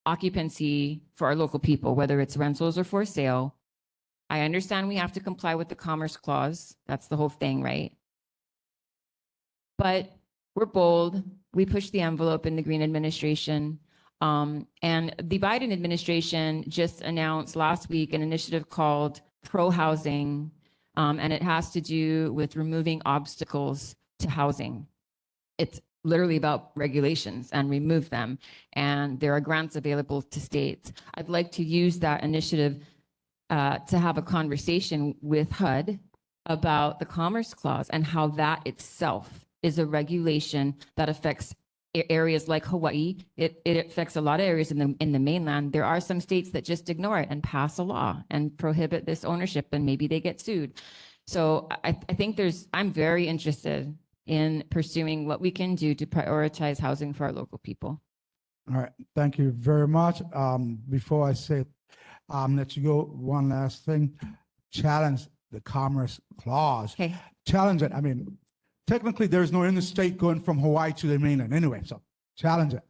occupancy for our local people, whether it's rentals or for sale. I understand we have to comply with the Commerce Clause. That's the whole thing, right? But we're bold. We push the envelope in the Green administration. And the Biden administration just announced last week an initiative called Pro Housing, and it has to do with removing obstacles to housing. It's literally about regulations and remove them. And there are grants available to states. I'd like to use that initiative to have a conversation with HUD about the Commerce Clause and how that itself is a regulation that affects areas like Hawaii. It affects a lot of areas in the mainland. There are some states that just ignore it and pass a law and prohibit this ownership, and maybe they get sued. So I think I'm very interested in pursuing what we can do to prioritize housing for our local people. All right, thank you very much. Before I say, let you go, one last thing. Challenge the Commerce Clause. Okay. Challenge it. I mean, technically, there's no interstate going from Hawaii to the mainland anyway, so challenge it.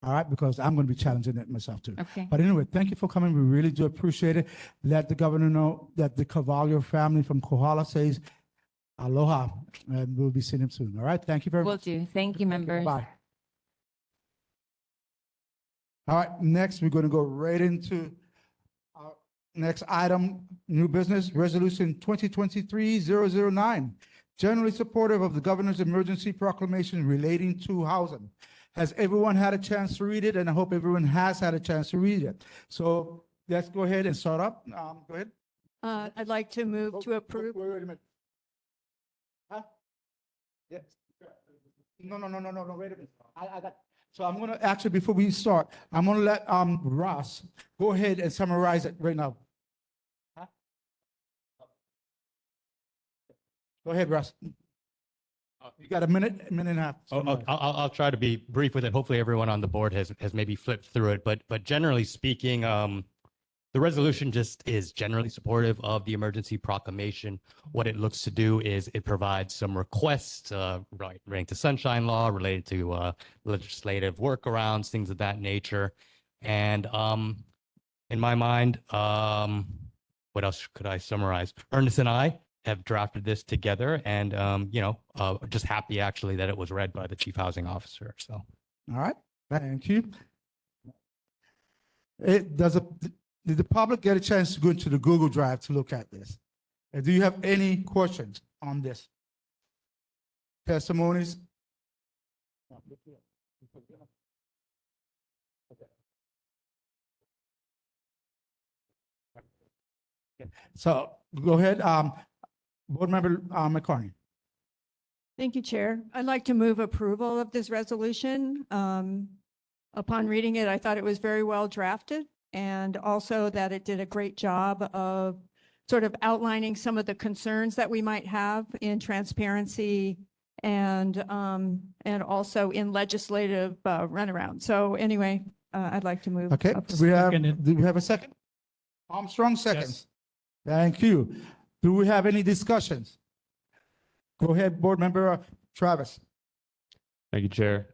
All right, because I'm going to be challenging it myself too. Okay. But anyway, thank you for coming. We really do appreciate it. Let the governor know that the Carvalho family from Kohala says aloha, and we'll be seeing him soon. All right, thank you very Will much. do. Thank you, members. Bye. All right, next, we're going to go right into our next item, new business, Resolution 2023-009, generally supportive of the governor's emergency proclamation relating to housing. Has everyone had a chance to read it? And I hope everyone has had a chance to read it. So let's go ahead and start up. Go ahead. I'd like to move to approve. Wait a minute. Huh? Yes. No, wait a minute. I got, so I'm gonna, actually, before we start, I'm gonna let Ross go ahead and summarize it right now. Huh? Go ahead, Ross. You got a minute and a half. I'll try to be brief with it. Hopefully everyone on the board has maybe flipped through it, but generally speaking, the resolution just is generally supportive of the emergency proclamation. What it looks to do is it provides some requests relating to sunshine law, related to legislative workarounds, things of that nature. And in my mind, what else could I summarize? Ernest and I have drafted this together, and just happy actually that it was read by the chief housing officer. So, all right, thank you. Did the public get a chance to go into the Google Drive to look at this? And do you have any questions on this? Testimonies? So go ahead, Board Member McCartney. Thank you, Chair. I'd like to move approval of this resolution. Upon reading it, I thought it was very well drafted, and also that it did a great job of sort of outlining some of the concerns that we might have in transparency and also in legislative runaround. So anyway, I'd like to move. Okay, do we have a second? Armstrong seconds. Thank you. Do we have any discussions? Go ahead, Board Member Travis. Thank you, Chair.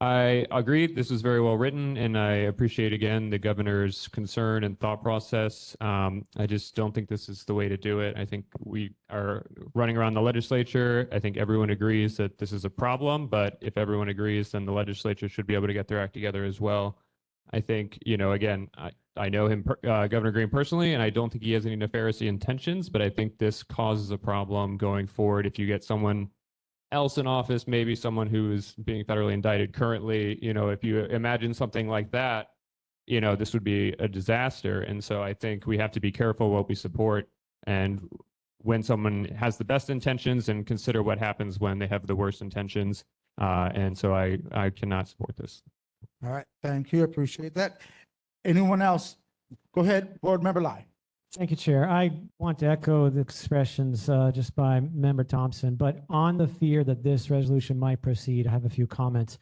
I agree. This was very well written, and I appreciate again the governor's concern and thought process. I just don't think this is the way to do it. I think we are running around the legislature. I think everyone agrees that this is a problem, but if everyone agrees, then the legislature should be able to get their act together as well. I think, again, I know him, Governor Green, personally, and I don't think he has any nefarious intentions, but I think this causes a problem going forward. If you get someone else in office, maybe someone who is being federally indicted currently, if you imagine something like that, this would be a disaster. And so I think we have to be careful what we support, and when someone has the best intentions, and consider what happens when they have the worst intentions. And so I cannot support this. All right, thank you, appreciate that. Anyone else? Go ahead, Board Member Lai. Thank you, Chair. I want to echo the expressions just by Member Thompson, but on the fear that this resolution might proceed, I have a few comments.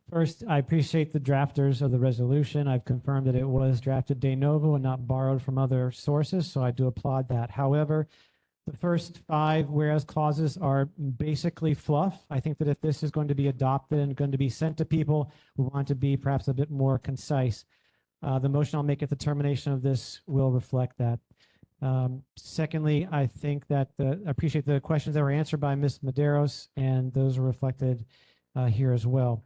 First, I appreciate the drafters of the resolution. I've confirmed that it was drafted de novo and not borrowed from other sources, so I do applaud that. However, the first 5 whereas clauses are basically fluff. I think that if this is going to be adopted and going to be sent to people, we want to be perhaps a bit more concise. The motion I'll make at the termination of this will reflect that. Secondly, I think that I appreciate the questions that were answered by Ms. Medeiros, and those are reflected here as well.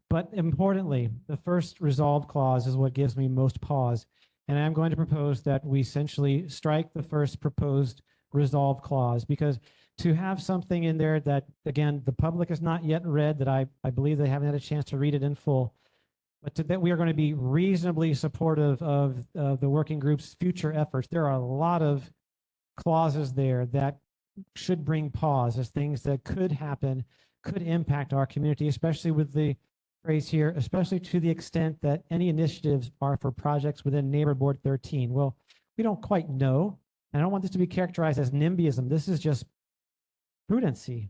But importantly, the first resolve clause is what gives me most pause. And I'm going to propose that we essentially strike the first proposed resolve clause, because to have something in there that, again, the public has not yet read, that I believe they haven't had a chance to read it in full, but that we are going to be reasonably supportive of the working group's future efforts. There are a lot of clauses there that should bring pause as things that could happen, could impact our community, especially with the phrase here, especially to the extent that any initiatives are for projects within Neighbor Board 13. Well, we don't quite know. And I don't want this to be characterized as NIMBYism. This is just prudency.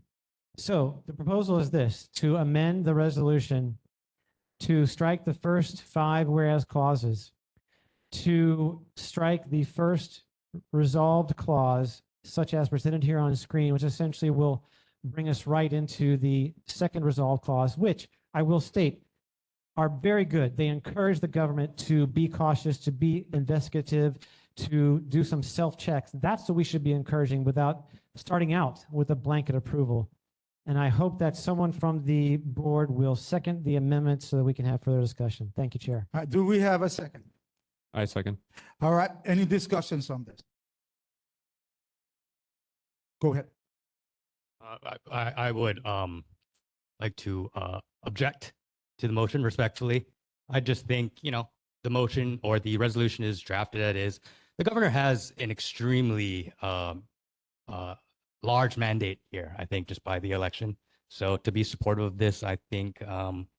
So the proposal is this: to amend the resolution to strike the first 5 whereas clauses, to strike the first resolved clause, such as presented here on screen, which essentially will bring us right into the second resolved clause, which I will state are very good. They encourage the government to be cautious, to be investigative, to do some self-checks. That's what we should be encouraging without starting out with a blanket approval. And I hope that someone from the board will second the amendment so that we can have further discussion. Thank you, Chair. All right, do we have a second? I second. All right, any discussions on this? Go ahead. I would like to object to the motion respectfully. I just think, the motion or the resolution is drafted as is. The governor has an extremely large mandate here, I think, just by the election. So to be supportive of this, I think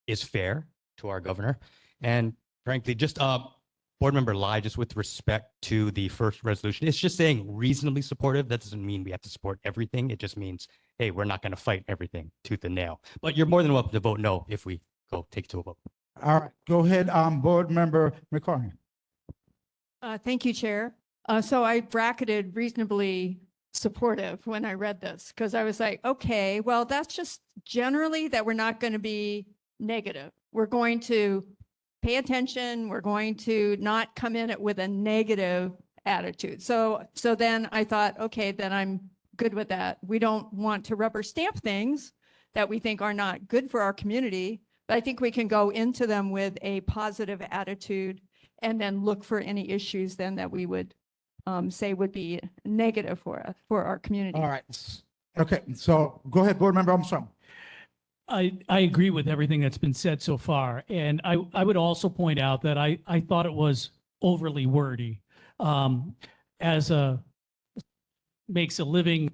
is fair to our governor. And frankly, just board member Lai, just with respect to the first resolution, it's just saying reasonably supportive. That doesn't mean we have to support everything. It just means, hey, we're not going to fight everything tooth and nail. But you're more than welcome to vote no if we go take it to a vote. All right, go ahead, board member McCartney. Thank you, Chair. So I bracketed reasonably supportive when I read this because I was like, okay, well, that's just generally that we're not going to be negative. We're going to pay attention. We're going to not come in it with a negative attitude. So then I thought, okay, then I'm good with that. We don't want to rubber stamp things that we think are not good for our community, but I think we can go into them with a positive attitude and then look for any issues then that we would say would be negative for our community. All right, okay, so go ahead, board member Armstrong. I agree with everything that's been said so far. And I would also point out that I thought it was overly wordy. Makes a living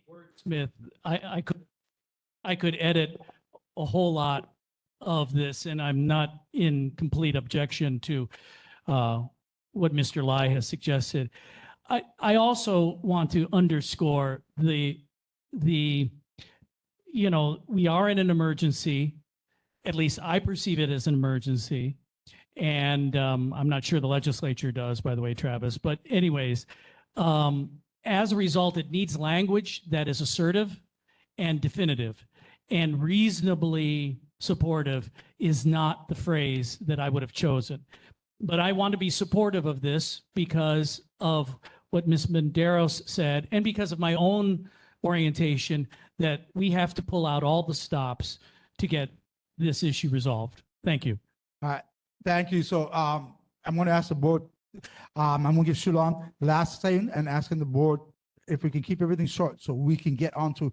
wordsmith, I could edit a whole lot of this, and I'm not in complete objection to what Mr. Lai has suggested. I also want to underscore we are in an emergency. At least I perceive it as an emergency. And I'm not sure the legislature does, by the way, Travis. But anyways, as a result, it needs language that is assertive and definitive. And reasonably supportive is not the phrase that I would have chosen. But I want to be supportive of this because of what Ms. Menderos said and because of my own orientation that we have to pull out all the stops to get this issue resolved. Thank you. All right, thank you. So I'm going to ask the board, I'm going to give Shulon last thing and asking the board if we can keep everything short so we can get onto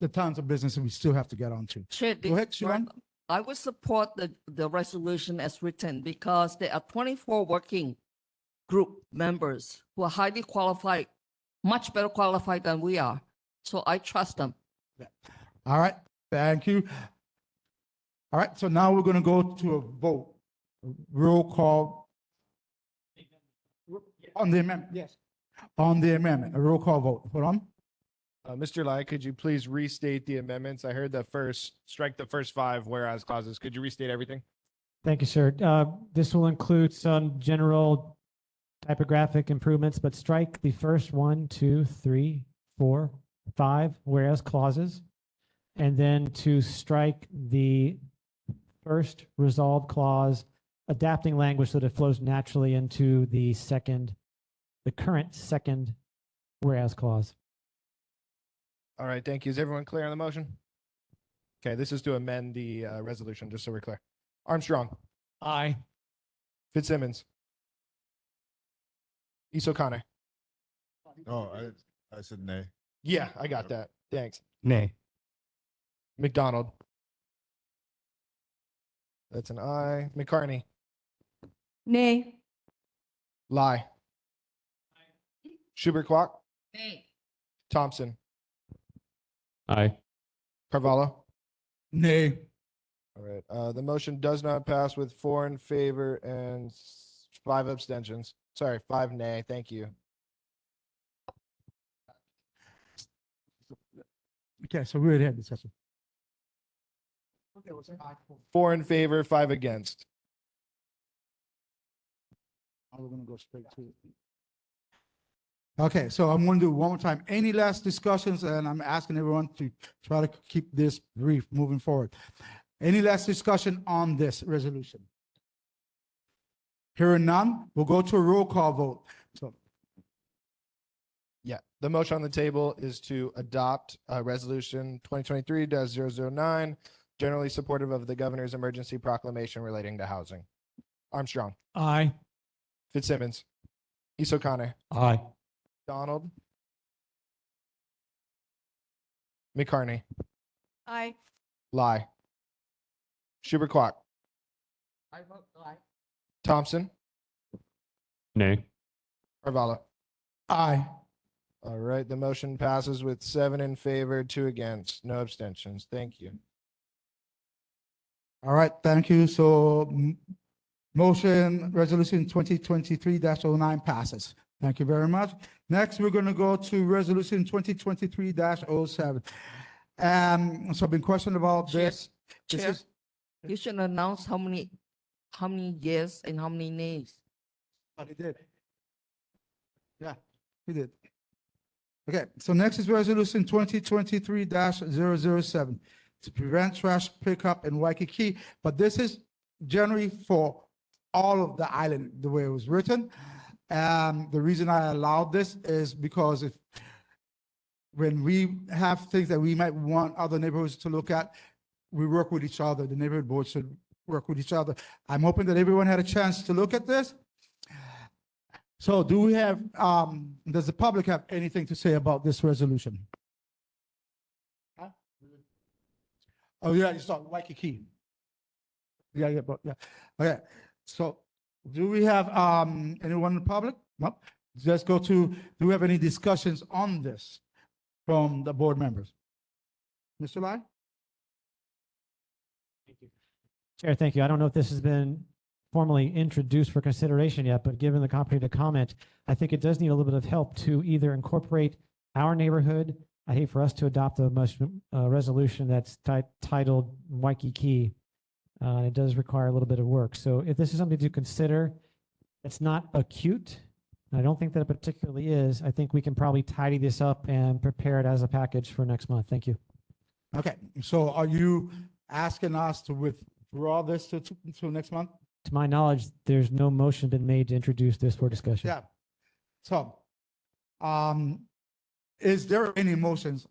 the tons of business that we still have to get onto. Chair, Go ahead, Shulon. I would support the resolution as written because there are 24 working group members who are highly qualified, much better qualified than we are. So I trust them. All right, thank you. All right, so now we're going to go to a vote. Roll call on the amendment. Yes, on the amendment, a roll call vote. Hold on. Mr. Lai, could you please restate the amendments? I heard strike the first 5 whereas clauses. Could you restate everything? Thank you, sir. This will include some general typographic improvements, but strike the first 1, 2, 3, 4, 5 whereas clauses, and then to strike the first resolve clause, adapting language so that it flows naturally into the current second whereas clause. All right, thank you. Is everyone clear on the motion? Okay, this is to amend the resolution, just so we're clear. Armstrong. Aye. Fitzsimmons. Isokane. Oh, I said nay. Yeah, I got that. Thanks. Nay. McDonald. That's an aye. McCartney. Nay. Lai. Schubert Quack. Nay. Thompson. Aye. Carvalho. Nay. All right. The motion does not pass with 4 in favor and 5 abstentions. Sorry, 5 nay. Thank you. Okay, so we already had discussion. 4 in favor, 5 against. We're going to go straight to it. Okay, so I'm going to do it one more time. Any last discussions? And I'm asking everyone to try to keep this brief moving forward. Any last discussion on this resolution? Hearing none, we'll go to a roll call vote. So, Yeah, the motion on the table is to adopt resolution 2023-009, generally supportive of the governor's emergency proclamation relating to housing. Armstrong, Aye. Fitzsimmons, Isokane, Aye. Donald, McCartney, Aye. Lai, Schubert Quack, I vote aye. Thompson, Nay. Arvala. aye. All right, the motion passes with 7 in favor, 2 against, no abstentions. Thank you. All right, thank you. So motion resolution 2023-09 passes. Thank you very much. Next, we're going to go to resolution 2023-07. So I've been questioned about Chair- this. This Chair, is, you should announce how many yes and how many nays. oh, he did. Yeah, he did. Okay, so next is resolution 2023-007 to prevent trash pickup in Waikiki, but this is generally for all of the island, the way it was written. The reason I allowed this is because when we have things that we might want other neighborhoods to look at, we work with each other. The neighborhood board should work with each other. I'm hoping that everyone had a chance to look at this. So do we have, does the public have anything to say about this resolution? Huh? Oh, yeah, you saw Waikiki. Yeah, but yeah. Okay, so do we have anyone in the public? No. Let's go to, do we have any discussions on this from the board members? Mr. Lai? Chair, thank you. I don't know if this has been formally introduced for consideration yet, but given the comprehensive comment, I think it does need a little bit of help to either incorporate our neighborhood. I hate for us to adopt a resolution that's titled Waikiki. It does require a little bit of work. So if this is something to consider, it's not acute. I don't think that it particularly is. I think we can probably tidy this up and prepare it as a package for next month. Thank you. Okay, so are you asking us to withdraw this to next month? To my knowledge, there's no motion been made to introduce this for discussion. Yeah. So, is there any motions?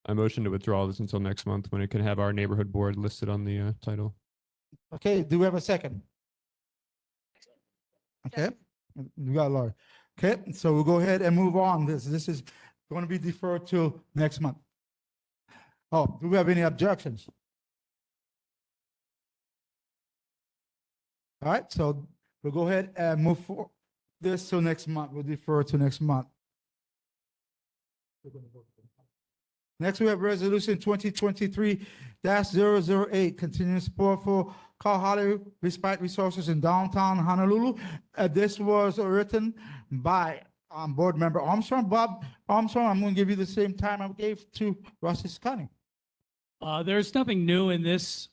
I motion to withdraw this until next month when it can have our neighborhood board listed on the title. Okay, do we have a second? Okay, we got Laura. Okay, so we'll go ahead and move on. This is going to be deferred till next month. Oh, do we have any objections? All right, so we'll go ahead and move for this till next month. We'll defer to next month. Next, we have resolution 2023-008, continuing support for Kaahali Respite Resources in downtown Honolulu. This was written by board member Armstrong. Bob Armstrong, I'm going to give you the same time I gave to Ross County. There's nothing new in this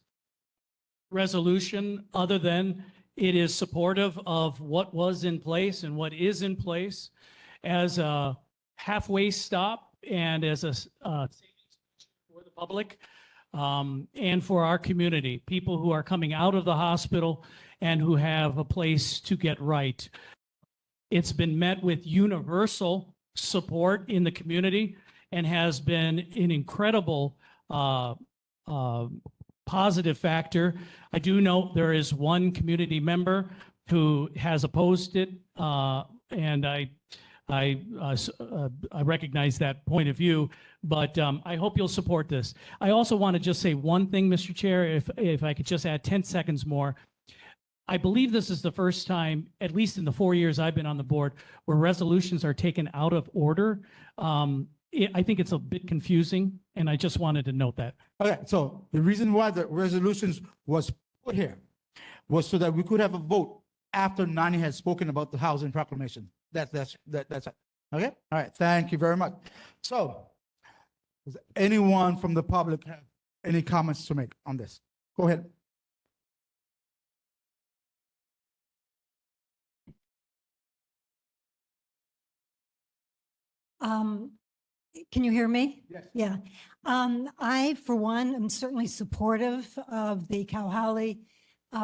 resolution other than it is supportive of what was in place and what is in place as a halfway stop and as a savings for the public and for our community, people who are coming out of the hospital and who have a place to get right. It's been met with universal support in the community and has been an incredible positive factor. I do know there is one community member who has opposed it, and I recognize that point of view, but I hope you'll support this. I also want to just say one thing, Mr. Chair, if I could just add 10 seconds more. I believe this is the first time, at least in the 4 years I've been on the board, where resolutions are taken out of order. I think it's a bit confusing, and I just wanted to note that. Okay, so the reason why the resolutions was put here was so that we could have a vote after Nani had spoken about the housing proclamation. That's it. Okay, all right, thank you very much. So, does anyone from the public have any comments to make on this? Go ahead. Can you hear me? Yes. Yeah. I, for one, am certainly supportive of the Kauhali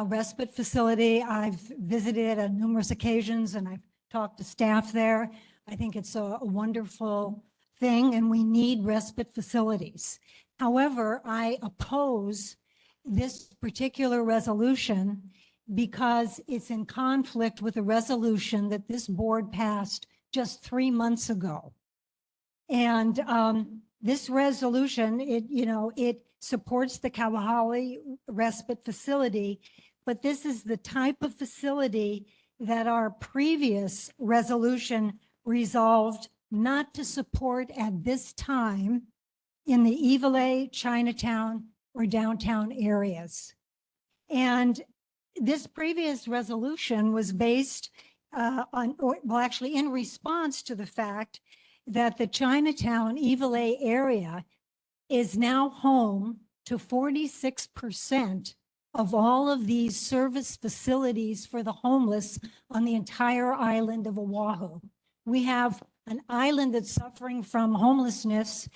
respite facility. I've visited on numerous occasions and I've talked to staff there. I think it's a wonderful thing and we need respite facilities. However, I oppose this particular resolution because it's in conflict with a resolution that this board passed just 3 months ago. And this resolution, it supports the Kauhali respite facility, but this is the type of facility that our previous resolution resolved not to support at this time in the Evelay, Chinatown, or downtown areas. And this previous resolution was based actually in response to the fact that the Chinatown Evelay area is now home to 46% of all of these service facilities for the homeless on the entire island of Oahu. We have an island that's suffering from homelessness,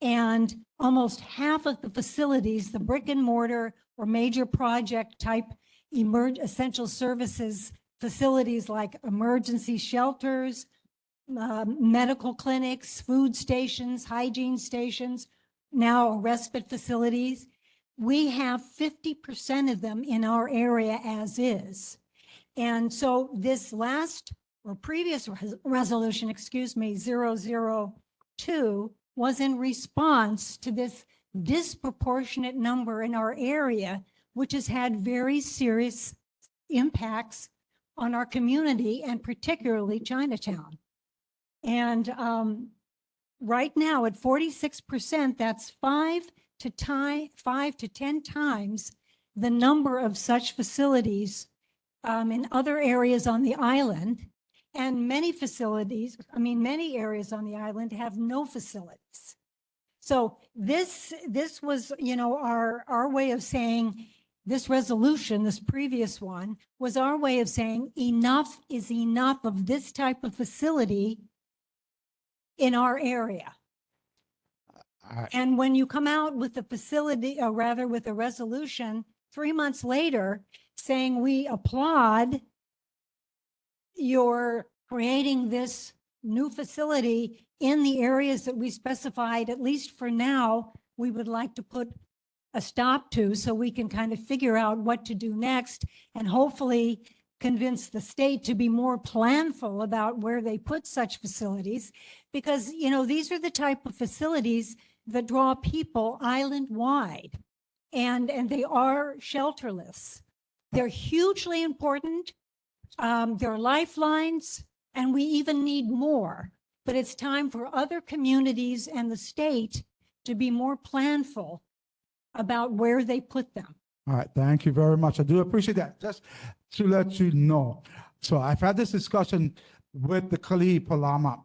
and almost half of the facilities, the brick and mortar or major project type essential services facilities like emergency shelters, medical clinics, food stations, hygiene stations, now respite facilities. We have 50% of them in our area as is. And so this last or previous resolution, 002, was in response to this disproportionate number in our area, which has had very serious impacts on our community and particularly Chinatown. And right now at 46%, that's 5 to 10 times the number of such facilities in other areas on the island. And many areas on the island have no facilities. So this was, our way of saying, this resolution, this previous one, was our way of saying enough is enough of this type of facility in our area. And when you come out with the facility, or rather with a resolution 3 months later saying we applaud your creating this new facility in the areas that we specified, at least for now, we would like to put a stop to so we can kind of figure out what to do next and hopefully convince the state to be more planful about where they put such facilities, because these are the type of facilities that draw people island wide, and they are shelterless. They're hugely important. They're lifelines, and we even need more, but it's time for other communities and the state to be more planful about where they put them. All right, thank you very much. I do appreciate that. Just to let you know. So I've had this discussion with the Kalihi Palama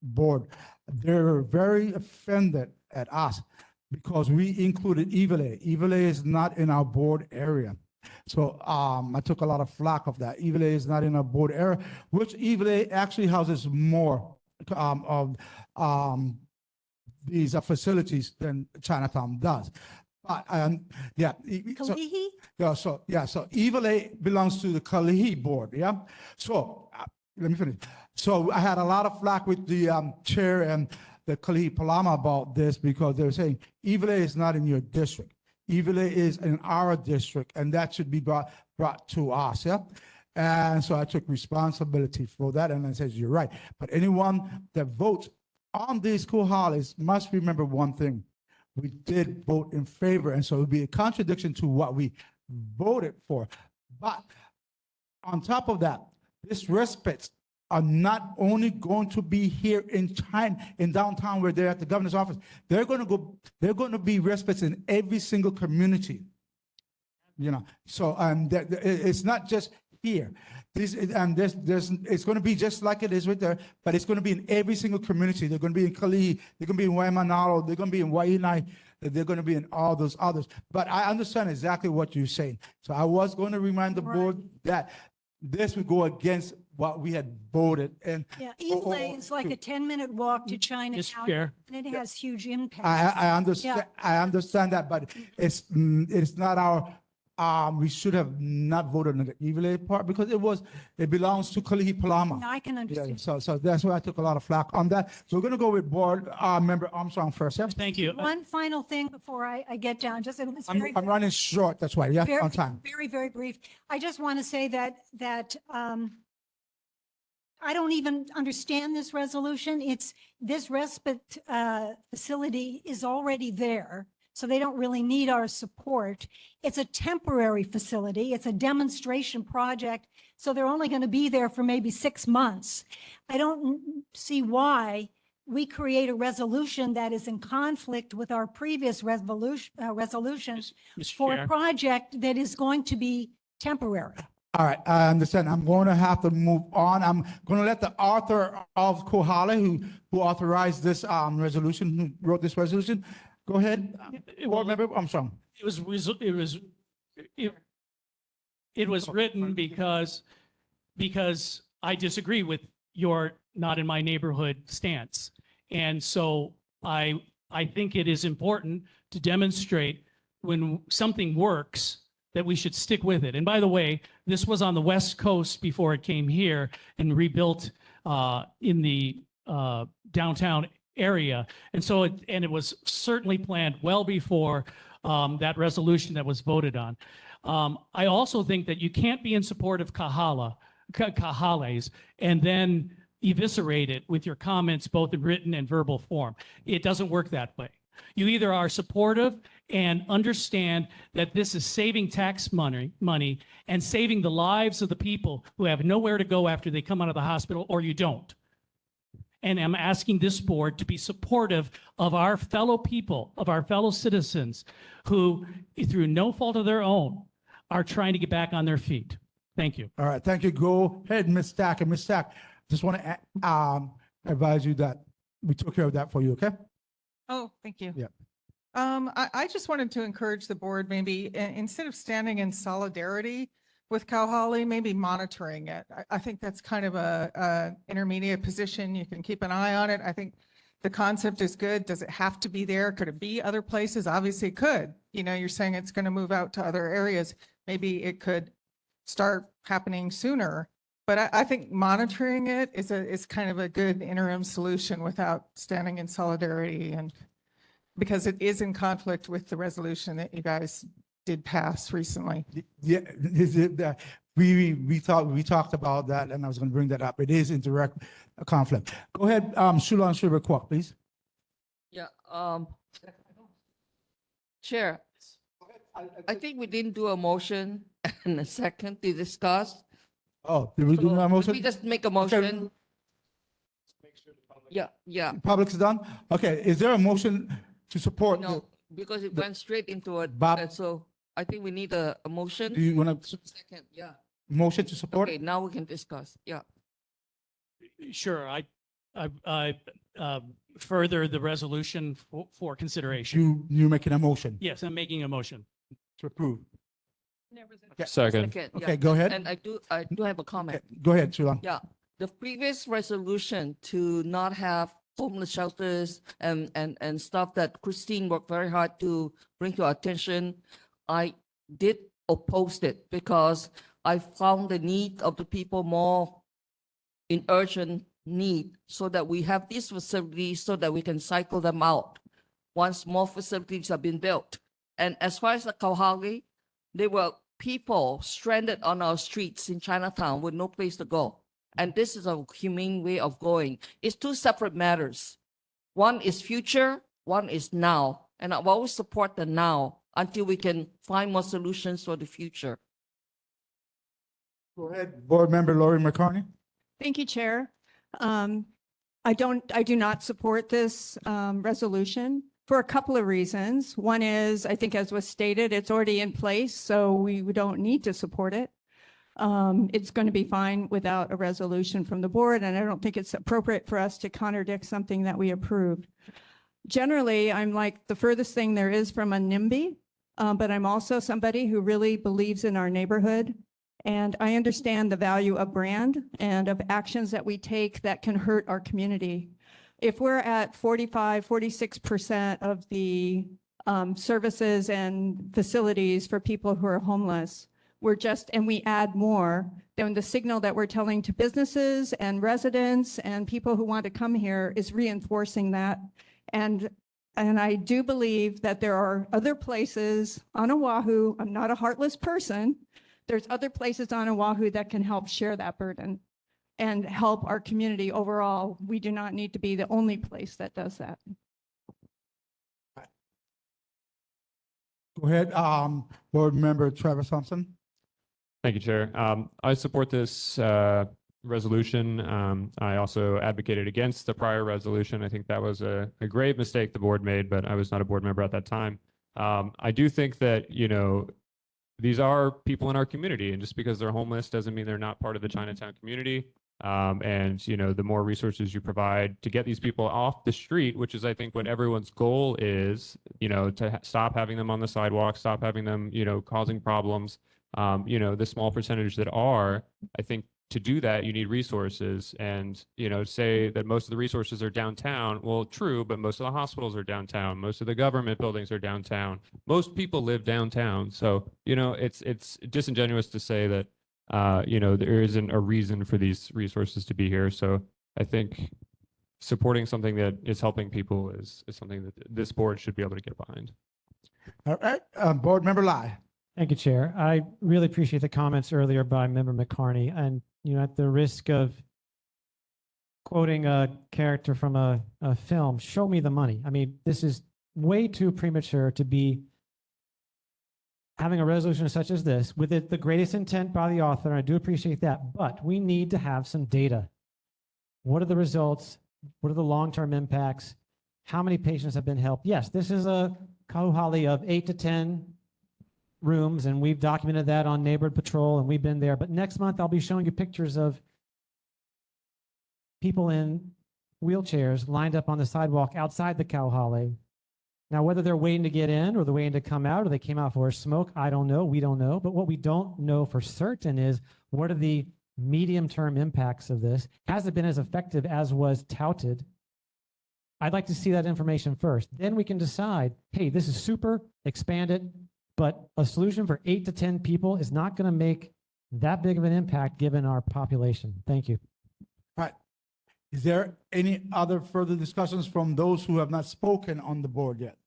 board. They're very offended at us because we included Evelay. Evelay is not in our board area. So I took a lot of flack of that. Evelay is not in our board area, which Evelay actually houses more of these facilities than Chinatown does. But yeah. Kalihi? So Evelay belongs to the Kalihi board, yeah? So let me finish. So I had a lot of flack with the chair and the Kalihi Palama about this because they were saying Evelay is not in your district. Evelay is in our district, and that should be brought to us, yeah? And so I took responsibility for that, and I said, you're right. But anyone that votes on these Kauhalis must remember one thing. We did vote in favor, and so it would be a contradiction to what we voted for. But on top of that, these respites are not only going to be here in downtown where they're at the governor's office. They're going to be respites in every single community. So it's not just here. It's going to be just like it is right there, but it's going to be in every single community. They're going to be in Kalihi, they're going to be in Waimanalo, they're going to be in Waianae, they're going to be in all those others. But I understand exactly what you're saying. So I was going to remind the board that this would go against what we had voted. And Yeah, Oh, oh, Evelyn is like a 10-minute walk to Chinatown, Chair. and it has huge impact. I understand, I understand that, but it's not our, we should have not voted on the Evile part because it belongs to Kalihi Palama. I can Yeah, understand. so that's why I took a lot of flack on that. So we're gonna go with board, member Armstrong first, yeah? Thank you. One final thing before I get down, just, it's very, I'm running short, that's why, yeah, very, on time. very, very brief. I just want to say that, I don't even understand this resolution. This respite facility is already there, so they don't really need our support. It's a temporary facility. It's a demonstration project, so they're only going to be there for maybe 6 months. I don't see why we create a resolution that is in conflict with our previous resolutions Mr. for a Chair. project that is going to be temporary. All right, I understand. I'm going to have to move on. I'm going to let the author of Kohala, who authorized this resolution, who wrote this resolution, go ahead. Board member Armstrong. It was written because I disagree with your not in my neighborhood stance. And so I think it is important to demonstrate when something works that we should stick with it. And by the way, this was on the West Coast before it came here and rebuilt in the downtown area. And so it was certainly planned well before that resolution that was voted on. I also think that you can't be in support of Kahales and then eviscerate it with your comments, both in written and verbal form. It doesn't work that way. You either are supportive and understand that this is saving tax money and saving the lives of the people who have nowhere to go after they come out of the hospital, or you don't. And I'm asking this board to be supportive of our fellow people, of our fellow citizens who, through no fault of their own, are trying to get back on their feet. Thank you. All right, thank you. Go ahead, Ms. Stack. And Ms. Stack, just want to advise you that we took care of that for you, okay? Oh, thank you. Yeah. I just wanted to encourage the board, maybe instead of standing in solidarity with Cal Holly, maybe monitoring it. I think that's kind of a intermediate position. You can keep an eye on it. I think the concept is good. Does it have to be there? Could it be other places? Obviously it could. You know, you're saying it's going to move out to other areas. Maybe it could start happening sooner. But I think monitoring it is kind of a good interim solution without standing in solidarity, and because it is in conflict with the resolution that you guys did pass recently. Yeah, we talked about that, and I was going to bring that up. It is in direct conflict. Go ahead, Shulan Shibakwak, please. Yeah, Chair, I think we didn't do a motion and a second to discuss. Oh, did we do So that could motion? we just make a motion? Yeah. Public's done? Okay, is there a motion to support? No, because it went straight into it. Bob- And so I think we need a motion. Do you want to, Second, yeah. motion to support? Okay, now we can discuss. Yeah. Sure, I further the resolution for consideration. You making a motion Yes, I'm making a motion. to approve? Okay. Second. Second, Okay, yeah. go ahead. And I do have a comment. Go ahead, Shulan. Yeah, the previous resolution to not have homeless shelters and stuff that Christine worked very hard to bring to our attention, I did oppose it because I found the need of the people more in urgent need, so that we have these facilities so that we can cycle them out once more facilities have been built. And as far as the Kauhali, there were people stranded on our streets in Chinatown with no place to go. And this is a humane way of going. It's two separate matters. One is future, one is now. And I've always support the now until we can find more solutions for the future. Go ahead, Board Member Lori McCartney. Thank you, Chair. I do not support this resolution for a couple of reasons. One is, I think as was stated, it's already in place, so we don't need to support it. It's going to be fine without a resolution from the board, and I don't think it's appropriate for us to contradict something that we approved. Generally, I'm like the furthest thing there is from a NIMBY, but I'm also somebody who really believes in our neighborhood And I understand the value of brand and of actions that we take that can hurt our community. If we're at 45, 46% of the services and facilities for people who are homeless, and we add more, then the signal that we're telling to businesses and residents and people who want to come here is reinforcing that. And I do believe that there are other places on Oahu. I'm not a heartless person. There's other places on Oahu that can help share that burden and help our community overall. We do not need to be the only place that does that. Go ahead, Board Member Travis Thompson. Thank you, Chair. I support this resolution. I also advocated against the prior resolution. I think that was a grave mistake the board made, but I was not a board member at that time. I do think that, these are people in our community, and just because they're homeless doesn't mean they're not part of the Chinatown community. And the more resources you provide to get these people off the street, which is I think what everyone's goal is, to stop having them on the sidewalk, stop having them, causing problems. The small percentage that are, I think to do that, you need resources. And, say that most of the resources are downtown. Well, true, but most of the hospitals are downtown. Most of the government buildings are downtown. Most people live downtown. So, it's disingenuous to say that, there isn't a reason for these resources to be here. So I think supporting something that is helping people is something that this board should be able to get behind. All right, Board Member Lai. Thank you, Chair. I really appreciate the comments earlier by Member McCarney. And, at the risk of quoting a character from a film, show me the money. I mean, this is way too premature to be having a resolution such as this with the greatest intent by the author. And I do appreciate that, but we need to have some data. What are the results? What are the long-term impacts? How many patients have been helped? Yes, this is a Kauhali of 8 to 10 rooms, and we've documented that on Neighborhood Patrol, and we've been there. But next month, I'll be showing you pictures of people in wheelchairs lined up on the sidewalk outside the Kauhali. Now, whether they're waiting to get in or they're waiting to come out or they came out for a smoke, I don't know. We don't know. But what we don't know for certain is what are the medium-term impacts of this? Has it been as effective as was touted? I'd like to see that information first. Then we can decide, hey, this is super, expand it. But a solution for 8 to 10 people is not going to make that big of an impact given our population. Thank you. All right. Is there any other further discussions from those who have not spoken on the board yet?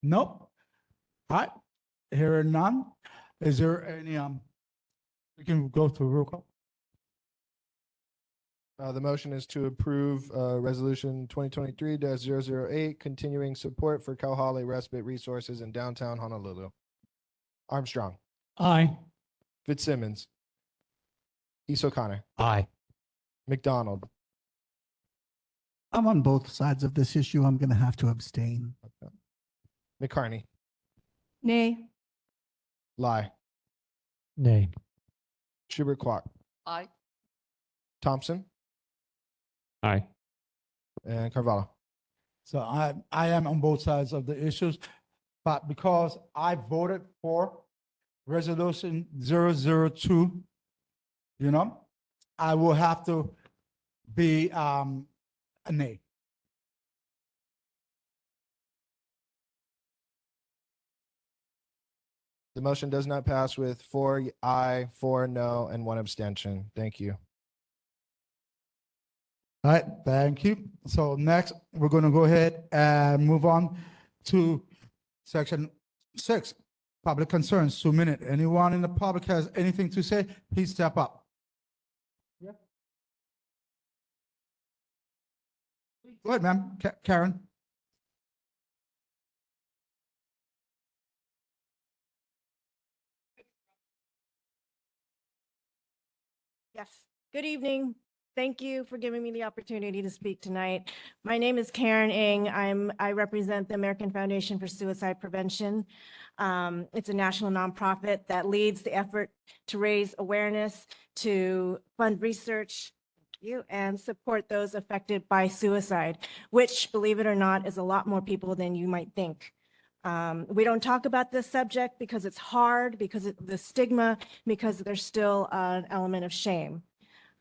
Nope. All right. Here are none. Is there any, we can go through roll call. The motion is to approve Resolution 2023-008, continuing support for Kauhali respite resources in downtown Honolulu. Armstrong. Aye. Fitzsimmons. Isokane. Aye. McDonald. I'm on both sides of this issue. I'm going to have to abstain. McCarney. Nay. Lai. Nay. Schubert Quack. Aye. Thompson. Aye. And Carvalho. So I am on both sides of the issues, but because I voted for Resolution 002, I will have to be a nay. The motion does not pass with 4 aye, 4 no, and 1 abstention. Thank you. All right, thank you. So next, we're going to go ahead and move on to Section 6, Public Concerns, 2 minutes. Anyone in the public has anything to say, please step up. Go ahead, ma'am. Karen. Yes. Good evening. Thank you for giving me the opportunity to speak tonight. My name is Karen Ng. I represent the American Foundation for Suicide Prevention. It's a national nonprofit that leads the effort to raise awareness, to fund research, and support those affected by suicide, which, believe it or not, is a lot more people than you might think. We don't talk about this subject because it's hard, because of the stigma, because there's still an element of shame.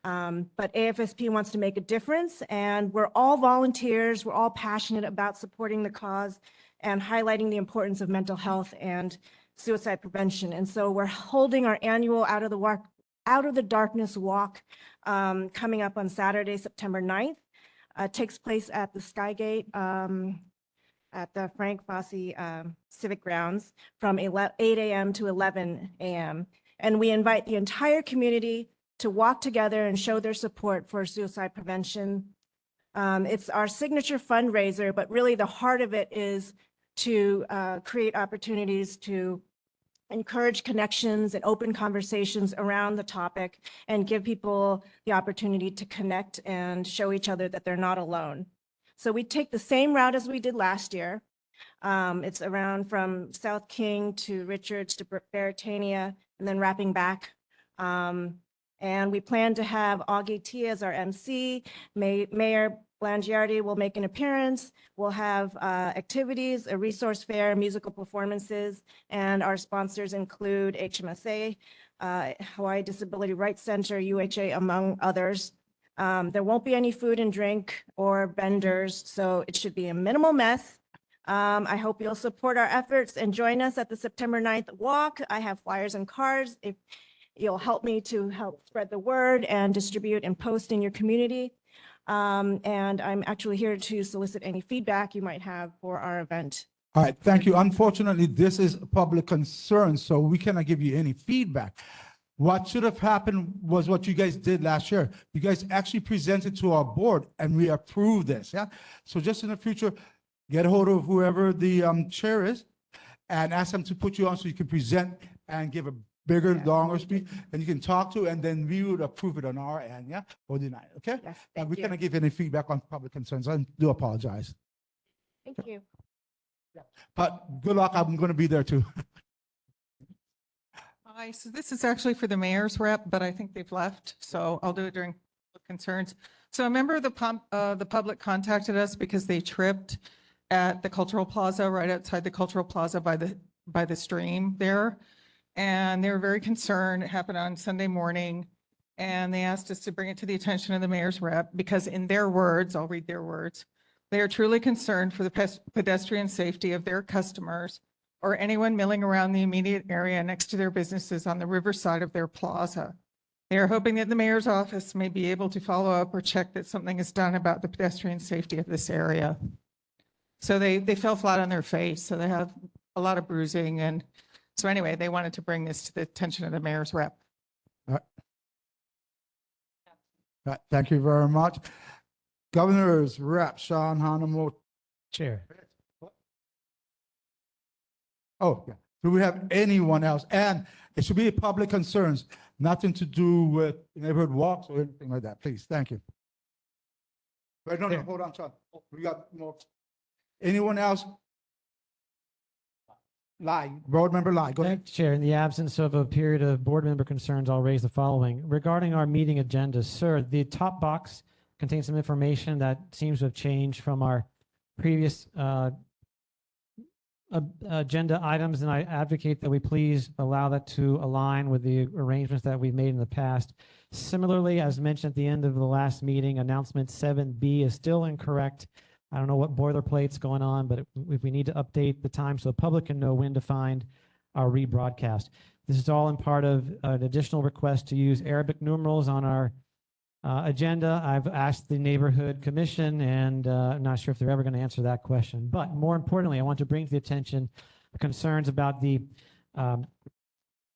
But AFSP wants to make a difference, and we're all volunteers. We're all passionate about supporting the cause and highlighting the importance of mental health and suicide prevention. And so we're holding our annual Out of the Darkness Walk coming up on Saturday, September 9th. Takes place at the Skygate at the Frank Fossey Civic Grounds from 8 a.m. to 11 a.m. And we invite the entire community to walk together and show their support for suicide prevention. It's our signature fundraiser, but really the heart of it is to create opportunities to encourage connections and open conversations around the topic and give people the opportunity to connect and show each other that they're not alone. So we take the same route as we did last year. It's around from South King to Richards to Beretania and then wrapping back. And we plan to have Augie T as our MC. Mayor Blangiardi will make an appearance. We'll have activities, a resource fair, musical performances, and our sponsors include HMSA, Hawaii Disability Rights Center, UHA, among others. There won't be any food and drink or vendors, so it should be a minimal mess. I hope you'll support our efforts and join us at the September 9th walk. I have flyers and cards. If you'll help me to help spread the word and distribute and post in your community. And I'm actually here to solicit any feedback you might have for our event. All right, thank you. Unfortunately, this is a public concern, so we cannot give you any feedback. What should have happened was what you guys did last year. You guys actually presented to our board and we approved this, yeah? So just in the future, get a hold of whoever the chair is and ask them to put you on so you can present and give a bigger, longer speech, and you can talk to, and then we would approve it on our end, yeah, or deny it, okay? Yes, And thank we you. cannot give any feedback on public concerns. I do apologize, Thank you. but good luck. I'm going to be there too. Hi, so this is actually for the mayor's rep, but I think they've left, so I'll do it during public concerns. So a member of the public contacted us because they tripped at the Cultural Plaza, right outside the Cultural Plaza by the stream there. And they were very concerned. It happened on Sunday morning. And they asked us to bring it to the attention of the mayor's rep because in their words, I'll read their words, they are truly concerned for the pedestrian safety of their customers or anyone milling around the immediate area next to their businesses on the riverside of their plaza. They are hoping that the mayor's office may be able to follow up or check that something is done about the pedestrian safety of this area. So they fell flat on their face. So they have a lot of bruising. And so anyway, they wanted to bring this to the attention of the mayor's rep. All right, thank you very much. Governor's rep, Sean Hanamo. Chair. Oh, yeah. Do we have anyone else? And it should be public concerns, nothing to do with neighborhood walks or anything like that, please. Thank you. Wait, no, Here. hold on, Sean. We got more. Anyone else? Board member Lai, go ahead. Thank you, Chair. In the absence of a period of board member concerns, I'll raise the following. Regarding our meeting agenda, sir, the top box contains some information that seems to have changed from our previous agenda items, and I advocate that we please allow that to align with the arrangements that we've made in the past. Similarly, as mentioned at the end of the last meeting, announcement 7B is still incorrect. I don't know what boilerplate's going on, but if we need to update the time so the public can know when to find our rebroadcast. This is all in part of an additional request to use Arabic numerals on our agenda. I've asked the neighborhood commission, and I'm not sure if they're ever going to answer that question. But more importantly, I want to bring to the attention concerns about the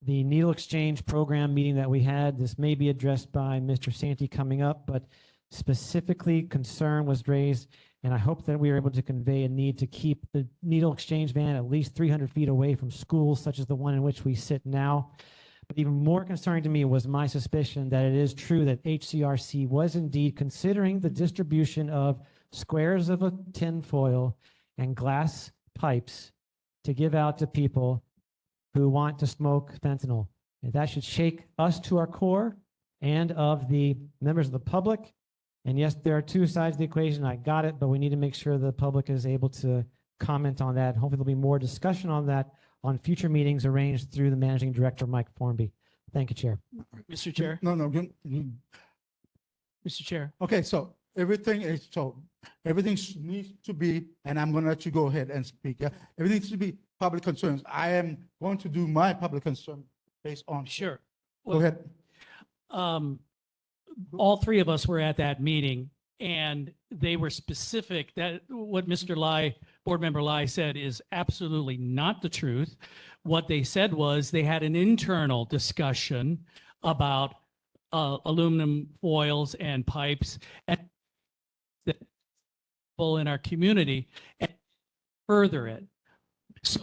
needle exchange program meeting that we had. This may be addressed by Mr. Santee coming up, but specifically concern was raised, and I hope that we are able to convey a need to keep the needle exchange van at least 300 feet away from schools such as the one in which we sit now. But even more concerning to me was my suspicion that it is true that HCRC was indeed considering the distribution of squares of a tin foil and glass pipes to give out to people who want to smoke fentanyl. And that should shake us to our core and of the members of the public. And yes, there are two sides of the equation. I got it, but we need to make sure the public is able to comment on that. Hopefully there'll be more discussion on that on future meetings arranged through the Managing Director, Mike Formby. Thank you, Chair. Mr. Chair, No, no. Mr. Chair. Okay, so everything needs to be, and I'm gonna let you go ahead and speak. Yeah, everything needs to be public concerns. I am going to do my public concern based on. Sure. Go ahead. All three of us were at that meeting, and they were specific that what Mr. Lai, Board Member Lai said is absolutely not the truth. What they said was they had an internal discussion about aluminum foils and pipes and that people in our community and further it. So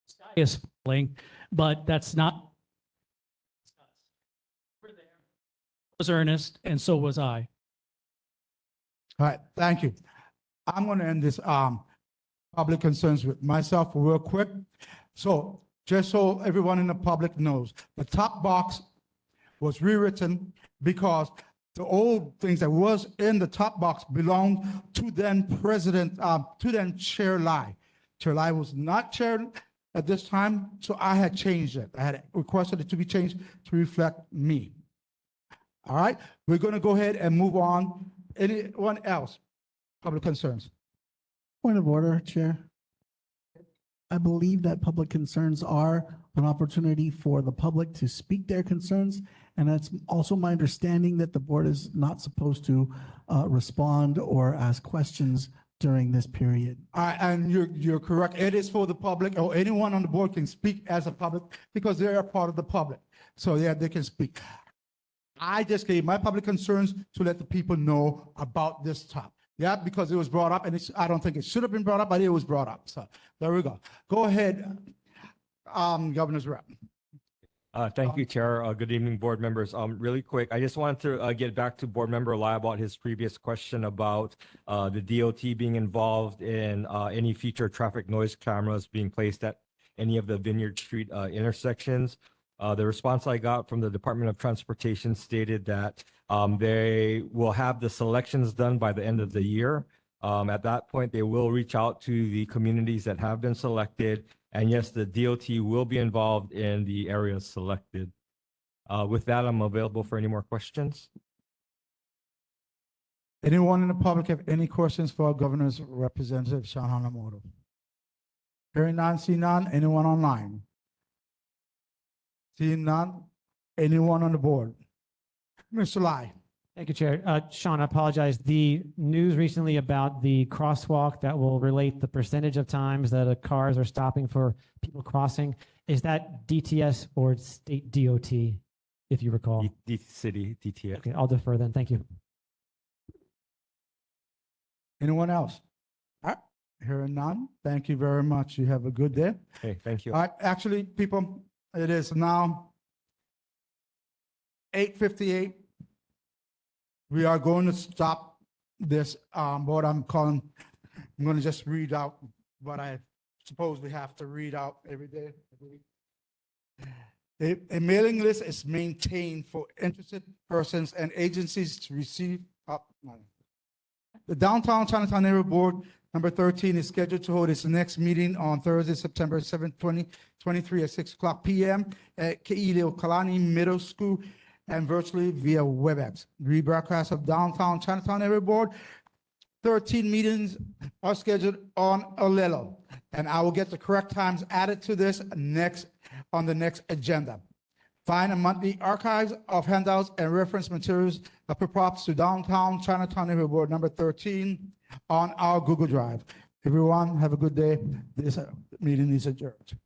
sky is falling, but that's not. Was Ernest, and so was I. All right, thank you. I'm gonna end this public concerns with myself real quick. So just so everyone in the public knows, the top box was rewritten because the old things that was in the top box belonged to then Chair Lai. Chair Lai was not chair at this time, so I had changed it. I had requested it to be changed to reflect me. All right, we're going to go ahead and move on. Anyone else? Public concerns? Point of order, Chair. I believe that public concerns are an opportunity for the public to speak their concerns. And that's also my understanding that the board is not supposed to respond or ask questions during this period. And you're correct. It is for the public, or anyone on the board can speak as a public because they are part of the public. So yeah, they can speak. I just gave my public concerns to let the people know about this topic. Yeah, because it was brought up, and I don't think it should have been brought up, but it was brought up. So there we go. Go ahead, Governor's Rep. Thank you, Chair. Good evening, board members. Really quick, I just wanted to get back to Board Member Lai about his previous question about the DOT being involved in any future traffic noise cameras being placed at any of the Vineyard Street intersections. The response I got from the Department of Transportation stated that they will have the selections done by the end of the year. At that point, they will reach out to the communities that have been selected. And yes, the DOT will be involved in the areas selected. With that, I'm available for any more questions. Anyone in the public have any questions for our Governor's Representative, Sean Hanamoto? Hearing none, see none. Anyone online? Seeing none. Anyone on the board? Mr. Lai. Thank you, Chair. Sean, I apologize. The news recently about the crosswalk that will relate the percentage of times that cars are stopping for people crossing, is that DTS or state DOT, if you recall? City, DTS. Okay, I'll defer then. Thank you. Anyone else? All right. Hearing none. Thank you very much. You have a good day. Okay, thank you. All right. Actually, people, it is now 8:58. We are going to stop this what I'm calling. I'm going to just read out what I suppose we have to read out every day. A mailing list is maintained for interested persons and agencies to receive up. The Downtown Chinatown Area Board number 13 is scheduled to hold its next meeting on Thursday, September 7th, 2023 at 6:00 p.m. at Ke'ilio Kalani Middle School and virtually via WebEx. Rebroadcast of Downtown Chinatown Area Board 13 meetings are scheduled on Alelo, and I will get the correct times added to this on the next agenda. Find a monthly archives of handouts and reference materials that put props to Downtown Chinatown Area Board number 13 on our Google Drive. Everyone, have a good day. This meeting is adjourned.